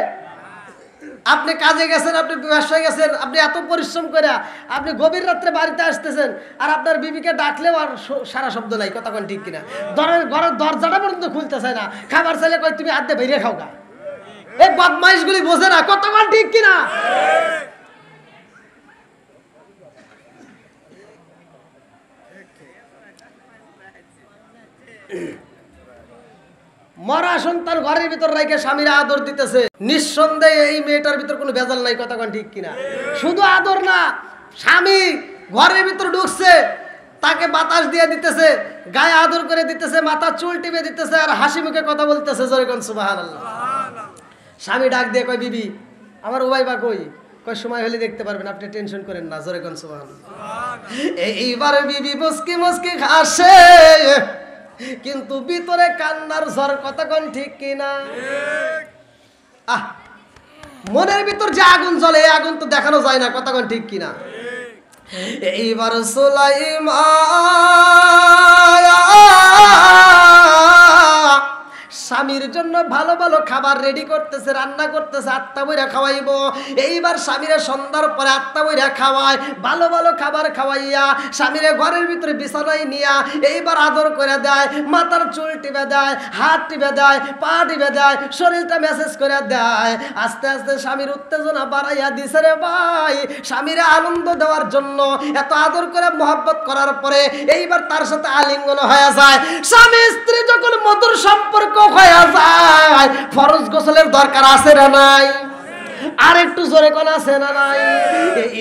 আপনি কাজে গেছেন, আপনি ব্যবসায় গেছেন, আপনি এত পরিশ্রম করে আপনি গভীর রাত্রে বাড়িতে আসতেছেন, আর আপনার বিবিকে ডাকলেও আর সারা শব্দ নাই। কথা কোন ঠিক কিনা? ঘরের দরজাটা পর্যন্ত খুলতে চায় না, খাবার চাইলে কয় তুমি আদে বেরিয়ে খাও গা। এই বদমাইশগুলি বোঝে না। কথা কোন ঠিক কিনা? মরা সন্তান ঘরের ভিতর রাইখে স্বামীরা আদর দিতেছে, নিঃসন্দেহে এই মেয়েটার ভিতর কোনো ভেজাল নাই। কথা কোন ঠিক কিনা? শুধু আদর না, স্বামী ঘরের ভিতর ঢুকছে, তাকে বাতাস দিয়ে দিতেছে, গায়ে আদর করে দিতেছে, মাথা চুল টিপে দিতেছে, আর হাসি মুখে কথা বলতেছে। জোরে কোন সুবহানাল্লাহ। স্বামী ডাক দিয়ে কয় বিবি আমার উবাই বা কই? কয় সময় হলে দেখতে পারবেন, আপনি টেনশন করেন না। জোরে কোন সুবহানাল্লাহ। এইবার বিবি মুস্কি মুস্কি হাসে, কিন্তু ভিতরে কান্নার ঝড়। কথা কোন ঠিক কিনা? মনের ভিতর যে আগুন জ্বলে, এই আগুন তো দেখানো যায় না। কথা কোন ঠিক কিনা? এইবার সুলাইমান স্বামীর জন্য ভালো ভালো খাবার রেডি করতেছে, রান্না করতেছে, আত্মা বইরা খাওয়াইব। এইবার স্বামীরা সন্ধ্যার পরে আত্মা বইরা খাওয়ায়, ভালো ভালো খাবার খাওয়াইয়া স্বামীরা ঘরের ভিতরে বিছানায় নিয়া এইবার আদর করে দেয়, মাথার চুল টিপে দেয়, হাত টিপে দেয়, পা টিপে দেয়, শরীরটা মেসেজ করে দেয়। আস্তে আস্তে স্বামীর উত্তেজনা বাড়াইয়া দিছে রে ভাই। স্বামীরা আনন্দ দেওয়ার জন্য এত আদর করে মহব্বত করার পরে এইবার তার সাথে আলিঙ্গন হয়ে যায়। স্বামী স্ত্রী যখন মধুর সম্পর্ক হয়ে যায়, ফরজ গোসলের দরকার আছে না নাই? আর একটু জোরে কোন আছে না নাই?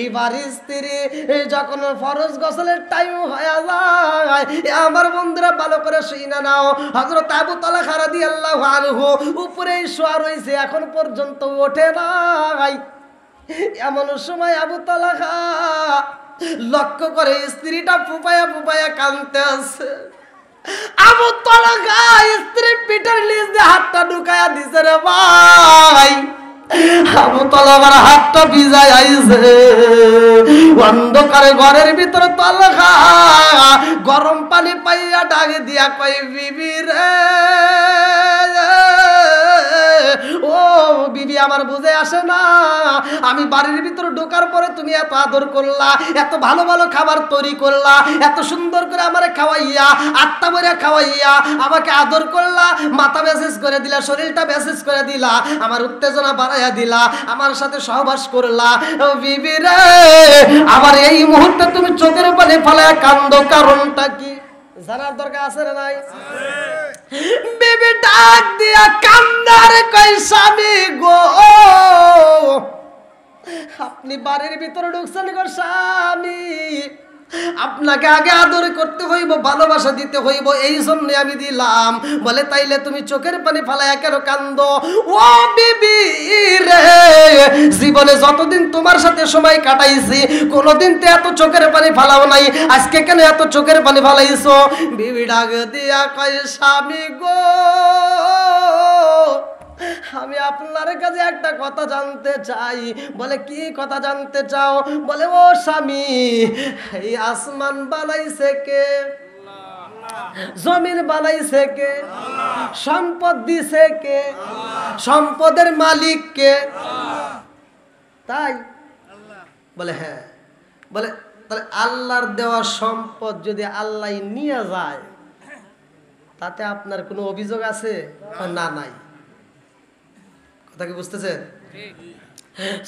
এইবার স্ত্রী যখন ফরজ গোসলের টাইম হয়ে যায়, আমার বন্ধুরা ভালো করে শুনে নাও, হযরত আবু তালহা রাদিয়াল্লাহু আনহু উপরেই শোয়া রইছে, এখন পর্যন্ত ওঠে নাই। এমন সময় আবু তালহা লক্ষ্য করে স্ত্রীটা ফুপায়া ফুপায়া কাঁদতে আছে। আবু তালহা স্ত্রীর পিঠের নিচ দিয়ে হাতটা ঢুকায়া দিছে রে ভাই। আবু তালহার হাতটা ভিজায় আইছে। অন্ধকারে ঘরের ভিতরে তালহা গরম পানি পাইয়া ডাকে দিয়া কই বিবি রে, ও বিবি আমার বুঝে আসে না, আমি বাড়ির ভিতরে ঢোকার পরে তুমি এত আদর করলা, এত ভালো ভালো খাবার তৈরি করলা, এত সুন্দর করে আমারে খাওয়াইয়া, আত্মা ভরে খাওয়াইয়া আমাকে আদর করলা, মাথা মেসেজ করে দিলা, শরীরটা মেসেজ করে দিলা, আমার উত্তেজনা বাড়াইয়া দিলা, আমার সাথে সহবাস করলা। ও বিবি রে, আমার এই মুহূর্তে তুমি চোখের পানি ফালায়া কান্দো, কারণটা কি জানার দরকার আছে না নাই? বিবি ডাক দিয়া কান্দার কই স্বামী গো, আপনি বাড়ির ভিতরে ঢুকছেন গো স্বামী, আপনাকে আগে আদর করতে হইব, ভালোবাসা দিতে হইব, এই জন্য আমি দিলাম। বলে তাইলে তুমি চোখের পানি ফালায়া কেন কান্দো? ও বিবি রে, জীবনে যতদিন তোমার সাথে সময় কাটাইছি কোনোদিন তো এত চোখের পানি ফালাও নাই, আজকে কেন এত চোখের পানি ফালাইছো? বিবি ডাক দিয়া কয় স্বামী গো, আমি আপনার কাছে একটা কথা জানতে চাই। বলে কি কথা জানতে চাও? বলে ও স্বামী, এই আসমান বানাইছে কে? জমিন বানাইছে কে? সম্পদ দিছে কে? সম্পদের মালিক কে? তাই বলে হ্যাঁ। বলে তাহলে আল্লাহর দেওয়া সম্পদ যদি আল্লাহ নিয়ে যায় তাতে আপনার কোনো অভিযোগ আছে? না, নাই। কথা কি বুঝতেছেন?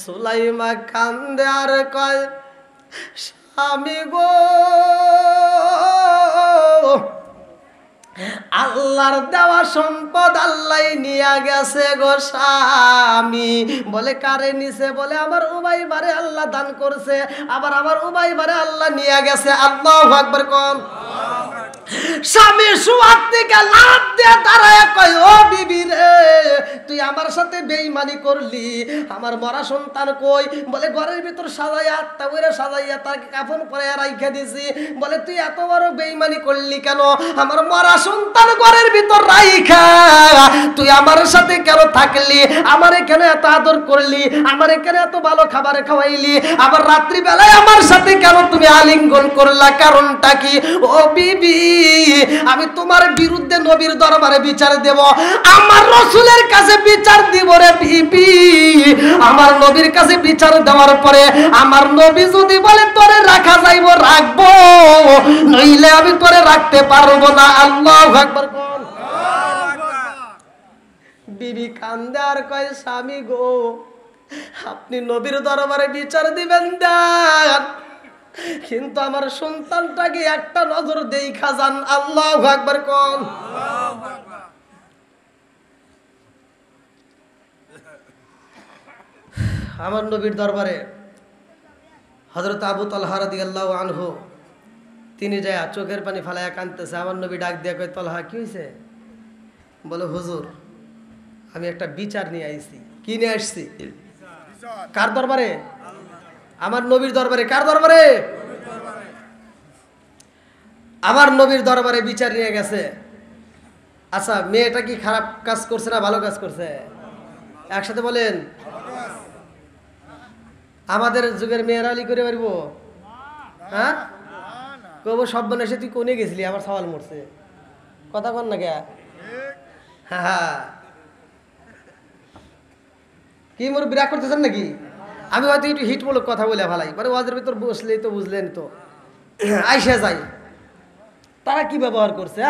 সুলাইমান কান্দে আর কয় স্বামী গো, আল্লাহর দেওয়া সম্পদ আল্লাহ নিয়ে গেছে গো স্বামী। বলে কারে নিছে? বলে আমার উমাইমারে আল্লাহ দান করছে, আবার আমার উমাইমারে আল্লাহ নিয়ে গেছে। আল্লাহু আকবার কোন। স্বামী শোয়ার থেকে লাফ দিয়ে দাঁড়ায় কয়, ও বিবি রে, তুই আমার সাথে বেঈমানি করলি, আমার মরা সন্তান কই? বলে ঘরের ভিতর সাজাইয়া আত্মা করে সাজাইয়া তাকে কাফন পরে রাইখা দিছি। বলে তুই এত বড় বেঈমানি করলি কেন? আমার মরা সন্তান ঘরের ভিতর রাইখা তুই আমার সাথে কেন থাকলি? আমারে কেন এত আদর করলি? আমারে কেন এত ভালো খাবার খাওয়াইলি? আবার রাত্রি বেলায় আমার সাথে কেন তুমি আলিঙ্গন করলা? কারণটা কি? ও বিবি, আমি তোমার বিরুদ্ধে নবীর দরবারে বিচার দেব, আমার রাসূলের কাছে বিচার দিব রে বিবি। আমার নবীর কাছে বিচার দেওয়ার পরে আমার নবী যদি বলে তোরে রাখা যাইব রাখবো, নইলে আমি তোরে রাখতে পারবো না। আল্লাহু আকবার। বিবি কান্দে আর কয়, স্বামী গো, আপনি নবীর দরবারে বিচার দিবেন দেন, কিন্তু আমার সন্তানটাকে একটা নজর দেখা যান। আল্লাহু আকবার কোন। আমার নবীর দরবারে হযরত আবু তালহা রাদিয়াল্লাহু আনহু তিনি যায় চোখের পানি ফালায়া কাঁদতেছে। আমার নবী ডাক দিয়া কয়, তালহা কি হয়েছে? বলে, হুজুর, আমি একটা বিচার নিয়ে আইছি। কি নিয়ে আসছি? কার দরবারে? আমার নবীর দরবারে। কার দরবারে? আমার নবীর দরবারে বিচার নিয়ে গেছে। আচ্ছা, মেয়েটা কি খারাপ কাজ করছে না ভালো কাজ করছে? একসাথে বলেন। আমাদের যুগের মেয়েরা আলি করে পারবো? হ্যাঁ, কব সব এসে তুই কোনে গেছিলি, আমার সওয়াল মরছে। কথা কন না কে? হ্যাঁ, কি মোর বিরাগ করতেছেন নাকি? আমি হয়তো একটু হিটমূলক কথা বলে ভালাই, মানে ওয়াজের ভিতর বসলেই তো বুঝলেন তো আইসা যাই তারা কি ব্যবহার করছে।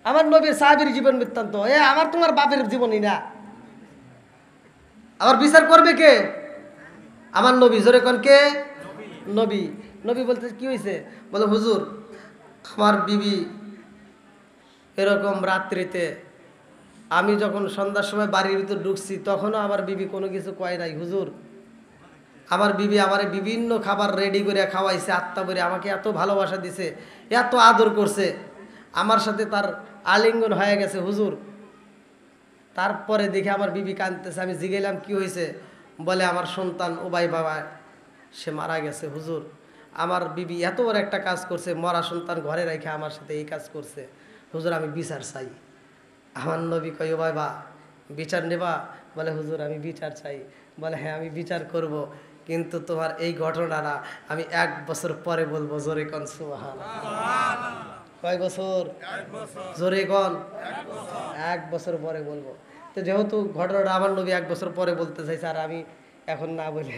আমার নবীর সাহাবীর জীবন বৃত্তান্ত, আমার তোমার বাপের জীবনই না। আবার বিচার করবে কে? আমার নবী। জোরে কোন কে? নবী। নবী বলতে কি হয়েছে? বলে, হুজুর, আমার বিবি এরকম রাত্রিতে আমি যখন সন্ধ্যার সময় বাড়ির ভিতর ঢুকছি তখনও আমার বিবি কোনো কিছু কয় নাই। হুজুর, আমার বিবি আমারে বিভিন্ন খাবার রেডি করে খাওয়াইছে, আত্মা করে আমাকে এত ভালোবাসা দিছে, এত আদর করছে, আমার সাথে তার আলিঙ্গন হয়ে গেছে হুজুর। তারপরে দেখে আমার বিবি কাঁদতেছে। আমি জিজ্ঞাসলাম কি হয়েছে? বলে, আমার সন্তান ওবাই বাবা সে মারা গেছে হুজুর। আমার বিবি এত বড় একটা কাজ করছে, মরা সন্তান ঘরে রেখে আমার সাথে এই কাজ করছে হুজুর, আমি বিচার চাই। আমার নবী কয়, ওবাই বা বিচার নেবা? বলে, হুজুর, আমি বিচার চাই। বলে, হ্যাঁ, আমি বিচার করব, কিন্তু তোমার এই ঘটনাটা আমি 1 বছর পরে বলবো। জোরে কোন সুবহানাল্লাহ। কয় বছর? জোরে কোন। 1 বছর পরে বলবো। তো যেহেতু ঘটনাটা আমার নবী 1 বছর পরে বলতে চাইছে, আর আমি এখন না বলে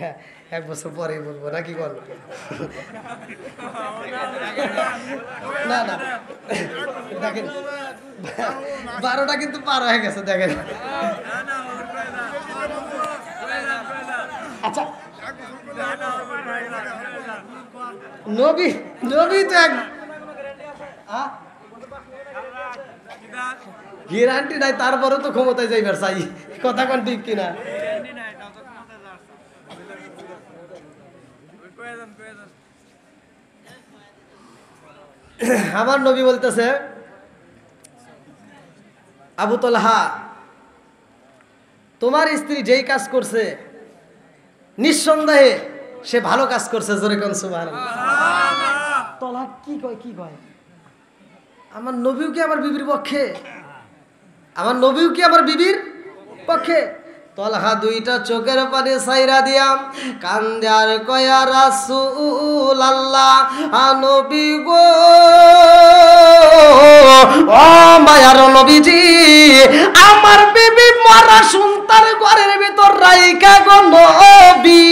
1 বছর পরে বলবো, নাকি বল? না না, দেখেন 12টা কিন্তু পার হয়ে গেছে, দেখেন। আচ্ছা, নবী নবী তো এক গ্যারান্টি নাই, তারপরে তো ক্ষমতায় যাইবার চাই। কথা কোন ঠিক কিনা? আমার নবী বলতেছে, আবু তালহা, তোমার স্ত্রী যেই কাজ করছে নিঃসন্দেহে সে ভালো কাজ করছে। জোরে কোন সুবহানাল্লাহ। তালহা কি কয়? কি কয়? আমার নবীও কি আমার বিবির পক্ষে? আমার নবীও কি আমার বিবির পক্ষে? তালহা 2টা চোখের পানি সাইরা দিয়া কান্দে আর কয়া, রাসূলুল্লাহ, নবী গো, ও মায়ার নবীজি, আমার বিবি মরা সন্তান ঘরের ভিতর রাইখা গো নবী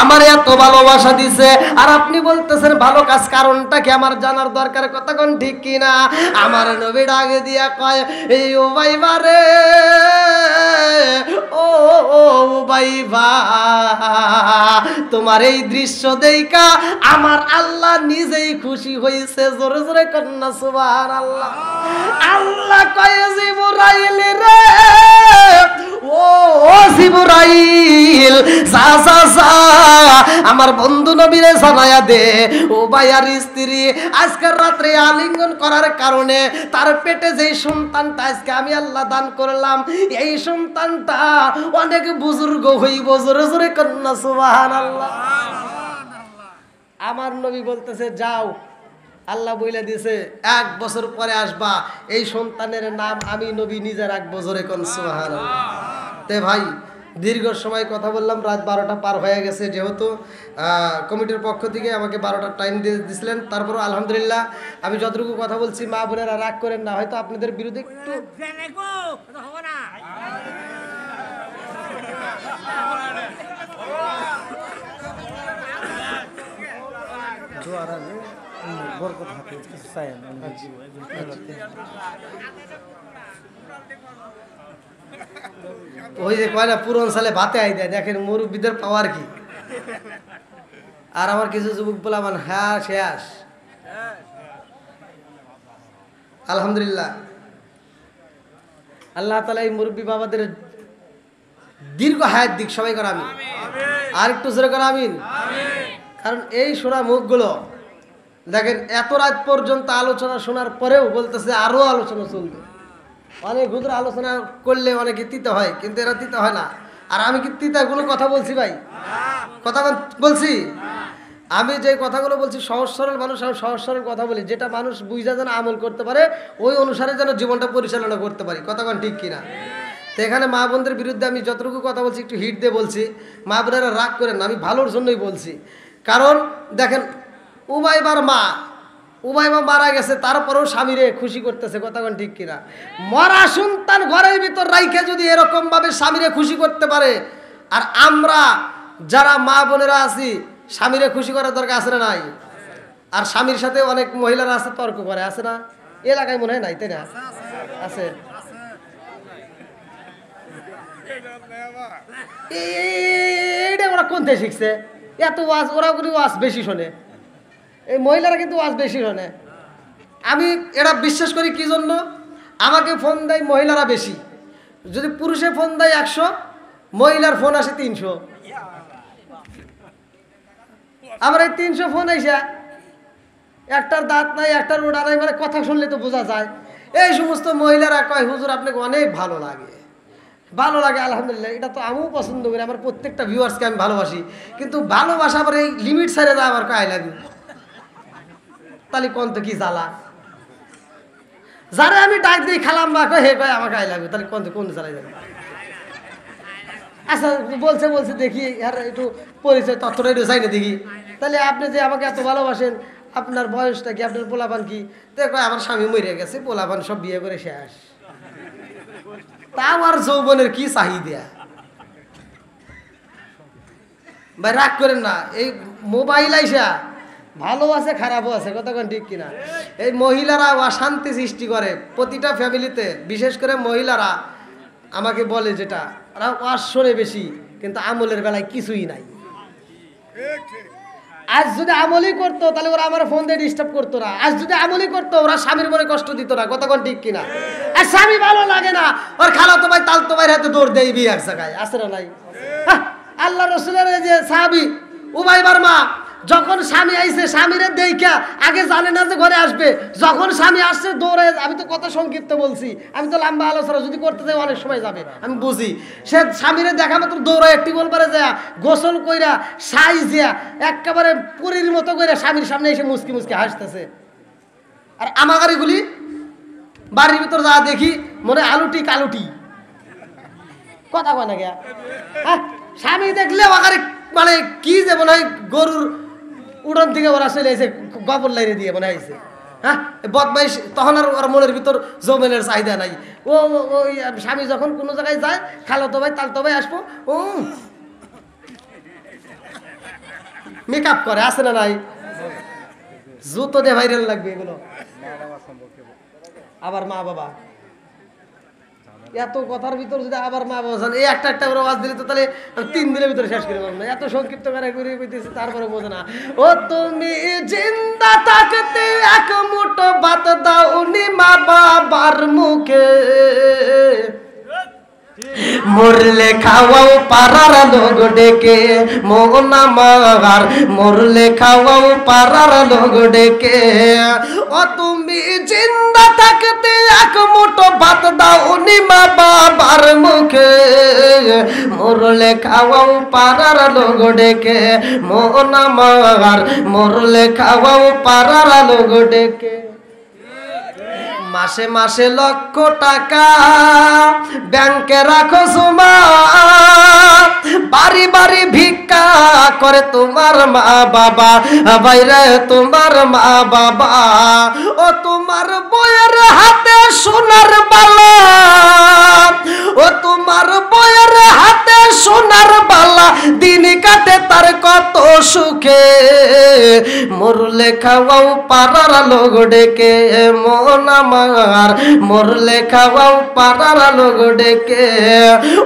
আমার এত ভালোবাসা দিছে, আর আপনি বলতেছেন ভালো কাজ, কারণটা কি আমার জানার দরকার। কথা কোন ঠিক কিনা? আমার নবী ডাকে দিয়া কয়, এই ও ভাইবা রে, ও ভাইবা, তোমার এই দৃশ্য দেখা আমার আল্লাহ নিজেই খুশি হয়েছে। জোরে জোরে কন্যা সুবহানাল্লাহ। আল্লাহ কয়, জিবরাইল রে, ও জিবরাইল, আমার বন্ধু নবীরে জানায়া দে উবাইয়ার স্ত্রী আজকের রাত্রে আলিঙ্গন করার কারণে তার পেটে যেই সন্তানটা আজকে আমি আল্লাহ দান করলাম, এই সন্তানটা অনেক বুজুর্গ হইব। জোরে জোরে কন্যা সুবহানাল্লাহ। আমার নবী বলতেছে যাও, আল্লাহ বইলা দিয়েছে 1 বছর পরে আসবা, এই সন্তানের নাম আমি নবী নিজে রাখবো। জোরে কোন সুবহানাল্লাহ। তে ভাই দীর্ঘ সময় কথা বললাম, রাত 12টা পার হয়ে গেছে, যেহেতু কমিটির পক্ষ থেকে আমাকে 12টা টাইম দিয়ে দিয়েছিলেন। তারপরও আলহামদুলিল্লাহ আমি যতটুকু কথা বলছি মা বোনেরা রাগ করেন না, হয়তো আপনাদের বিরুদ্ধে একটু ওই যে কয় না পুরন সালে ভাতে আই দেয়, দেখেন মুরব্বীদের পাওয়ার কি। আর আমার কিছু যুবক বলামান হ্যাঁ শেষ। আলহামদুলিল্লাহ আল্লাহ তাআলা এই মুরব্বী বাবাদের দীর্ঘ হায়াত দিক, সবাই করে আমিন। আর একটু জোরে করে আমিন। কারণ এই শোনা মুখগুলো দেখেন এত রাত পর্যন্ত আলোচনা শোনার পরেও বলতেছে আরো আলোচনা চলবে। অনেক হুজুর আলোচনা করলে অনেকে তিতে হয়, কিন্তু এরা তিতে হয় না। আর আমি কি তিতা কোনো কথা বলছি ভাই? কথা বলছি? আমি যে কথাগুলো বলছি সহজ সরল মানুষ, আমি সহজ সরল কথা বলি, যেটা মানুষ বুঝা যেন আমল করতে পারে, ওই অনুসারে যেন জীবনটা পরিচালনা করতে পারি। কথা কোন ঠিক কিনা? তো এখানে মা বোনদের বিরুদ্ধে আমি যতটুকু কথা বলছি একটু হিট দিয়ে বলছি, মা বোনেরা রাগ করেন না, আমি ভালোর জন্যই বলছি। কারণ দেখেন উবাইবার মা মারা গেছে, তারপরেও স্বামীরে খুশি করতেছে। কথা কোন ঠিক কিনা? মরা সন্তান ঘরের ভিতর রাইখে যদি এরকম ভাবে স্বামীরে খুশি করতে পারে, আর আমরা যারা মা বোনেরা আছি স্বামীরে খুশি করার দরকার আছে না নাই? আর স্বামীর সাথে অনেক মহিলারা আছে তর্ক করে, আছে না? এলাকায় মনে হয় নাই, তাই না? আছে। এইটা ওরা কোন থেকে শিখছে? এত ওয়াজ ওরা ওয়াজ বেশি শোনে, এই মহিলারা কিন্তু ওয়াজ বেশি শোনে। আমি এটা বিশ্বাস করি কি জন্য? আমাকে ফোন দেয় মহিলারা বেশি। যদি পুরুষে ফোন দেয় 100, মহিলার ফোন আসে 300। আমার এই 300 ফোন আইসা একটার দাঁত নাই, একটার ওড়া নাই, মানে কথা শুনলে তো বোঝা যায়। এই সমস্ত মহিলারা কয় হুজুর আপনাকে অনেক ভালো লাগে। ভালো লাগে আলহামদুলিল্লাহ, এটা তো আমিও পছন্দ করি, আমার প্রত্যেকটা ভিউয়ার্সকে আমি ভালোবাসি। কিন্তু ভালোবাসা আবার এই লিমিট ছাড়ে যায়, আমার কয় লাগে তাহলে কোন তো কি জ্বালা। যারা আমি ডাক দিই খালাম বা কয় হে কয় আমাকে আই লাগবে, তাহলে কোন জ্বালাই যাবে? আচ্ছা বলছে দেখি আর একটু পরিচয় তথ্যটা একটু চাই না দেখি। তাহলে আপনি যে আমাকে এত ভালোবাসেন, আপনার বয়সটা কি, আপনার পোলাপান কি? দেখো আমার স্বামী মরে গেছে, পোলাপান সব বিয়ে করে শেষ। তা আমার যৌবনের কি চাহিদা? ভাই রাগ করেন না, এই মোবাইল আইসা ভালো আছে খারাপও আছে। কতক্ষণ ঠিক কিনা? এই মহিলারা অশান্তি সৃষ্টি করে প্রতিটা ফ্যামিলিতে, বিশেষ করে মহিলারা আমাকে বলে যেটা, ওরা ওয়াজ শোনে বেশি কিন্তু আমলের বেলায় কিছুই নাই। আজ যদি আমলই করতো তাহলে ওরা আমার ফোন দিয়ে ডিস্টার্ব করতো না। আজ যদি আমলই করতো ওরা স্বামীর মনে কষ্ট দিত না। কতক্ষণ ঠিক কিনা? আর স্বামী ভালো লাগে না, ওর খালাতো ভাই তালতো ভাইয়ের হাতে দৌড় দেয় বিয়ে এক জায়গায়, আছে না নাই? আল্লাহ রসুলের যে সাহাবী উবাইবার মা, যখন স্বামী আইছে স্বামীরে দেইখা আগে জানে না যে ঘরে আসবে, যখন স্বামী আসছে দৌড়ে, আমি তো কথা সংক্ষিপ্ত বলছি, আমি তো লম্বা আলোচনা যদি করতে যাই অনেক সময় যাবে, আমি বুঝি। সে স্বামীরে দেখা মাত্র দৌড়ায় টিবল পারে যায়, গোসল কইরা সাইজিয়া একেবারে পুরীর মতো কইরা স্বামীর সামনে এসে মুসকি মুসকি হাসতেছে। আর আমার গাড়িগুলি বাড়ির ভিতর যা দেখি মনে আলুটি কালুটি, কথা কয় না গিয়া। হ্যাঁ, স্বামী দেখলে আমার মানে কি যে মনে হয় গরুর উড়ন থেকে ওরা চলে এসে গোবর লাইনে দিয়ে মনে হয়েছে। হ্যাঁ, বদমাইশ, তখন আর ওর মনের ভিতর যৌবনের চাহিদা নাই। ওই স্বামী যখন কোনো জায়গায় যায়, খালাতো ভাই তালতো ভাই আসবো, ও মেকআপ করে, আছে না নাই? জুতো দিয়ে ভাইরাল লাগবে এগুলো। আবার মা বাবা, এত কথার ভিতর যদি আবার মা বাবা জান, এই একটা করে আওয়াজ দিলে তো তাহলে 3 দিনের ভিতরে শেষ করে পারবো না। এত সংক্ষিপ্ত করে কইতেছি, তারপরে বোঝে না। ও তুমি জিন্দা থাকতে এক মুঠো ভাত দাও নি মা বাবার মুখে, মরলে খাওয়াও পাড়ার লোক ডেকে মন আমার, মরলে খাওয়াও পাড়ার লোক ডেকে। ও তুমি জিন্দা থাকতে এক মুঠো ভাত দাও নি মা বাবার মুখে, মরলে খাওয়াও পাড়ার লোক ডেকে মন আমার, মরলে খাওয়াও পাড়ার লোক ডেকে। মাসে মাসে লক্ষ টাকা ব্যাংকে রাখো জমা, বাড়ি বাড়ি ভিক্ষা করে তোমার মা বাবা, বাইরে তোমার মা বাবা। ও তোমার বউয়ের হাতে সোনার বালা, ও তোমার বউয়ের হাতে সোনার বালা, দিন কাটে তার কত সুখে, মরলে খাওয়াও পাড়ার লোক ডেকে মন আমার, মরলে খাওয়াও পাড়ার লোক ডেকে।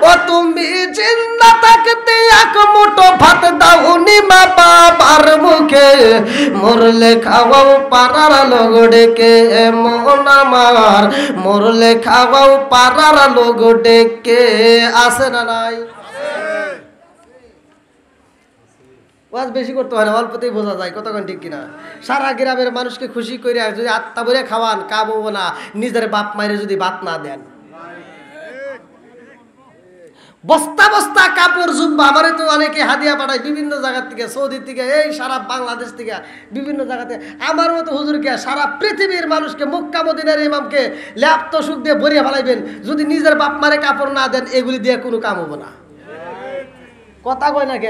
ও তুমি জিন্দা থাকতে এক মুঠো ভাত দাও নি মা বাবার মুখে, মরলে খাওয়াও পাড়ার লোক ডেকে মন আমার, মরলে খাওয়াও পাড়ার লোক ডেকে। আছে না নাই? ওয়াজ বেশি করতে হয় না, অল্পতেই বোঝা যায় কতক্ষণ ঠিক কিনা। সারা গ্রামের মানুষকে খুশি করে যদি আত্মা ভরে খাওয়ান, কাবো না, নিজের বাপ মায়ের যদি ভাত না দেন। বস্তা বস্তা কাপড় জুব্বা আমারে তো অনেকে হাদিয়া পাঠায় বিভিন্ন জায়গা থেকে, সৌদি থেকে, এই সারা বাংলাদেশ থেকে, বিভিন্ন জায়গাতে। আমার মতো হুজুরকে সারা পৃথিবীর মানুষকে, মক্কা মদিনার ইমামকে ল্যাপ্ত সুখ দিয়ে ভরিয়ে ফেলাইবেন, যদি নিজের বাপ মারে কাপড় না দেন, এগুলি দিয়ে কোনো কাম হবো না। কথা কয় না কে?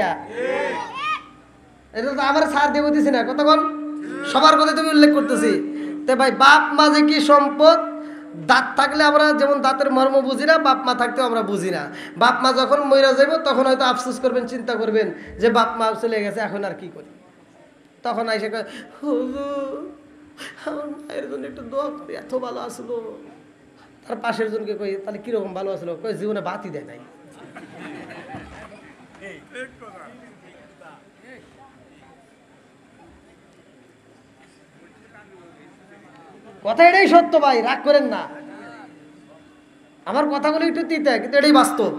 এটা তো আমার ছাড় দিয়ে বলতেছি না, কতক্ষণ সবার কথা তুমি উল্লেখ করতেছি। তে ভাই, বাপ মা যে কি সম্পদ, দাঁত থাকলে আমরা যেমন দাঁতের মর্ম বুঝি না, বাপ মা থাকতেও আমরা বুঝি না। বাপ মা যখন মইরা যাইব তখন হয়তো আফসোস করবেন, চিন্তা করবেন যে বাপ মা চলে গেছে, এখন আর কি করি। তখন আইসে কয়, হুজুর আমার মায়ের জন্য একটু দোয়া করি, এত ভালো আসলো। তার পাশের জনকে কই, তাহলে কিরকম ভালো আসলো? কই জীবনে বাতি দেয় নাই। কথা এটাই সত্য ভাই, রাগ করেন না। আমার কথাগুলো একটু তিতে, কিন্তু এটাই বাস্তব।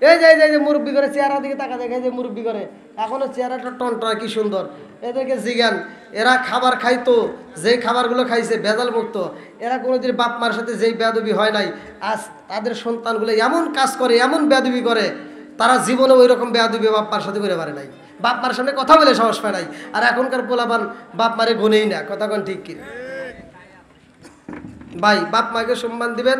এই যে মুরব্বি করে চেহারা দিকে তাকা দেখে, যে মুরব্বি করে এখনো চেহারাটা টনটনা কি সুন্দর। এদেরকে জিজ্ঞান, এরা খাবার খাইতো, যেই খাবারগুলো খাইছে ভেজাল মুক্ত, এরা কোনোদিন বাপ মার সাথে যেই বেয়াদবি হয় নাই, আজ তাদের সন্তানগুলো এমন কাজ করে, এমন বেয়াদবি করে, তারা জীবনে ওই রকম বেয়াদবি বাপ মার সাথে করে পারে নাই, বাপ মার সামনে কথা বলে সাহস পায় নাই। আর এখনকার পোলাপান বাপ মারে গুনেই না, কথা কোন ঠিক কি ভাই? বাপ মাকে সম্মান দিবেন,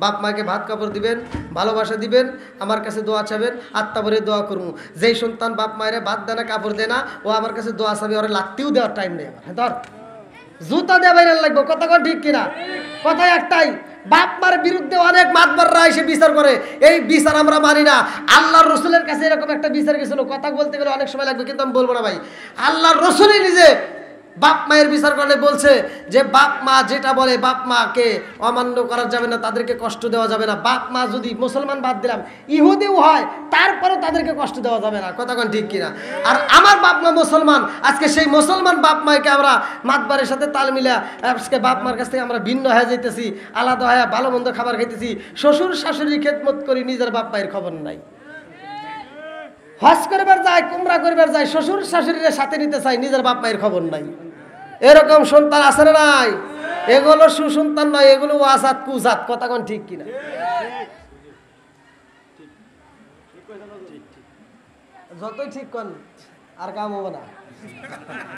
বাপ মাকে ভাত কাপড় দিবেন, ভালোবাসা দিবেন, আমার কাছে দোয়া চাবেন, আত্মা ভরে দোয়া করবো। যেই সন্তান বাপ মায়ের ভাত দেয় না, কাপড় দেয় না, ও আমার কাছে দোয়া চাবে, ওরা লাত্তিও দেওয়ার টাইম নেই আমার। ধর জুতা দেওয়া বাইরে লাগবো, কথা কোন ঠিক কিনা? কথাই একটাই, বাপ মার বিরুদ্ধে অনেক মাতবাররা এসে বিচার করে, এই বিচার আমরা মানি না। আল্লাহর রসুলের কাছে এরকম একটা বিচার গেছিল, কথা বলতে গেলে অনেক সময় লাগবে, কিন্তু আমি বলবো না ভাই। আল্লাহর রসুলই নিজে বাপ মায়ের বিচার করলে বলছে যে বাপ মা যেটা বলে, বাপ মাকে অমান্য করা যাবে না, তাদেরকে কষ্ট দেওয়া যাবে না। বাপ মা যদি মুসলমান বাদ দিলাম ইহুদিও হয়, তারপরেও তাদেরকে কষ্ট দেওয়া যাবে না, কথা কোন ঠিক কিনা? আর আমার বাপ মা মুসলমান, আজকে সেই মুসলমান বাপ মাকে আমরা মাতবারের সাথে তাল মিলা, আজকে বাপ মার কাছ থেকে আমরা ভিন্ন হয়ে যাইতেছি, আলাদা হয়ে ভালো মন্দ খাবার খাইতেছি, শ্বশুর শাশুড়ি খেদমত করি, নিজের বাপ মায়ের খবর নাই। হজ করবার যায়, কুমরা করবার যায়, শ্বশুর শাশুড়ির সাথে নিতে চাই, নিজের বাপ মায়ের খবর নাই। এরকম সন্তান আছে না নাই? এগুলো সুসন্তান নয়, এগুলো ওয়াজাত কুজাত, কথা কোন ঠিক কিনা? যতই ঠিক কোন আর কাম হবে না।